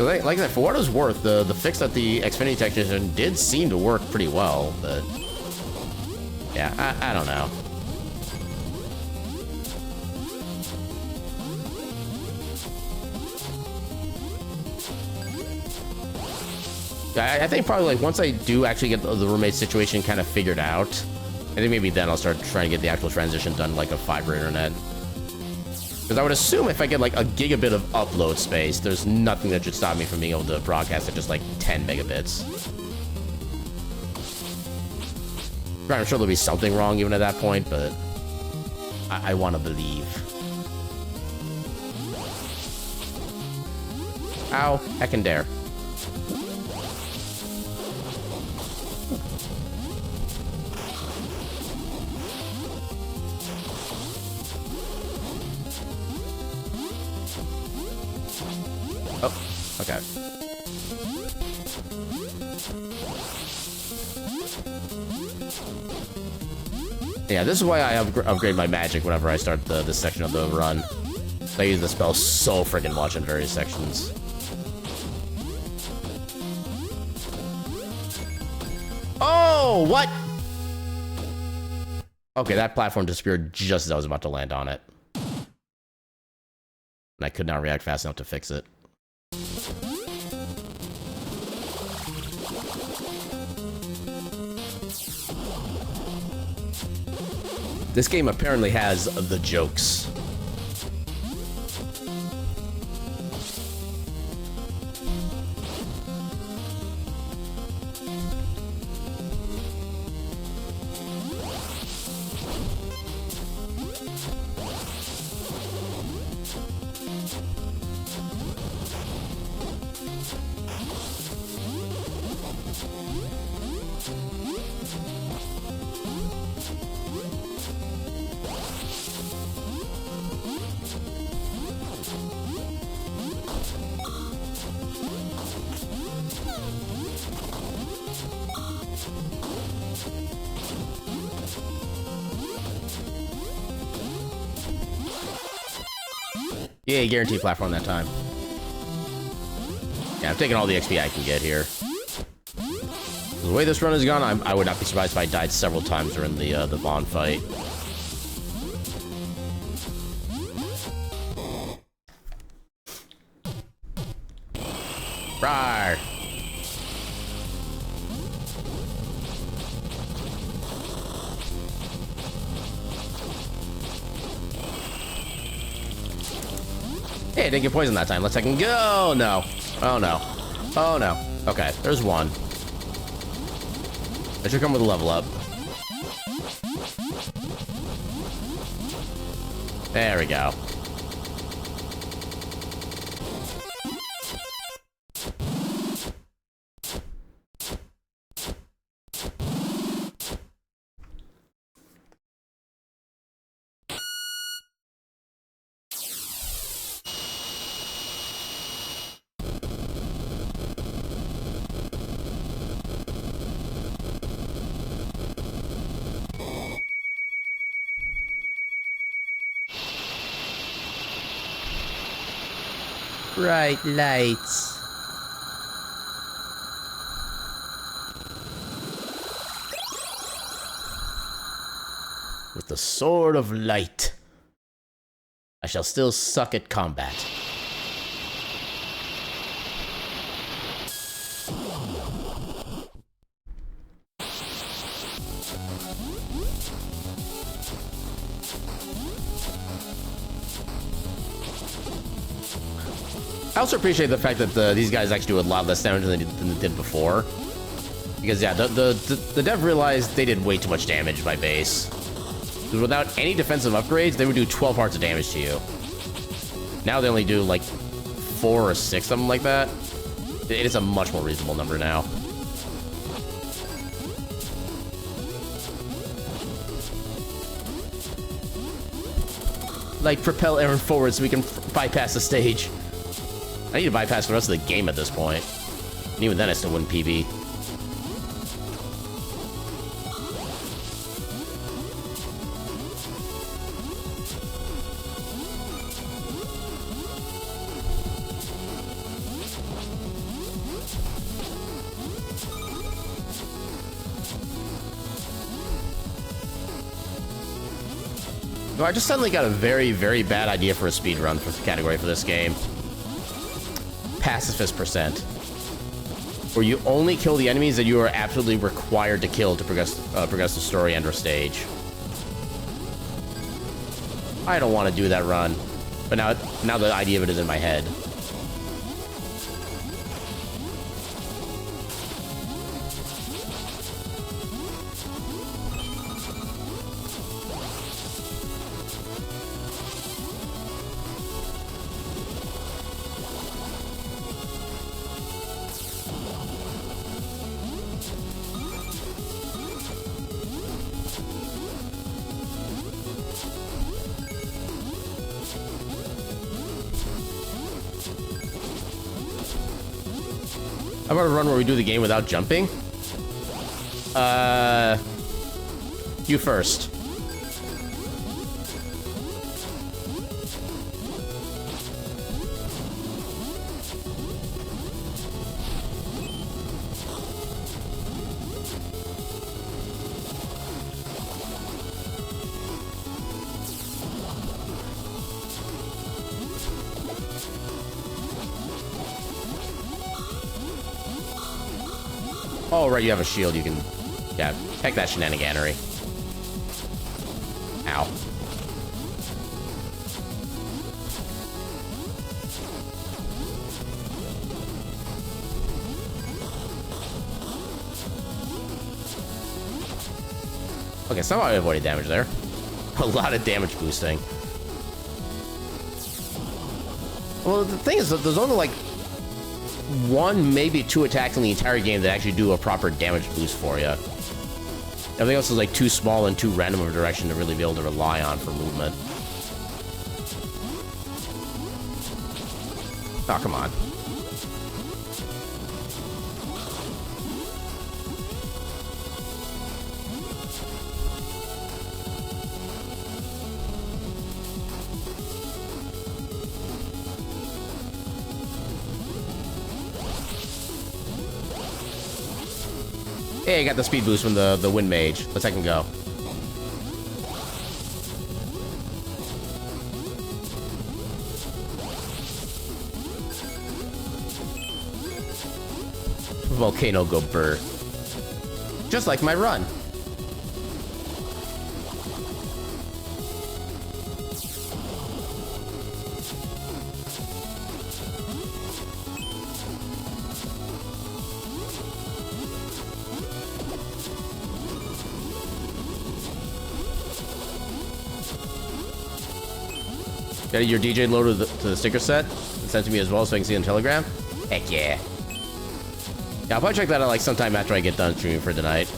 S1: Like I said, for what it was worth, the fix that the Xfinity technician did seem to work pretty well, but yeah, I don't know. I think probably like once I do actually get the roommate situation kind of figured out, I think maybe then I'll start trying to get the actual transition done like a fiber internet. Because I would assume if I get like a gigabit of upload space, there's nothing that should stop me from being able to broadcast at just like 10 megabits. I'm sure there'll be something wrong even at that point, but I want to believe. Ow, heck and dare. Oh, okay. Yeah, this is why I upgrade my magic whenever I start this section of the run. I use the spell so freaking much in various sections. Oh, what? Okay, that platform disappeared just as I was about to land on it. And I could not react fast enough to fix it. This game apparently has the jokes. Yeah, guaranteed platform that time. Yeah, I'm taking all the XP I can get here. The way this run has gone, I would not be surprised if I died several times during the Vaughn fight. Rawr! Hey, I didn't get poisoned that time. Let's second go. No. Oh, no. Oh, no. Okay, there's one. That should come with a level up. There we go. Bright lights. With the sword of light, I shall still suck at combat. I also appreciate the fact that these guys actually do a lot less damage than they did before. Because, yeah, the dev realized they did way too much damage by base. Because without any defensive upgrades, they would do 12 hearts of damage to you. Now they only do, like, 4 or 6, something like that. It is a much more reasonable number now. Like, propel Aaron forward so we can bypass the stage. I need to bypass the rest of the game at this point. And even then, I still wouldn't PB. No, I just suddenly got a very, very bad idea for a speedrun for the category for this game. Pacifist percent, where you only kill the enemies that you are absolutely required to kill to progress the story and or stage. I don't want to do that run, but now the idea of it is in my head. How about a run where we do the game without jumping? You first. Oh, right, you have a shield. You can... Yeah, heck that shenaniganery. Ow. Okay, somehow I avoided damage there. A lot of damage boosting. Well, the thing is that there's only, like, 1, maybe 2 attacks in the entire game that actually do a proper damage boost for you. Everything else is like too small and too random of a direction to really be able to rely on for movement. Oh, come on. Hey, I got the speed boost from the Wind Mage. Let's second go. Volcano go burr. Just like my run. Got your DJ loaded to the sticker set and sent to me as well so I can see it on Telegram? Heck yeah. Yeah, I'll probably check that out like sometime after I get done streaming for tonight.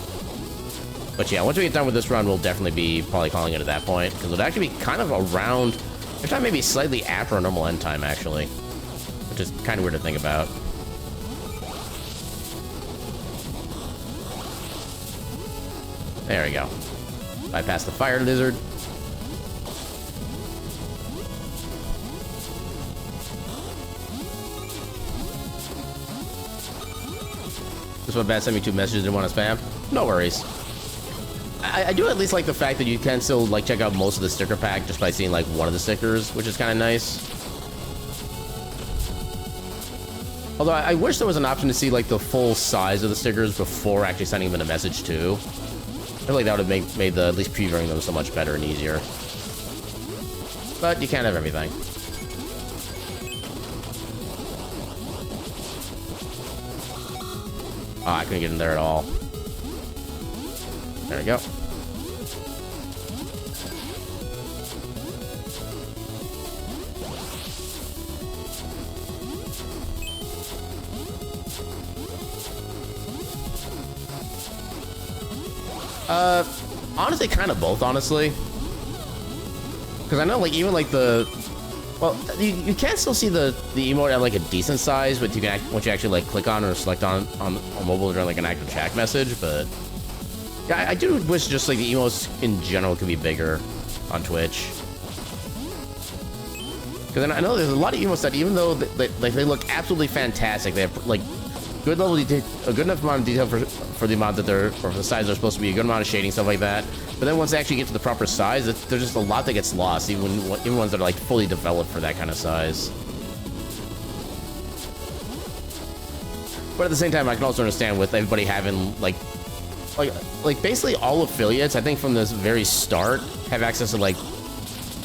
S1: But yeah, once we get done with this run, we'll definitely be probably calling it at that point. Because it'll actually be kind of around, if not maybe slightly after our normal end time, actually. Which is kind of weird to think about. There we go. Bypass the fire lizard. This one bad sent me 2 messages and want to spam. No worries. I do at least like the fact that you can still like check out most of the sticker pack just by seeing like one of the stickers, which is kind of nice. Although I wish there was an option to see like the full size of the stickers before actually sending them in a message too. I feel like that would have made the at least previewing them so much better and easier. But you can't have everything. Oh, I couldn't get in there at all. There we go. Honestly, kind of both, honestly. Because I know, like, even, like, well, you can still see the emote at, like, a decent size, but you can, once you actually, like, click on or select on mobile during, like, an active chat message, but... Yeah, I do wish just, like, the emotes in general could be bigger on Twitch. Because I know there's a lot of emotes that, even though they look absolutely fantastic, they have, like, good level detail, a good enough amount of detail for the amount that they're, for the size they're supposed to be, a good amount of shading, stuff like that. But then once they actually get to the proper size, there's just a lot that gets lost, even ones that are, like, fully developed for that kind of size. But at the same time, I can also understand with everybody having, like basically all affiliates, I think from this very start, have access to, like,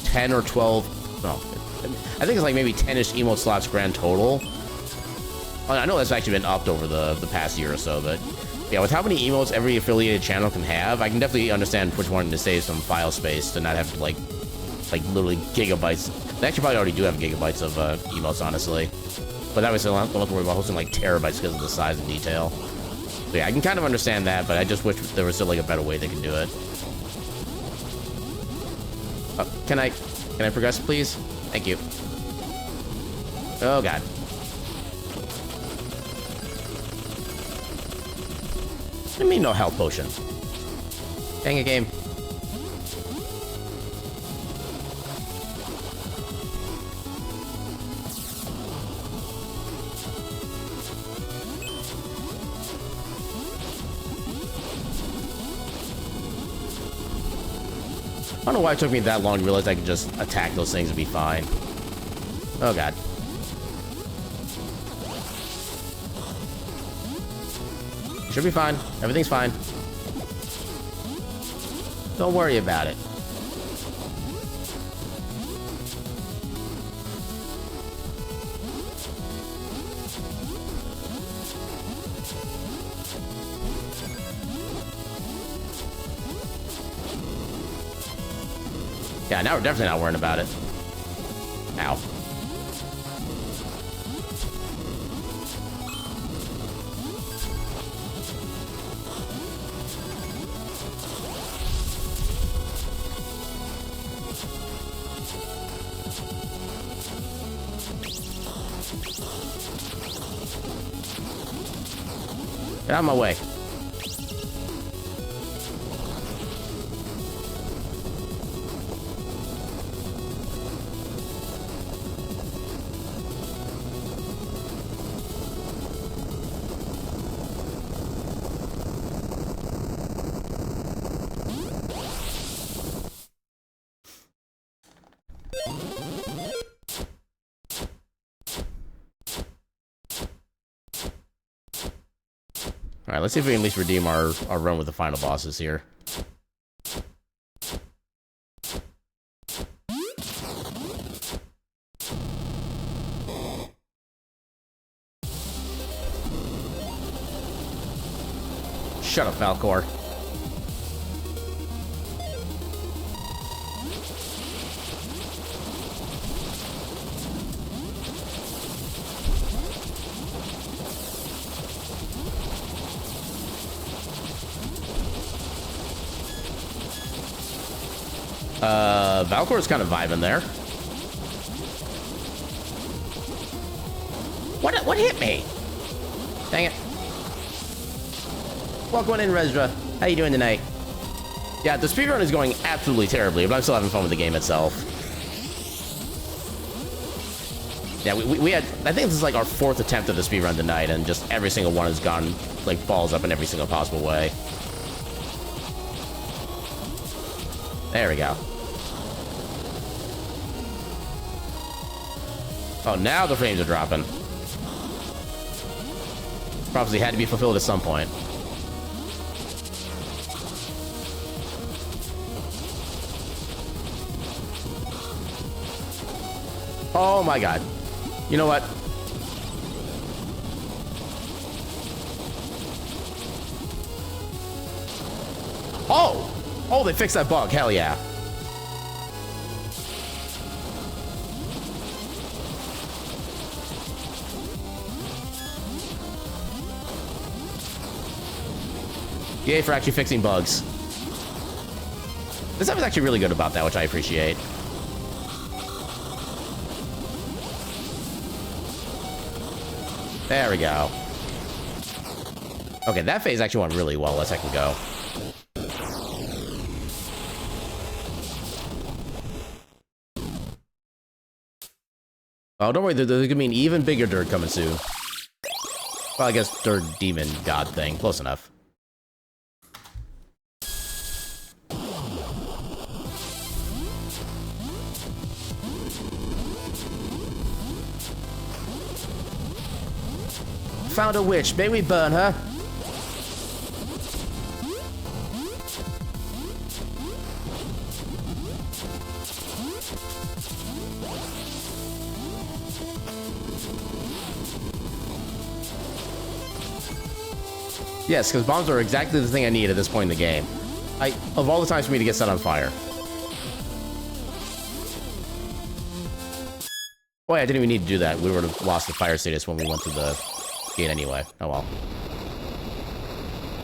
S1: 10 or 12, no, I think it's, like, maybe 10-ish emote slots grand total. I know that's actually been upped over the past year or so, but yeah, with how many emotes every affiliated channel can have, I can definitely understand which wanting to save some file space to not have to, like literally gigabytes. They actually probably already do have gigabytes of emotes, honestly. But that way, so I don't have to worry about hosting, like, terabytes because of the size and detail. So yeah, I can kind of understand that, but I just wish there was still, like, a better way they could do it. Can I progress, please? Thank you. Oh, God. What do you mean no health potion? Dang it, game. I don't know why it took me that long to realize I could just attack those things and be fine. Oh, God. Should be fine. Everything's fine. Don't worry about it. Yeah, now we're definitely not worrying about it. Ow. Get out of my way. Alright, let's see if we can at least redeem our run with the final bosses here. Shut up, Falcor. Valcor's kind of vibing there. What hit me? Dang it. Welcome in, Resdra. How you doing tonight? Yeah, the speedrun is going absolutely terribly, but I'm still having fun with the game itself. Yeah, we had, I think this is like our 4th attempt at the speedrun tonight, and just every single one has gone, like, balls up in every single possible way. There we go. Oh, now the frames are dropping. Prophecy had to be fulfilled at some point. Oh my god. You know what? Oh! Oh, they fixed that bug. Hell yeah. Yay for actually fixing bugs. This app is actually really good about that, which I appreciate. There we go. Okay, that phase actually went really well. Let's second go. Oh, don't worry. There's gonna be an even bigger dirt coming soon. Well, I guess dirt demon god thing. Close enough. Found a witch. May we burn her? Yes, because bombs are exactly the thing I need at this point in the game. Of all the times for me to get set on fire. Boy, I didn't even need to do that. We would have lost the fire status when we went to the gate anyway. Oh well.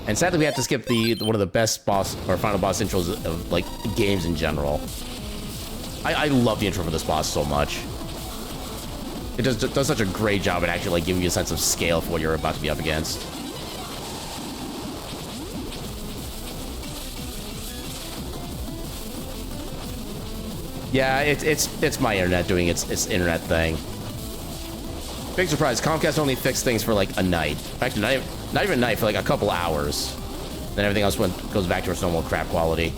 S1: And sadly, we have to skip one of the best boss or final boss intros of like games in general. I love the intro for this boss so much. It does such a great job at actually like giving you a sense of scale for what you're about to be up against. Yeah, it's my internet doing its internet thing. Big surprise, Comcast only fixed things for like a night. Actually, not even a night, for like a couple hours. Then everything else goes back to its normal crap quality.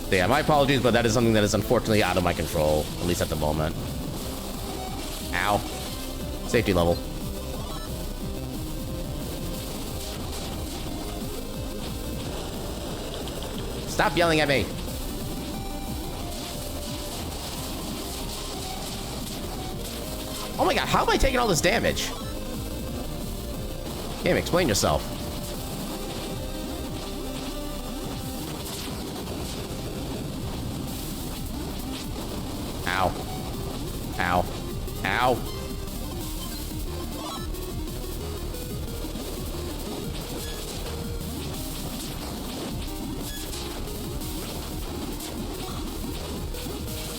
S1: So yeah, my apologies, but that is something that is unfortunately out of my control, at least at the moment. Ow. Safety level. Stop yelling at me. Oh my god, how am I taking all this damage? Game, explain yourself. Ow. Ow. Ow.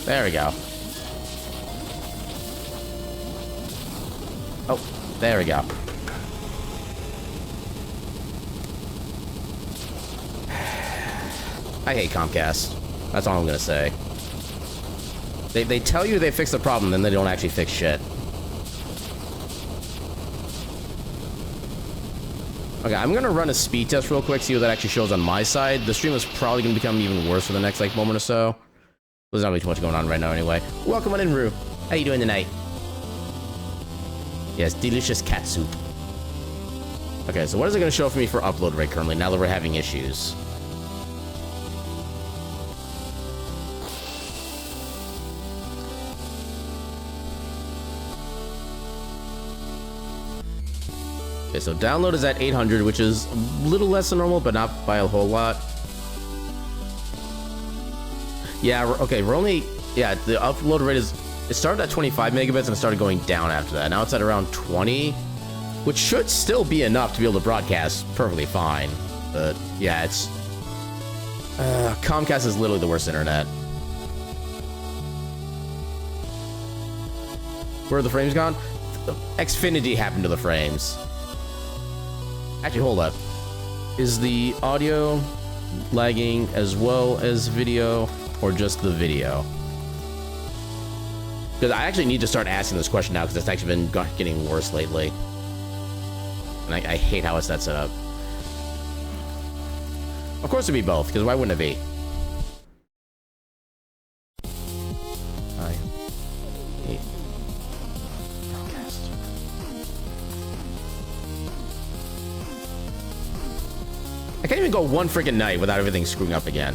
S1: There we go. Oh, there we go. I hate Comcast. That's all I'm gonna say. They tell you they fixed the problem, then they don't actually fix shit. Okay, I'm gonna run a speed test real quick, see what that actually shows on my side. The stream is probably gonna become even worse for the next like moment or so. There's not really too much going on right now anyway. Welcome on in, Rue. How you doing tonight? Yes, delicious cat soup. Okay, so what is it going to show for me for upload rate currently, now that we're having issues? Okay, so download is at 800, which is a little less than normal, but not by a whole lot. Yeah, okay, we're only... Yeah, the upload rate is... It started at 25 megabits and it started going down after that. Now it's at around 20, which should still be enough to be able to broadcast perfectly fine. But yeah, it's... Comcast is literally the worst internet. Where are the frames gone? Xfinity happened to the frames. Actually, hold up. Is the audio lagging as well as video, or just the video? Because I actually need to start asking this question now, because it's actually been getting worse lately. And I hate how it's that set up. Of course it'd be both, because why wouldn't it be? 9, 8. Broadcast. I can't even go one freaking night without everything screwing up again.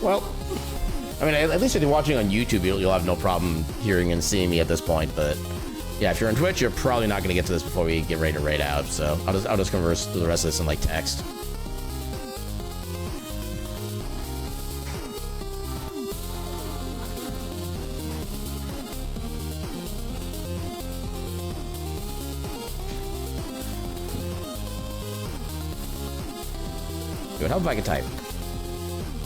S1: Well, I mean, at least if you're watching on YouTube, you'll have no problem hearing and seeing me at this point, but yeah, if you're on Twitch, you're probably not going to get to this before we get ready to raid out, so I'll just converse through the rest of this in, like, text. Good, how about I can type?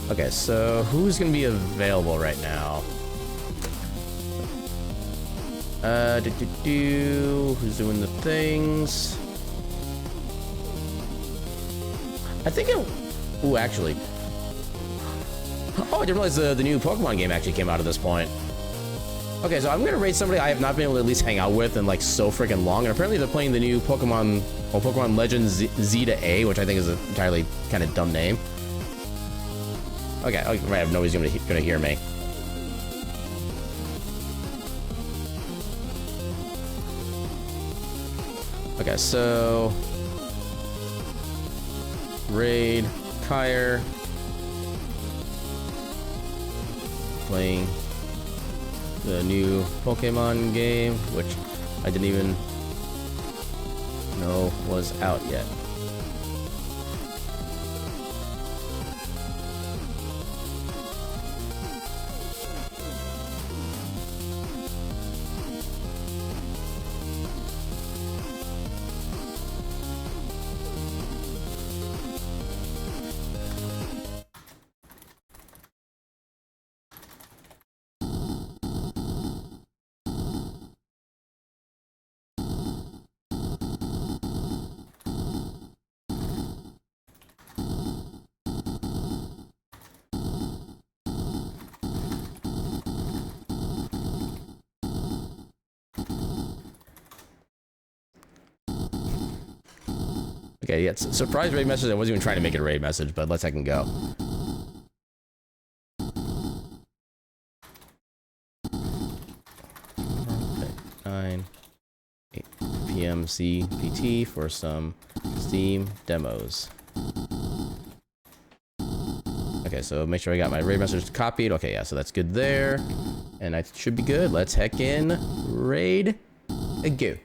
S1: Okay, so who's going to be available right now? Who's doing the things? I think it... Ooh, actually. Oh, I didn't realize the new Pokemon game actually came out at this point. Okay, so I'm gonna raid somebody I have not been able to at least hang out with in like so freaking long, and apparently they're playing the new Pokemon, well, Pokemon Legends Z to A, which I think is an entirely kind of dumb name. Okay, right, nobody's gonna hear me. Okay, so raid Kyre playing the new Pokemon game, which I didn't even know was out yet. Okay, yeah, it's a surprise raid message. I wasn't even trying to make it a raid message, but let's second go. Okay, 9, 8 p.m. CPT for some Steam demos. Okay, so make sure I got my raid message copied. Okay, yeah, so that's good there. And I should be good. Let's heck in raid go.